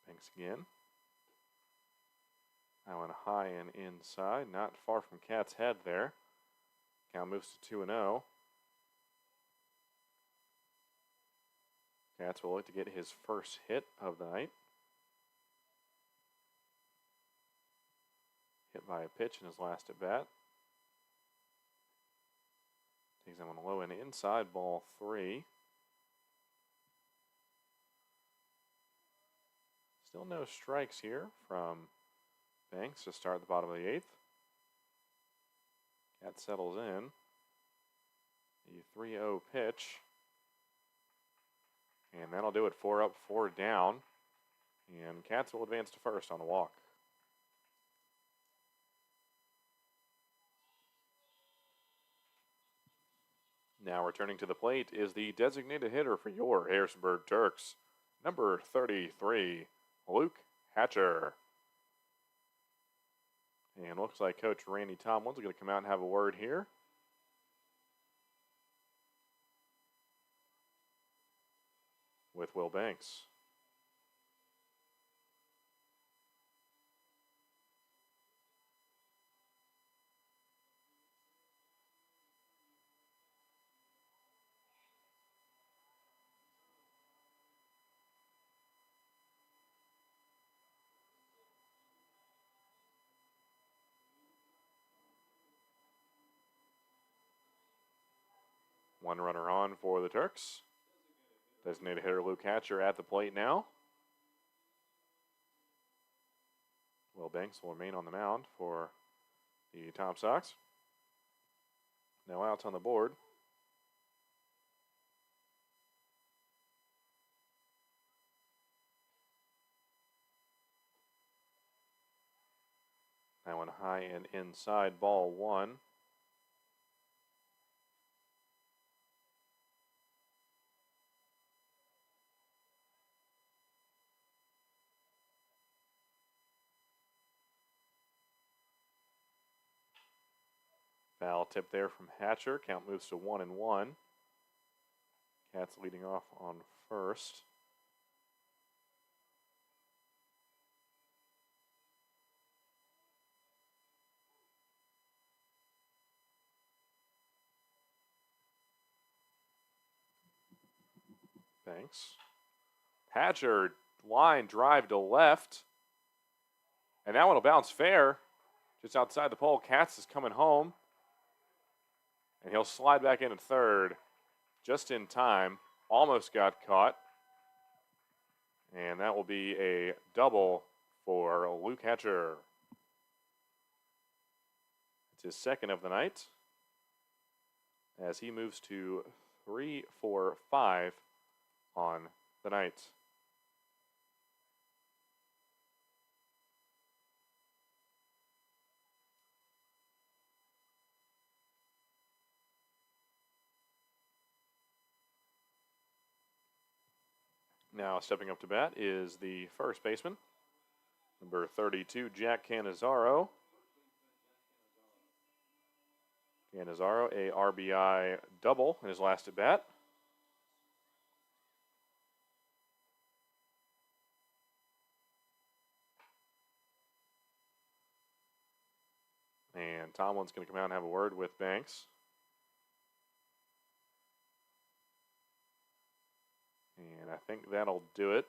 Banks again. That one high and inside. Not far from Katz's head there. Count moves to 2-0. Katz will look to get his first hit of the night. Hit by a pitch in his last at bat. Takes that one low and inside, ball 3. Still no strikes here from Banks to start the bottom of the 8th. Katz settles in. The 3-0 pitch. And that'll do it. 4 up, 4 down. And Katz will advance to first on a walk. Now returning to the plate is the designated hitter for your Harrisonburg Turks, number 33, Luke Hatcher. And looks like Coach Randy Tomlin's going to come out and have a word here. With Will Banks. One runner on for the Turks. Designated hitter Luke Hatcher at the plate now. Will Banks will remain on the mound for the Tom Sox. No outs on the board. That one high and inside, ball 1. Foul tip there from Hatcher. Count moves to 1-1. Katz leading off on first. Banks. Hatcher, line drive to left. And that one will bounce fair. Just outside the pole. Katz is coming home. And he'll slide back in at third just in time. Almost got caught. And that will be a double for Luke Hatcher. It's his second of the night as he moves to 3-4-5 on the night. Now stepping up to bat is the first baseman, number 32, Jack Cannizzaro. Cannizzaro, a RBI double in his last at bat. And Tomlin's going to come out and have a word with Banks. And I think that'll do it.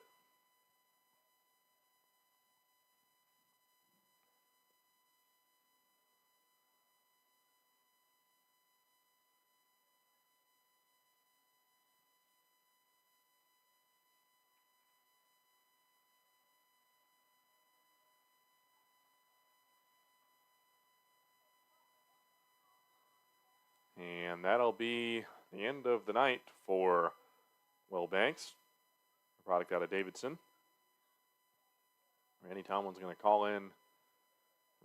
And that'll be the end of the night for Will Banks, a product out of Davidson. Randy Tomlin's going to call in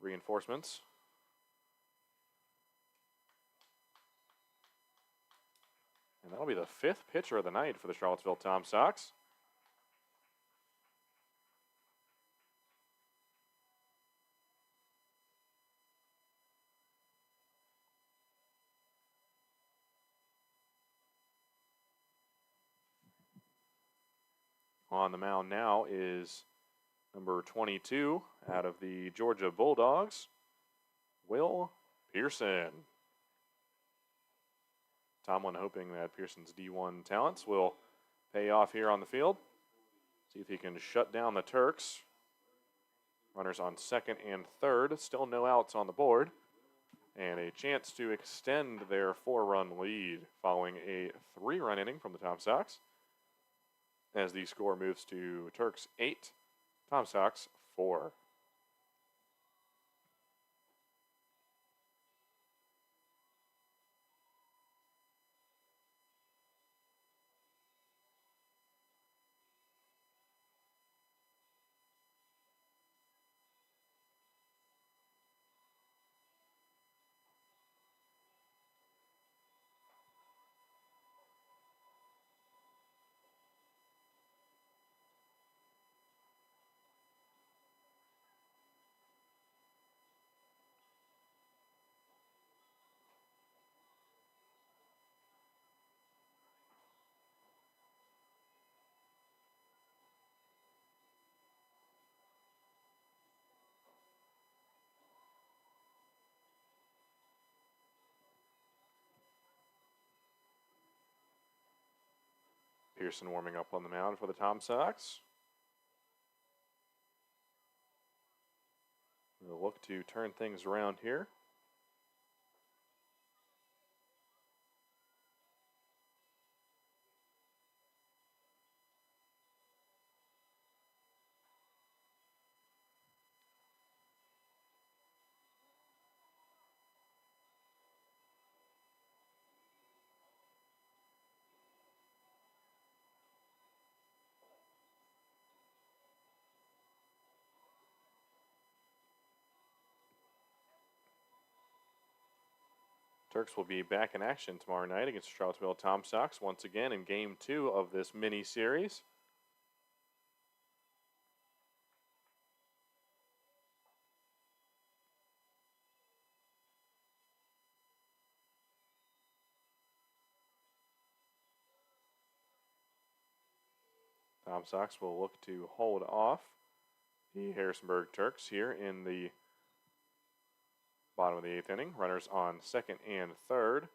reinforcements. And that'll be the 5th pitcher of the night for the Charlottesville Tom Sox. On the mound now is number 22 out of the Georgia Bulldogs, Will Pearson. Tomlin hoping that Pearson's D1 talents will pay off here on the field. See if he can shut down the Turks. Runners on second and third. Still no outs on the board. And a chance to extend their 4-run lead following a 3-run inning from the Tom Sox. As the score moves to Turks 8, Tom Sox 4. Pearson warming up on the mound for the Tom Sox. We'll look to turn things around here. Turks will be back in action tomorrow night against the Charlottesville Tom Sox once again in Game 2 of this mini-series. Tom Sox will look to hold off the Harrisonburg Turks here in the bottom of the 8th inning. Runners on second and third.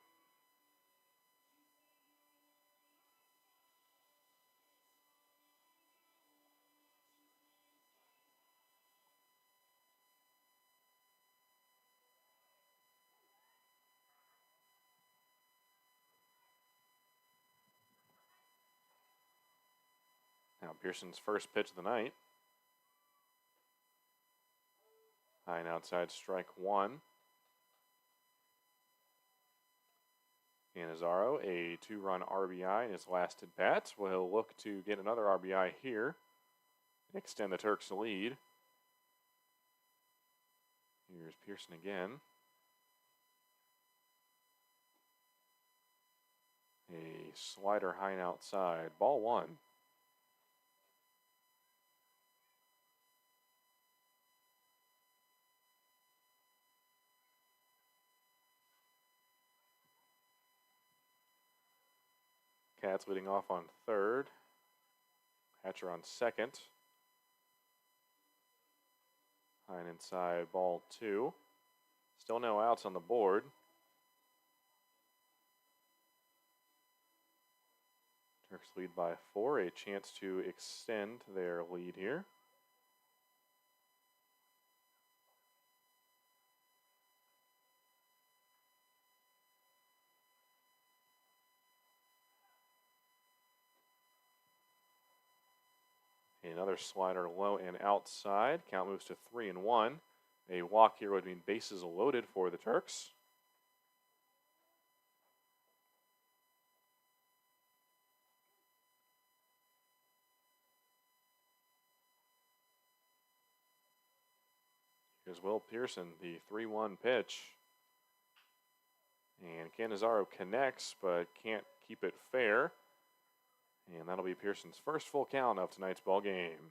Now Pearson's first pitch of the night. High and outside, strike 1. Canizaro, a 2-run RBI in his last at bat. Will look to get another RBI here, extend the Turks' lead. Here's Pearson again. A slider high and outside. Ball 1. Cats leading off on third. Hatcher on second. High and inside, ball 2. Still no outs on the board. Turks lead by 4. A chance to extend their lead here. Another slider low and outside. Count moves to 3-1. A walk here would mean bases loaded for the Turks. Here's Will Pearson, the 3-1 pitch. And Canizaro connects, but can't keep it fair. And that'll be Pearson's first full count of tonight's ball game.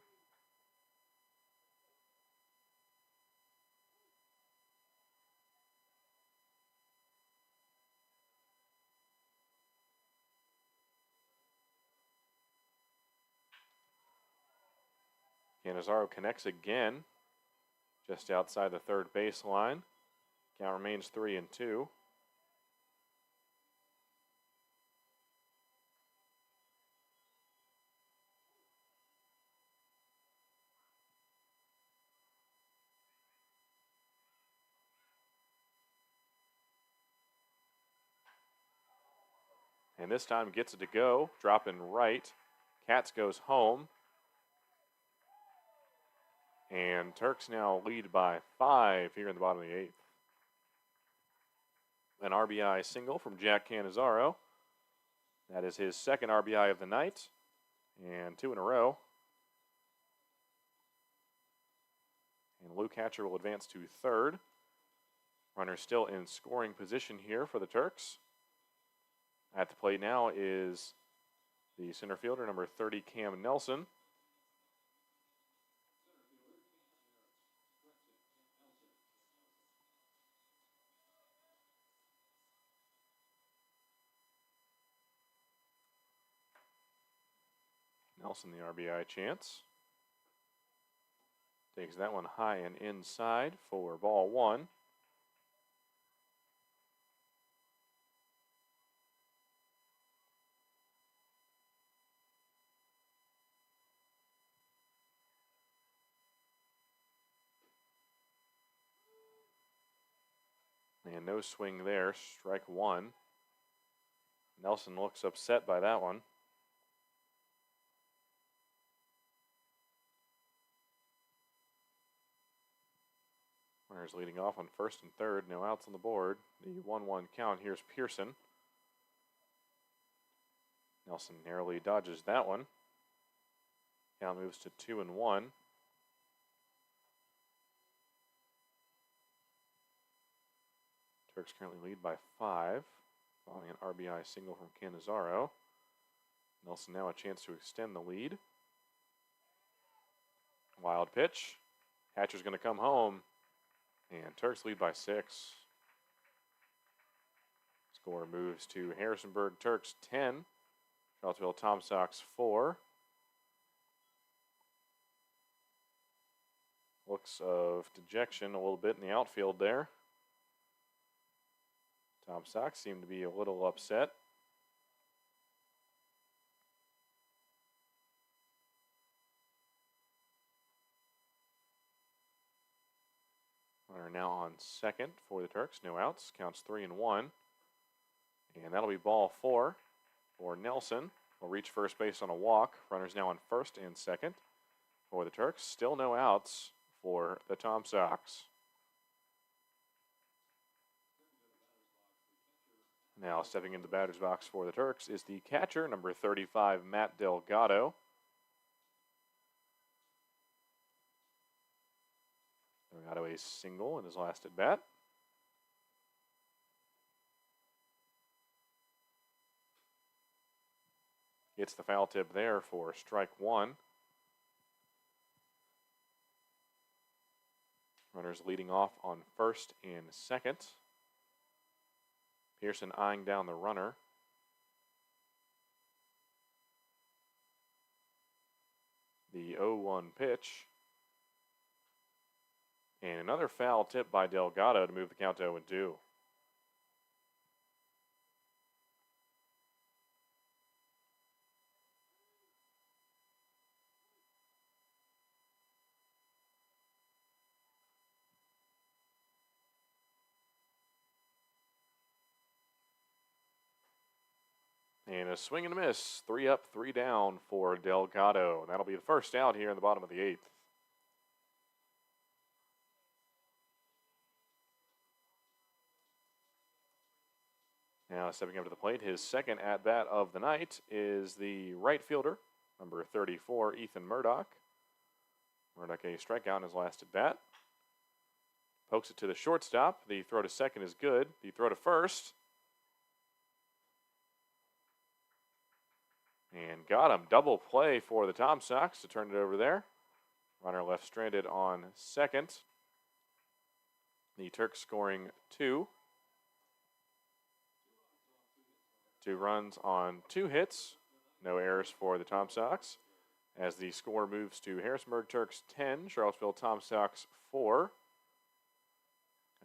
Canizaro connects again, just outside the third baseline. Count remains 3-2. And this time gets it to go, dropping right. Katz goes home. And Turks now lead by 5 here in the bottom of the 8th. An RBI single from Jack Canizaro. That is his second RBI of the night, and 2 in a row. And Luke Hatcher will advance to third. Runner still in scoring position here for the Turks. At the plate now is the center fielder, number 30, Cam Nelson. Nelson, the RBI chance. Takes that one high and inside for ball 1. And no swing there, strike 1. Nelson looks upset by that one. Runners leading off on first and third, no outs on the board. The 1-1 count. Here's Pearson. Nelson narrowly dodges that one. Count moves to 2-1. Turks currently lead by 5, following an RBI single from Canizaro. Nelson now a chance to extend the lead. Wild pitch. Hatcher's going to come home. And Turks lead by 6. Score moves to Harrisonburg Turks 10. Charlottesville Tom Sox 4. Looks of dejection a little bit in the outfield there. Tom Sox seem to be a little upset. Runner now on second for the Turks. No outs. Counts 3-1. And that'll be ball 4 for Nelson. Will reach first base on a walk. Runners now on first and second for the Turks. Still no outs for the Tom Sox. Now stepping into the batter's box for the Turks is the catcher, number 35, Matt Delgado. Delgado a single in his last at bat. Gets the foul tip there for strike 1. Runners leading off on first and second. Pearson eyeing down the runner. The 0-1 pitch. And another foul tip by Delgado to move the count to 0-2. And a swing and a miss. 3 up, 3 down for Delgado. And that'll be the first out here in the bottom of the 8th. Now stepping up to the plate, his second at-bat of the night is the right fielder, number 34, Ethan Murdoch. Murdoch a strikeout in his last at-bat. Pokes it to the shortstop. The throw to second is good. The throw to first. And got him. Double play for the Tom Sox to turn it over there. Runner left stranded on second. The Turks scoring 2. 2 runs on 2 hits. No errors for the Tom Sox. As the score moves to Harrisonburg Turks 10, Charlottesville Tom Sox 4.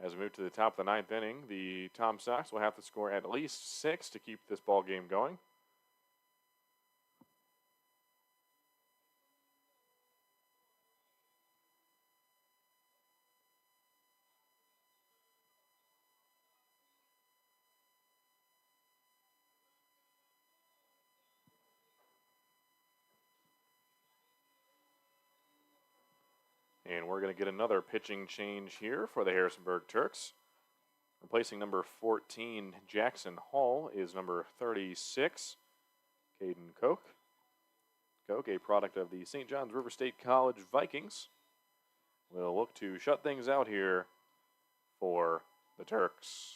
As we move to the top of the 9th inning, the Tom Sox will have to score at least 6 to keep this ball game going. And we're going to get another pitching change here for the Harrisonburg Turks. Replacing number 14, Jackson Hall, is number 36, Caden Koch. Koch, a product of the St. John's River State College Vikings, will look to shut things out here for the Turks.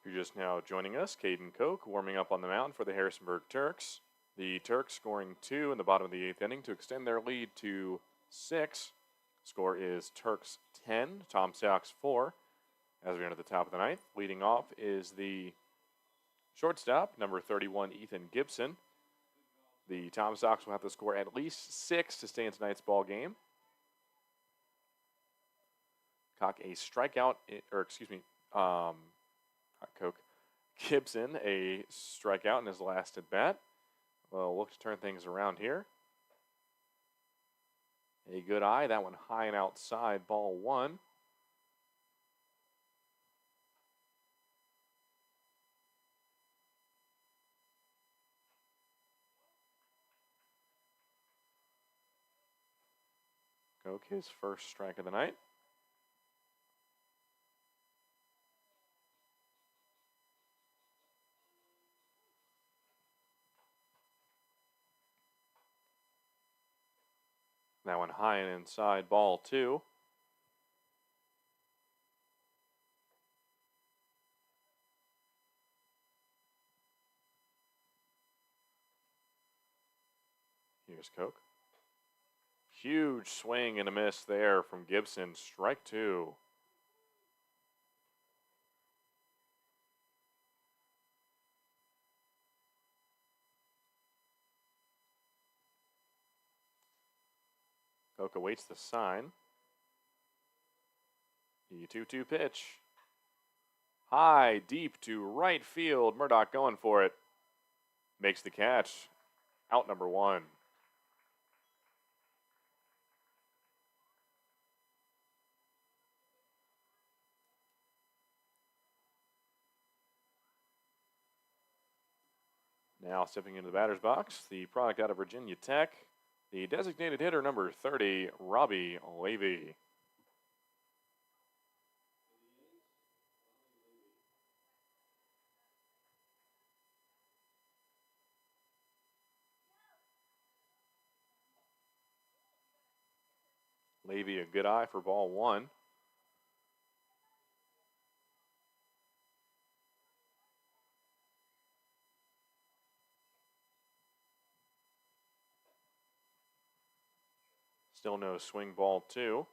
If you're just now joining us, Caden Koch warming up on the mound for the Harrisonburg Turks. The Turks scoring 2 in the bottom of the 8th inning to extend their lead to 6. Score is Turks 10, Tom Sox 4. As we enter the top of the 9th, leading off is the shortstop, number 31, Ethan Gibson. The Tom Sox will have to score at least 6 to stay in tonight's ball game. Koch a strikeout, Koch. Gibson a strikeout in his last at bat. Well, look to turn things around here. A good eye. That one high and outside. Ball 1. Koch, his first strike of the night. That one high and inside. Ball 2. Here's Koch. Huge swing and a miss there from Gibson. Strike 2. Koch awaits the sign. The 2-2 pitch. High, deep to right field. Murdoch going for it. Makes the catch. Out number 1. Now stepping into the batter's box, the product out of Virginia Tech, the designated hitter number 30, Robbie Levy. Levy a good eye for ball 1. Still no swing, ball 2.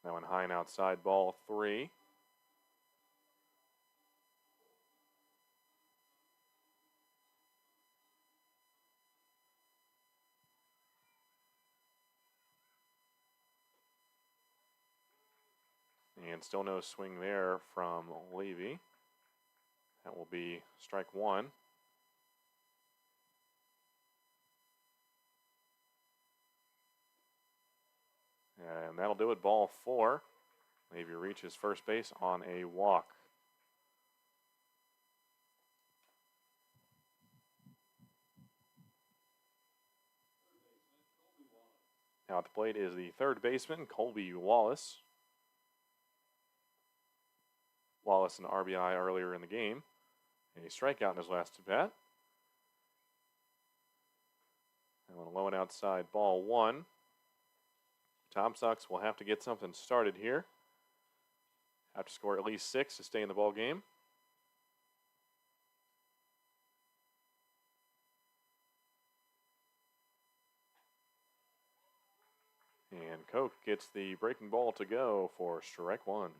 That one high and outside, ball 3. And still no swing there from Levy. That will be strike 1. And that'll do it, ball 4. Levy reaches first base on a walk. Now at the plate is the third baseman, Colby Wallace. Wallace an RBI earlier in the game. A strikeout in his last at bat. That one low and outside, ball 1. Tom Sox will have to get something started here. Have to score at least 6 to stay in the ball game. And Koch gets the breaking ball to go for strike 1.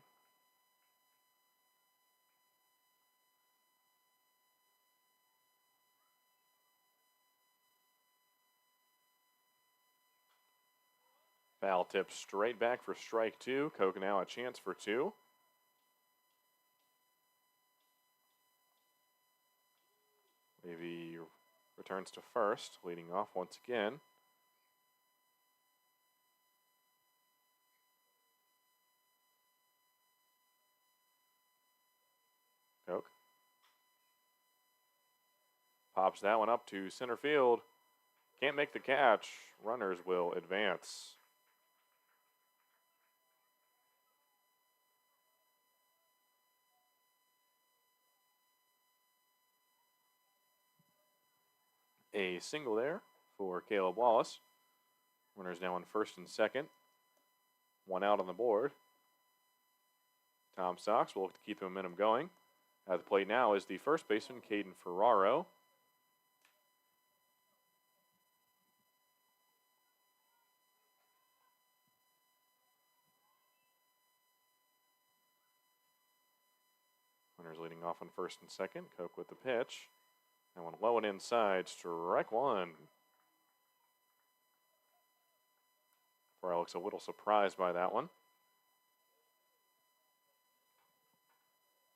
Foul tip straight back for strike 2. Koch now a chance for 2. Levy returns to first, leading off once again. Koch pops that one up to center field. Can't make the catch. Runners will advance. A single there for Caleb Wallace. Runners now on first and second. 1 out on the board. Tom Sox will look to keep the momentum going. At the plate now is the first baseman, Caden Ferraro. Runners leading off on first and second. Koch with the pitch. That one low and inside, strike 1. Ferraro looks a little surprised by that one.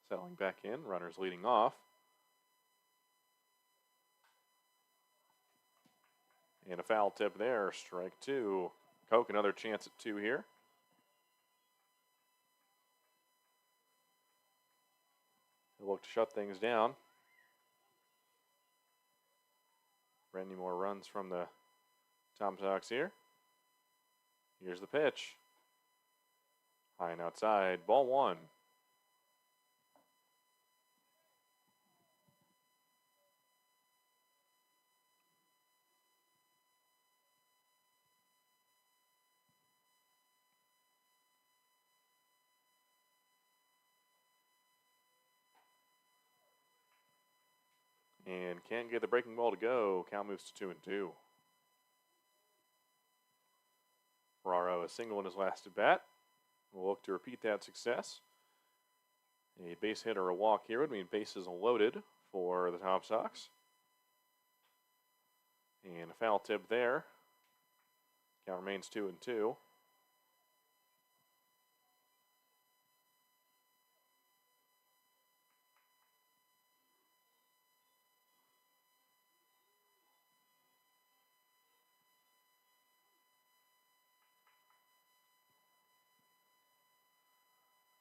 Settling back in, runners leading off. And a foul tip there, strike 2. Koch another chance at 2 here. He'll look to shut things down. Any more runs from the Tom Sox here. Here's the pitch. High and outside, ball 1. And can't get the breaking ball to go. Count moves to 2-2. Ferraro a single in his last at bat. We'll look to repeat that success. A base hit or a walk here would mean bases loaded for the Tom Sox. And a foul tip there. Count remains 2-2.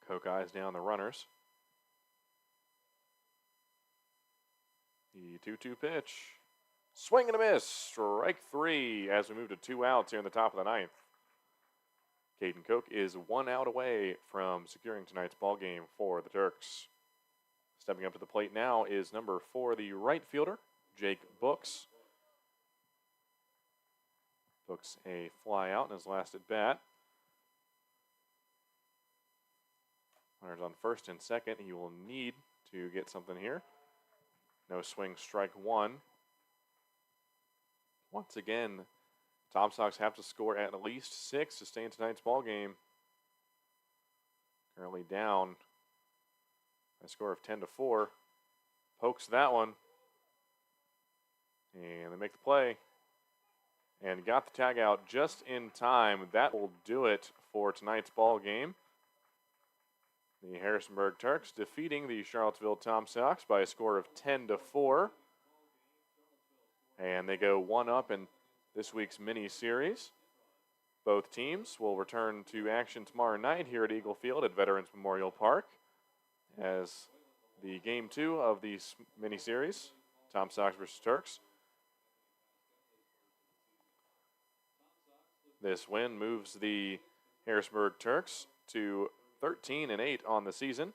Koch eyes down the runners. The 2-2 pitch. Swing and a miss. Strike 3 as we move to 2 outs here in the top of the 9th. Caden Koch is 1 out away from securing tonight's ball game for the Turks. Stepping up to the plate now is number 4, the right fielder, Jake Books. Books a fly out in his last at bat. Runners on first and second. He will need to get something here. No swing, strike one. Once again, Tom Sox have to score at least 6 to stay in tonight's ball game. Currently down by a score of 10-4. Pokes that one. And they make the play. And got the tag out just in time. That will do it for tonight's ball game. The Harrisonburg Turks defeating the Charlottesville Tom Sox by a score of 10-4. And they go 1-up in this week's mini series. Both teams will return to action tomorrow night here at Eagle Field at Veterans Memorial Park as the game 2 of the mini series, Tom Sox versus Turks. This win moves the Harrisonburg Turks to 13-8 on the season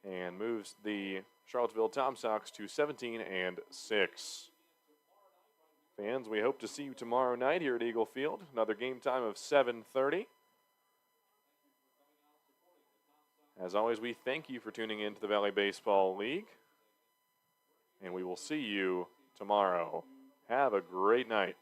and moves the Charlottesville Tom Sox to 17-6. Fans, we hope to see you tomorrow night here at Eagle Field. Another game time of 7:30. As always, we thank you for tuning in to the Valley Baseball League. And we will see you tomorrow. Have a great night.